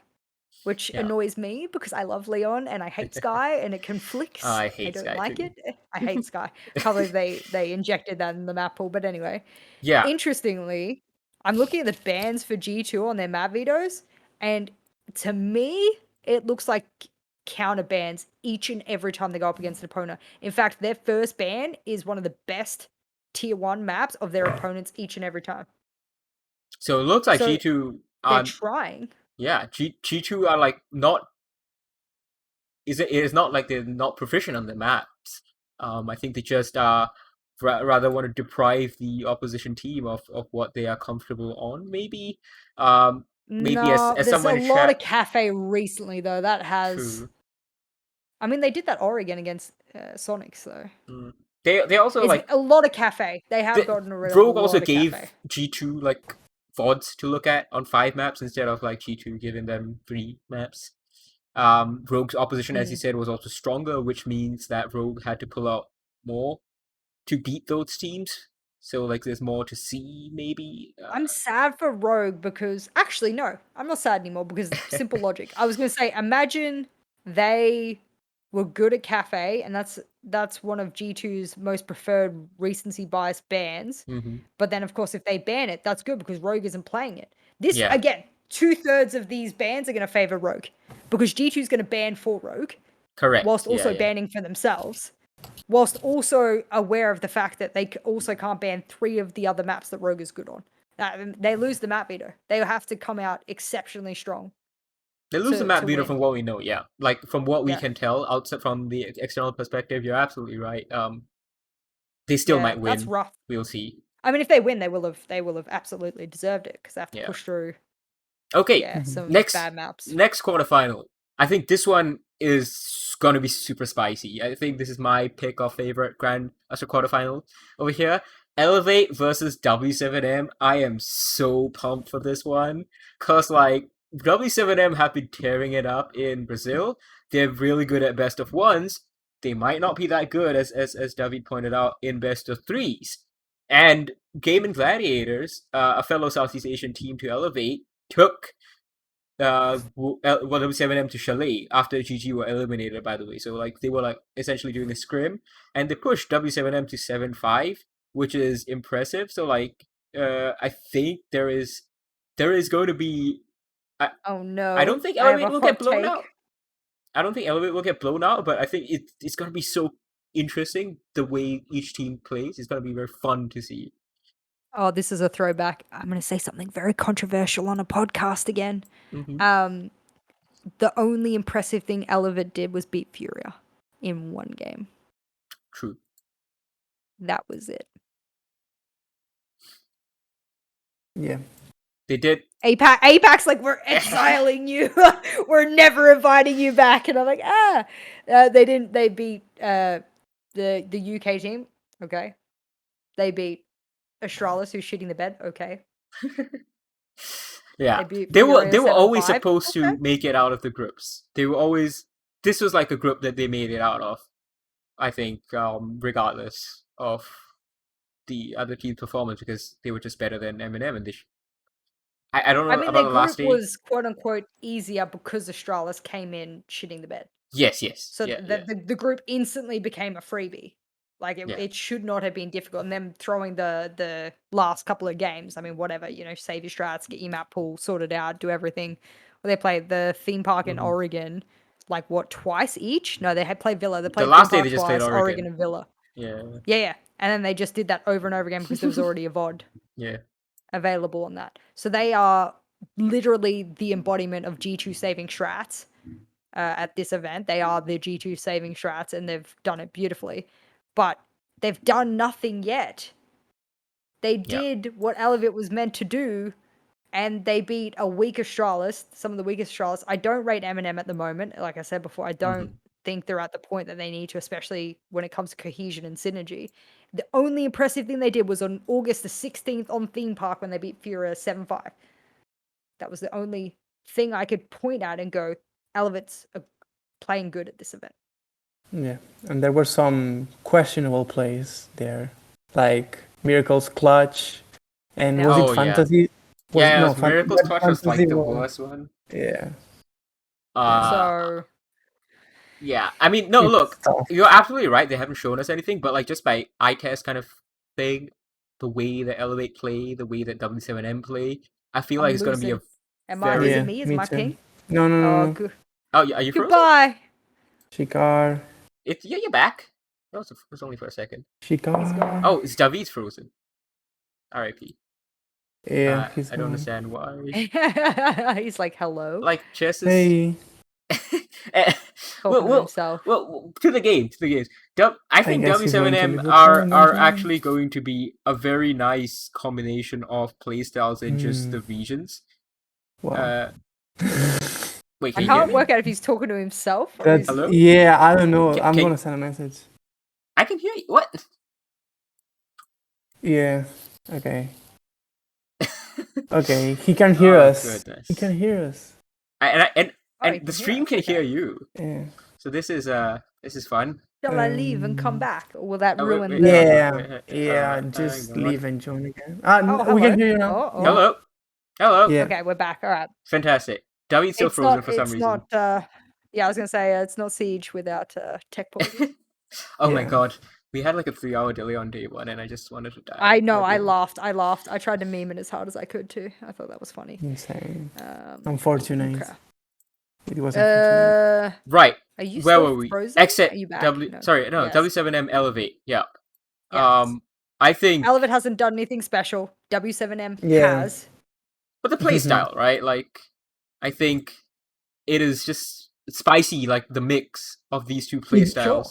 which annoys me because I love Leon and I hate Sky, and it conflicts. I hate I don't Sky like too. it. I hate Sky. Can't believe they injected that in the map pool. But anyway, interestingly, I'm looking at the bans for G2 on their map vetoes, and to me, it looks like counter bans each and every time they go up against an opponent. In fact, their first ban is one of the best tier 1 maps of their opponents each and every time. So it looks like G2 they're trying. Yeah, G2 are like not. It is not like they're not proficient on the maps. I think they just rather want to deprive the opposition team of what they are comfortable on. Maybe maybe as there's someone a lot of cafe recently though. That has. True. I mean, they did that Oregon against Sonics though. They also it's like a lot of cafe. They have gotten rid of Rogue a lot also of gave cafe. G2 like VODs to look at on 5 maps instead of like G2 giving them 3 maps. Rogue's opposition, as you said, was also stronger, which means that Rogue had to pull out more to beat those teams. So like there's more to see, maybe. I'm sad for Rogue because actually no, I'm not sad anymore because simple logic. I was going to say, imagine they were good at cafe, and that's one of G2's most preferred recency bias bans. But then of course if they ban it, that's good because Rogue isn't playing it. This again, 2/3 of these bans are going to favor Rogue because G2 is going to ban for Rogue. Correct. Whilst also banning for themselves. Whilst also aware of the fact that they also can't ban 3 of the other maps that Rogue is good on. They lose the map veto. They have to come out exceptionally strong. They lose the map veto from what we know, like from what we can tell outside from the external perspective. You're absolutely right. They still might win. That's rough. We'll see. I mean, if they win, they will have absolutely deserved it because they have to push through. Okay, some bad maps. Next quarterfinal. I think this one is gonna be super spicy. I think this is my pick of favorite Grand Master quarterfinal over here. Elevate versus W7M. I am so pumped for this one because like W7M have been tearing it up in Brazil. They're really good at best of ones. They might not be that good as David pointed out in best of threes. And Game & Gladiators, a fellow Southeast Asian team to Elevate, took W7M to Chalet after GG were eliminated, by the way. So like they were like essentially doing a scrim, and they pushed W7M to 7-5, which is impressive. So like I think there is going to be oh no. I don't think Elevate will get blown out. I don't think Elevate will get blown out, but I think it's going to be so interesting the way each team plays. It's going to be very fun to see. Oh, this is a throwback. I'm going to say something very controversial on a podcast again. The only impressive thing Elevate did was beat Furia in one game. True. That was it. Yeah. They did. APAC's like, we're exiling you. We're never inviting you back. And I'm like, they beat the UK team. Okay. They beat Astralis, who's shitting the bed. Okay. Yeah. They were always supposed to make it out of the groups. They were always, this was like a group that they made it out of. I think, regardless of the other team's performance, because they were just better than M&M, and I don't know about the last day. The group was quote unquote easier because Astralis came in shitting the bed. Yes. So the group instantly became a freebie. Like it should not have been difficult. And them throwing the last couple of games, I mean, whatever, save your strats, get your map pool sorted out, do everything. Well, they played the theme park in Oregon, like what, twice each? No, they had played Villa. They played the last theme day park they just twice, played Oregon and Villa. Yeah. And then they just did that over and over again because there was already a VOD. Yeah. Available on that. So they are literally the embodiment of G2 saving strats at this event. They are the G2 saving strats, and they've done it beautifully. But they've done nothing yet. They did what Elevate was meant to do, and they beat a weak Astralis, some of the weakest Astralis. I don't rate M&M at the moment. Like I said before, I don't think they're at the point that they need to, especially when it comes to cohesion and synergy. The only impressive thing they did was on August the 16th on Theme Park when they beat Furia 7-5. That was the only thing I could point at and go, Elevate's playing good at this event. Yeah, and there were some questionable plays there, like Miracle's clutch, and was it Fantasy? Yeah, Miracle's clutch was like the worst one. Yeah. So... Yeah, I mean, no, look, you're absolutely right. They haven't shown us anything, but like just by eye test kind of thing, the way that Elevate play, the way that W7M play, I feel like it's going to be a Am I losing me? Is my ping? No. Oh, are you frozen? Goodbye! Shikar. Yeah, you're back. It was only for a second. Shikar. Oh, it's David's frozen. R.I.P. Yeah, I don't understand why. He's like, hello. Like, Chess is... Hey. well, to the games. I think W7M are actually going to be a very nice combination of playstyles in just the regions. Wow. Wait, I can't work out if he's talking to himself. Hello? Yeah, I don't know. I'm gonna send a message. I can hear you. What? Yeah. Okay. Okay. He can hear us. Goodness. He can hear us. And the stream can hear you. Yeah. So this is fun. Shall I leave and come back, or will that ruin? Yeah. Just leave and join again. We can hear you now. Hello. Yeah. Okay, we're back. All right. Fantastic. David's still frozen for some reason. It's not. Yeah, I was gonna say it's not Siege without tech pauses. Oh my god. We had like a 3-hour delay on day one, and I just wanted to die. I know. I laughed. I tried to meme it as hard as I could too. I thought that was funny. Insane. Unfortunate. Okay. It was right. Are you Where still were we? frozen? Exit Are you back? W7M Elevate. Yeah. Yes. I think Elevate hasn't done anything special. W7M has. But the playstyle, right? Like, I think it is just spicy, like the mix of these two playstyles. Sure.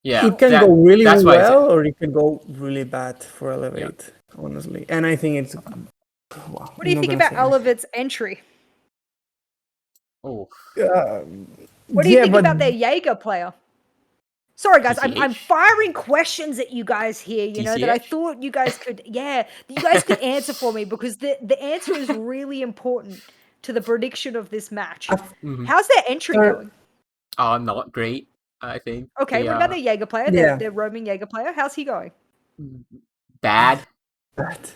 Yeah, it can go really well, or it can go really bad for Elevate, honestly. And I think it's. Wow, what do you think about Elevate's entry? Oh. What do you think about their Jaeger player? Sorry, guys, I'm firing questions at you guys here, you know, that I thought you guys could, you guys could answer for me, because the answer is really important to the prediction of this match. How's their entry going? Not great, I think. Okay, what about their Jaeger player, their roaming Jaeger player? How's he going? Bad.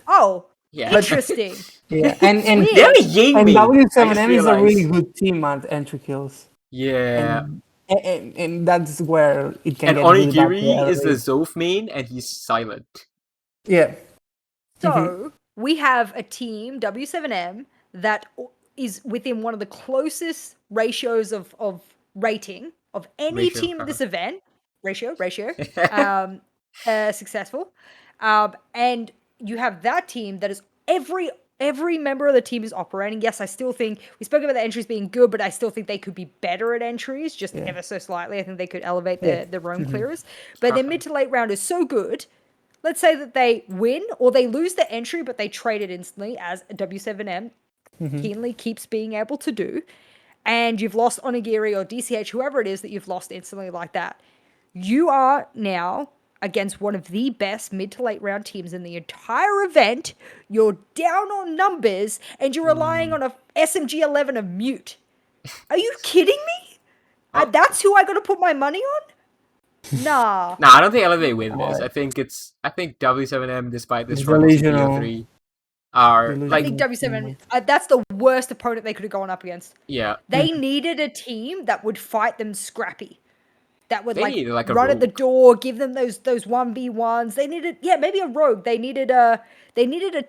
Oh, interesting. Yeah, and W7M is a really good team at entry kills. Yeah. And that's where it can get really bad. And Onigiri is the Zof main, and he's silent. Yeah. So, we have a team, W7M, that is within one of the closest ratios of rating of any team at this event. Successful. And you have that team that is every member of the team is operating. Yes, I still think we spoke about the entries being good, but I still think they could be better at entries, just ever so slightly. I think they could elevate the roam clearers. But their mid to late round is so good. Let's say that they win or they lose the entry, but they trade it instantly, as W7M keenly keeps being able to do. And you've lost Onigiri or DCH, whoever it is that you've lost instantly like that. You are now against one of the best mid to late round teams in the entire event. You're down on numbers, and you're relying on a SMG 11 of Mute. Are you kidding me? That's who I got to put my money on? Nah. Nah, I don't think Elevate win this. I think W7M, despite this run of 3 are like. I think W7M. That's the worst opponent they could have gone up against. Yeah. They needed a team that would fight them scrappy. That would like run at the door, give them those 1v1s. They needed maybe a rogue. They needed a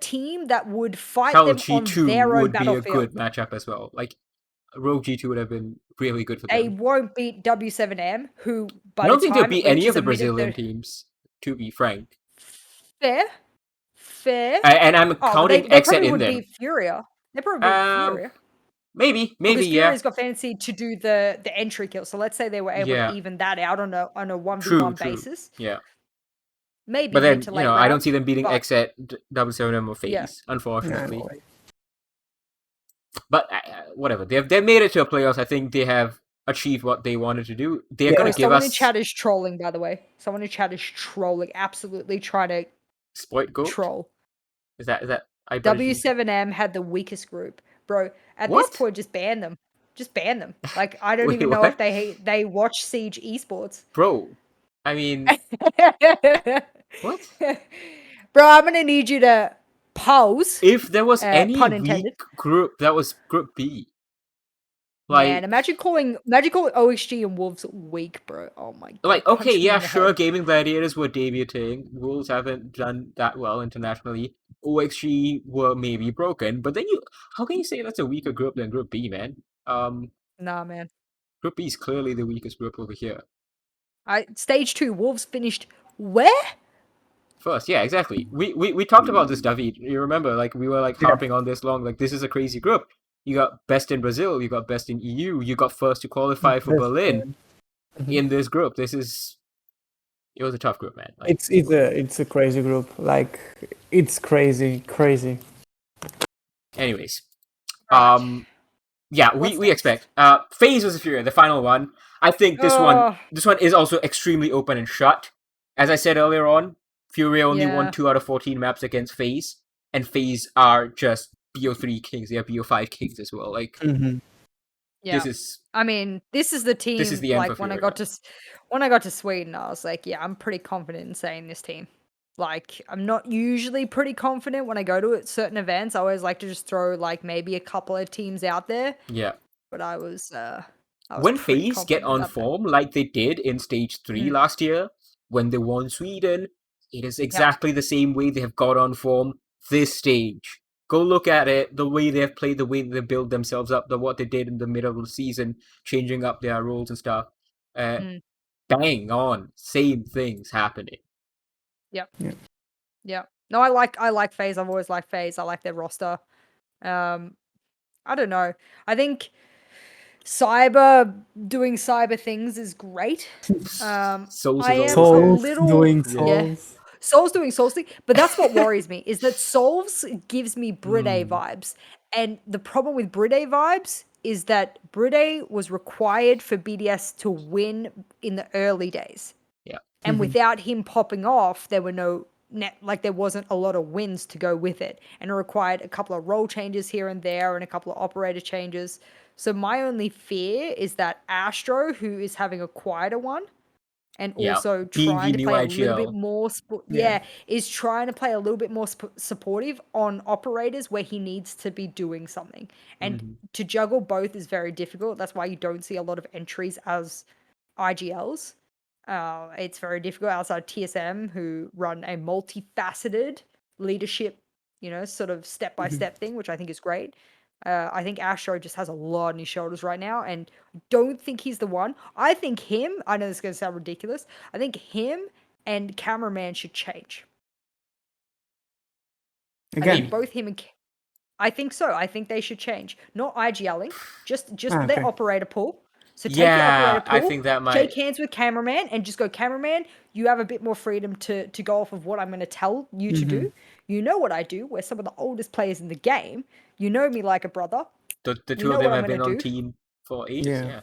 team that would fight them on their own battlefield. Would be a good matchup as well. Like rogue G2 would have been really good for them. They won't beat W7M, who I don't think they'll beat any of the Brazilian teams, to be frank. Fair. And I'm counting Exit in there. They probably would beat Furia. Maybe, Because yeah. Fury's got fantasy to do the entry kill. So let's say they were able to even that out on a 1v1 basis. Yeah. Maybe But then, mid to late I don't round, see them beating but Xset, Double7M, or Yeah. FaZe, unfortunately. No way. But whatever. They've made it to a playoffs. I think they have achieved what they wanted to do. They're Yeah. going to give someone us in chat is trolling, by the way. Someone in chat is trolling, absolutely trying to Spoit Goat. troll. Is that W7M had the weakest group, bro. At What? this point, just ban them. Just ban them. Like I don't Wait, even know what? if they watch Siege Esports. Bro, I mean, what? Bro, I'm gonna need you to pause. If there was any pun weak intended. group, that was Group B. Man, imagine calling OXG and Wolves weak, bro. Oh my god. Like, okay, punch me yeah, in the sure, head. Gaming Gladiators were debuting. Wolves haven't done that well internationally. OXG were maybe broken, but then how can you say that's a weaker group than Group B, man? Nah, man. Group B is clearly the weakest group over here. Stage 2, Wolves finished where? First, yeah, exactly. We talked about this, David. You remember, like, we were like harping on this long. Like, this is a crazy group. You got best in Brazil, you got best in EU, you got first to qualify for Berlin in this group. It was a tough group, man. Like, It's a crazy group. Like, it's crazy. anyways, Right. yeah, What's we next? expect FaZe vs Fury, the final one. I think this one is also extremely open and shut. As I said earlier on, Fury only won 2 out of 14 maps against FaZe, and FaZe are just BO3 kings. They are BO5 kings as well. Like, Yeah. this is the team. This is the end like for when Fury. I got to Sweden, I was like, yeah, I'm pretty confident in saying this team. Like, I'm not usually pretty confident when I go to certain events. I always like to just throw like maybe a couple of teams out there. Yeah. But I was when pretty FaZe get on form like they did in Stage 3 last year, when they won Sweden, it is exactly the same way they have got on form this stage. Go look at it, the way they have played, the way they build themselves up, what they did in the middle of the season, changing up their roles and stuff. Bang on, same things happening. Yep. No, I like FaZe. I've always liked FaZe. I like their roster. I don't know. I think Cyber doing cyber things is great. Souls I am Souls a little doing Souls. Souls doing Souls thing, but that's what worries me is that Souls gives me Bride vibes, and the problem with Bride vibes is that Bride was required for BDS to win in the early days. Yeah, and without him popping off, there were there wasn't a lot of wins to go with it, and it required a couple of role changes here and there and a couple of operator changes. So my only fear is that Astro, who is having a quieter one, and also trying to play a little bit more, is trying to play a little bit more supportive on operators where he needs to be doing something. And to juggle both is very difficult. That's why you don't see a lot of entries as IGLs. It's very difficult outside TSM, who run a multifaceted leadership, sort of step-by-step thing, which I think is great. I think Astro just has a lot on his shoulders right now, and don't think he's the one. I think I know this is going to sound ridiculous, I think him and Cameraman should change. Again. I think both him and... I think so. I think they should change. Not IGLing, just their operator pool. So take your operator pool, I think that might... shake hands with Cameraman, and just go, Cameraman, you have a bit more freedom to go off of what I'm going to tell you to do. You know what I do. We're some of the oldest players in the game. You know me like a brother. The two of them have been on team for ages, yeah.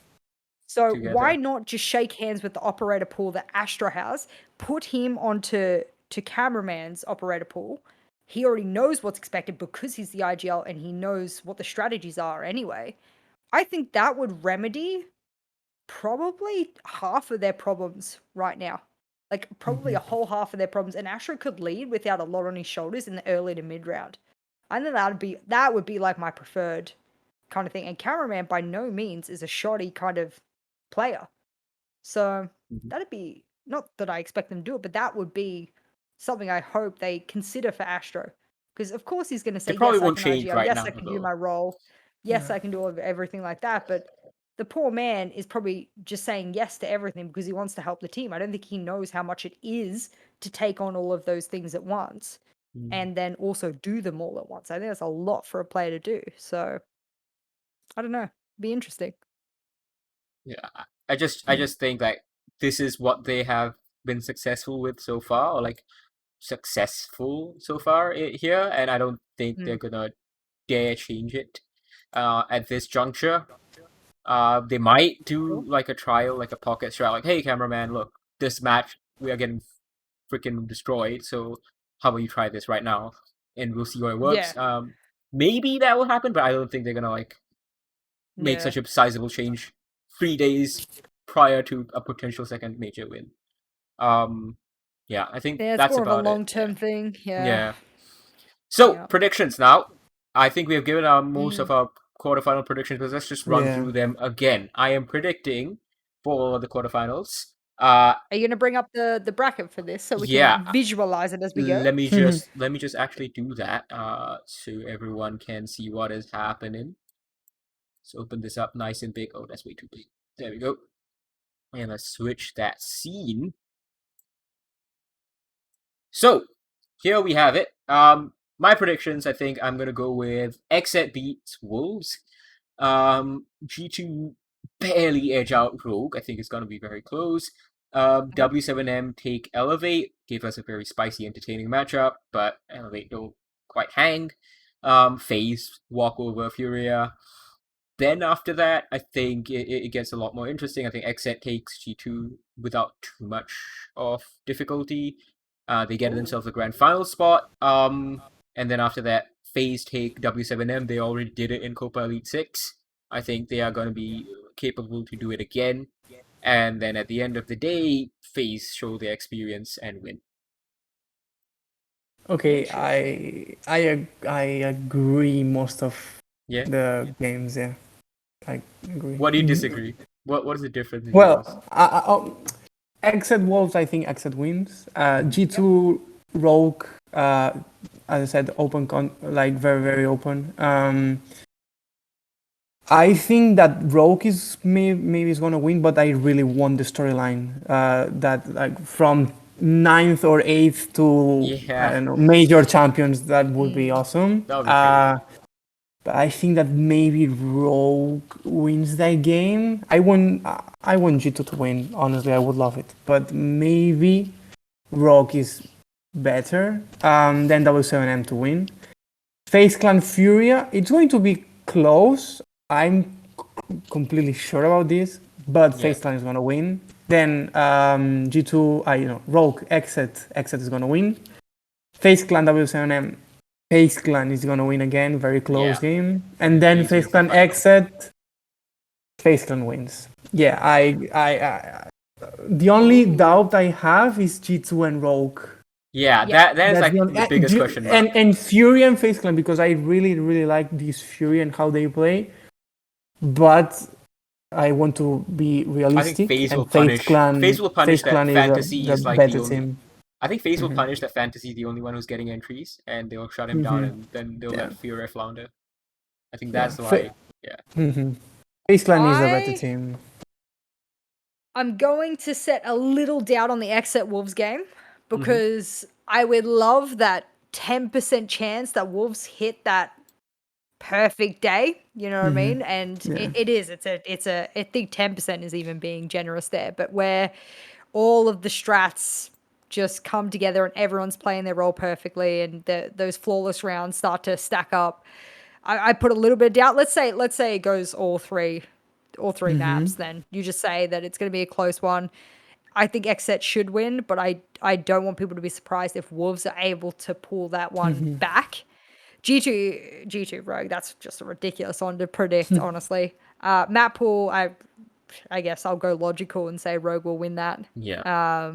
So why not just shake hands with the operator pool that Astra has, put him onto Cameraman's operator pool. He already knows what's expected because he's the IGL and he knows what the strategies are anyway. I think that would remedy probably half of their problems right now. Like, probably a whole half of their problems. And Astra could lead without a lot on his shoulders in the early to mid round. I think that would be like my preferred kind of thing. And Cameraman by no means is a shoddy kind of player. So that'd be, not that I expect them to do it, but that would be something I hope they consider for Astro. Because of course he's going to say, yes, I can IGL, yes, I can do my role, yes, I can do everything like that, but the poor man is probably just saying yes to everything because he wants to help the team. I don't think he knows how much it is to take on all of those things at once and then also do them all at once. I think that's a lot for a player to do. So I don't know. Be interesting. Yeah, I just think like this is what they have been successful with so far, or like successful so far here, and I don't think they're gonna dare change it at this juncture. They might do like a trial, like a pocket strat, like, hey, cameraman, look, this match we are getting freaking destroyed, so how about you try this right now, and we'll see what it works. Yeah. Maybe that will happen, but I don't think they're gonna like make Yeah. such a sizable change 3 days prior to a potential second major win. Yeah, I think Yeah, it's that's more of a about it. long-term thing. Yeah. Yeah. So Yeah. predictions now. I think we have given out most Mm. of our quarterfinal predictions, but let's just run Yeah. through them again. I am predicting for the quarterfinals. Are you gonna bring up the bracket for this so we Yeah. can visualize it as we go? Let me just actually do that. So everyone can see what is happening. Let's open this up nice and big. Oh, that's way too big. There we go. And let's switch that scene. So here we have it. My predictions, I think I'm gonna go with Xset beats Wolves. G2 barely edge out Rogue. I think it's gonna be very close. W7M take Elevate, gave us a very spicy, entertaining matchup, but Elevate don't quite hang. FaZe walk over Furia. Then after that, I think it gets a lot more interesting. I think Xset takes G2 without too much of difficulty. They get themselves a grand final spot. And then after that, FaZe take W7M. They already did it in Copa Elite 6. I think they are going to be capable to do it again. And then at the end of the day, FaZe show their experience and win. Okay, I agree most of Yeah. the games. Yeah, I agree. What do you disagree? What is the difference? In Well, yours? Exit Wolves, I think Exit wins. G2 Rogue, as I said, open like very very open. I think that Rogue is maybe is gonna win, but I really want the storyline that like from 9th or 8th to I don't know major champions. That would be awesome. That would be great. But I think that maybe Rogue wins that game. I want G2 to win. Honestly, I would love it. But maybe Rogue is better than W7M to win. FaZe Clan Furia, it's going to be close. I'm completely sure about this, but FaZe Clan is going to win. Then G2, Rogue, Exit is going to win. FaZe Clan W7M, FaZe Clan is going to win again, very close game. And then FaZe Clan Exit, FaZe Clan wins. Yeah, I the only doubt I have is G2 and Rogue. Yeah, that is like the biggest question mark. And Fury and FaZe Clan, because I really, really like this Fury and how they play. But I want to be realistic. I think FaZe will punish. FaZe will punish that Fantasy is like the only. Team. I think FaZe will punish that Fantasy, the only one who's getting entries, and they'll shut him down, and then they'll let Fury flounder. I think that's why. FaZe Clan is a better team. I'm going to set a little doubt on the Exit Wolves game because I would love that 10% chance that Wolves hit that perfect day, you know what I mean? And it is. It's a. I think 10% is even being generous there, but where all of the strats just come together and everyone's playing their role perfectly, and those flawless rounds start to stack up. I put a little bit of doubt. Let's say it goes all three maps. Then you just say that it's going to be a close one. I think Xset should win, but I don't want people to be surprised if Wolves are able to pull that one back. G2 Rogue, that's just a ridiculous one to predict, honestly. Map pool, I guess I'll go logical and say Rogue will win that. Yeah.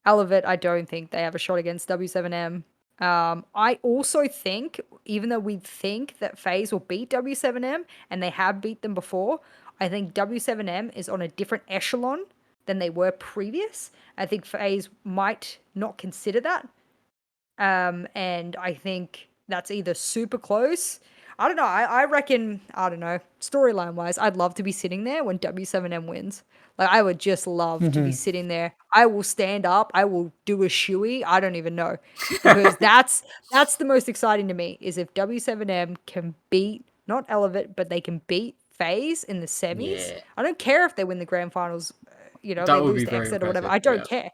Elevate, I don't think they have a shot against W7M. I also think, even though we think that FaZe will beat W7M, and they have beat them before, I think W7M is on a different echelon than they were previous. I think FaZe might not consider that. And I think that's either super close. I don't know. I reckon, I don't know, storyline wise, I'd love to be sitting there when W7M wins. Like, I would just love to be sitting there. I will stand up. I will do a shoey. I don't even know. Because that's the most exciting to me, is if W7M can beat not elevate, but they can beat FaZe in the semis. Yeah. I don't care if they win the grand finals, That they would lose be to very Exit or whatever. impressive. I don't Yeah. care.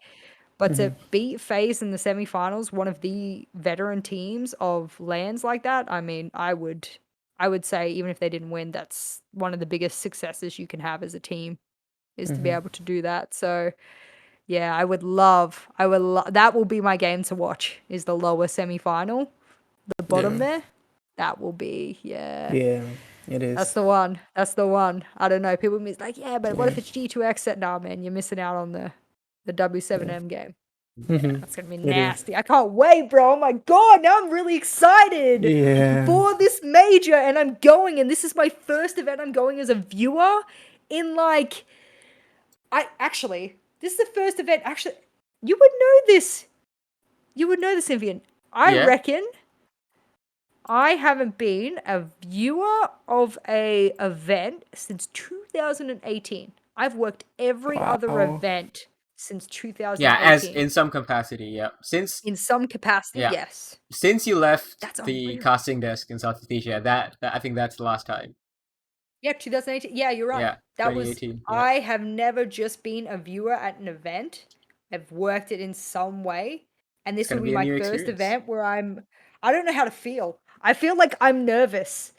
But to beat FaZe in the semifinals, one of the veteran teams of lands like that, I mean, I would say even if they didn't win, that's one of the biggest successes you can have as a team is to be able to do that. So yeah, I would love that will be my game to watch is the lower semifinal, the bottom there. That will be Yeah, it is. That's the one. That's the one. I don't know. People be like, yeah, but what if it's G2X set? Nah, man, you're missing out on the W7M game. Yeah, that's gonna be nasty. I can't wait, bro. Oh my god, now I'm really excited Yeah. for this major, and I'm going, and this is my first event I'm going as a viewer in like this is the first event. Actually, you would know this. You would know this, Vivian. I Yeah. reckon I haven't been a viewer of a event since 2018. I've worked every other event since 2018. Yeah, as in some capacity, yeah. In some capacity, Yeah. yes. Since you left That's the unreal. casting desk in Southeast Asia, that I think that's the last time. Yeah, 2018. Yeah, you're right. Yeah, That was 2018. Yeah. I have never just been a viewer at an event. I've worked it in some way. And this will gonna be be a my new first experience. event where I don't know how to feel. I feel like I'm nervous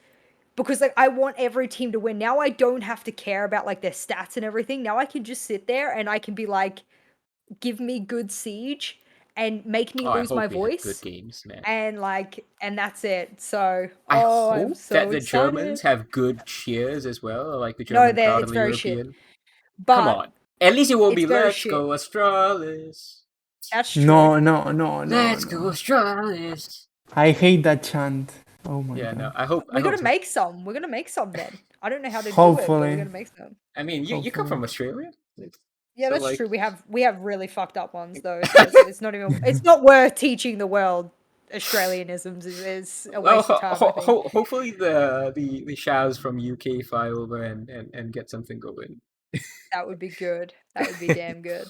because like I want every team to win. Now I don't have to care about like their stats and everything. Now I can just sit there and I can be like, give me good siege and make me Oh, I lose my hope we have good voice. games, man. And that's it. So I I'm hope so that the excited. Germans have good cheers as well, like the No, German crowd it's of the very shit. European. But Come on. At least it won't it's be very Let's shit. Go Astralis. That's true. No. Let's go Astralis. I hate that chant. Oh my Yeah, god. no, I hope We're gonna so. make some. We're gonna make some then. I don't know how to do it, but Hopefully. we're gonna make some. I mean, you come from Australia? Yeah, So, that's like- true. We have really fucked up ones though. So it's not even it's not worth teaching the world Australianisms. It's a Well, waste of time. I think. hopefully the Shaz from UK fly over and get something going. That would be good. That would be damn good.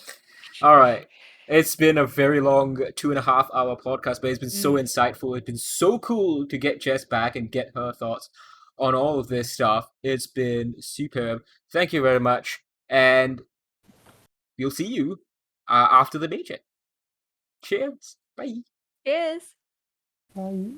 All right. It's been a very long 2.5 hour podcast, but it's been so Mm. insightful. It's been so cool to get Jess back and get her thoughts on all of this stuff. It's been superb. Thank you very much. And we'll see you after the major. Cheers. Bye. Cheers. Bye.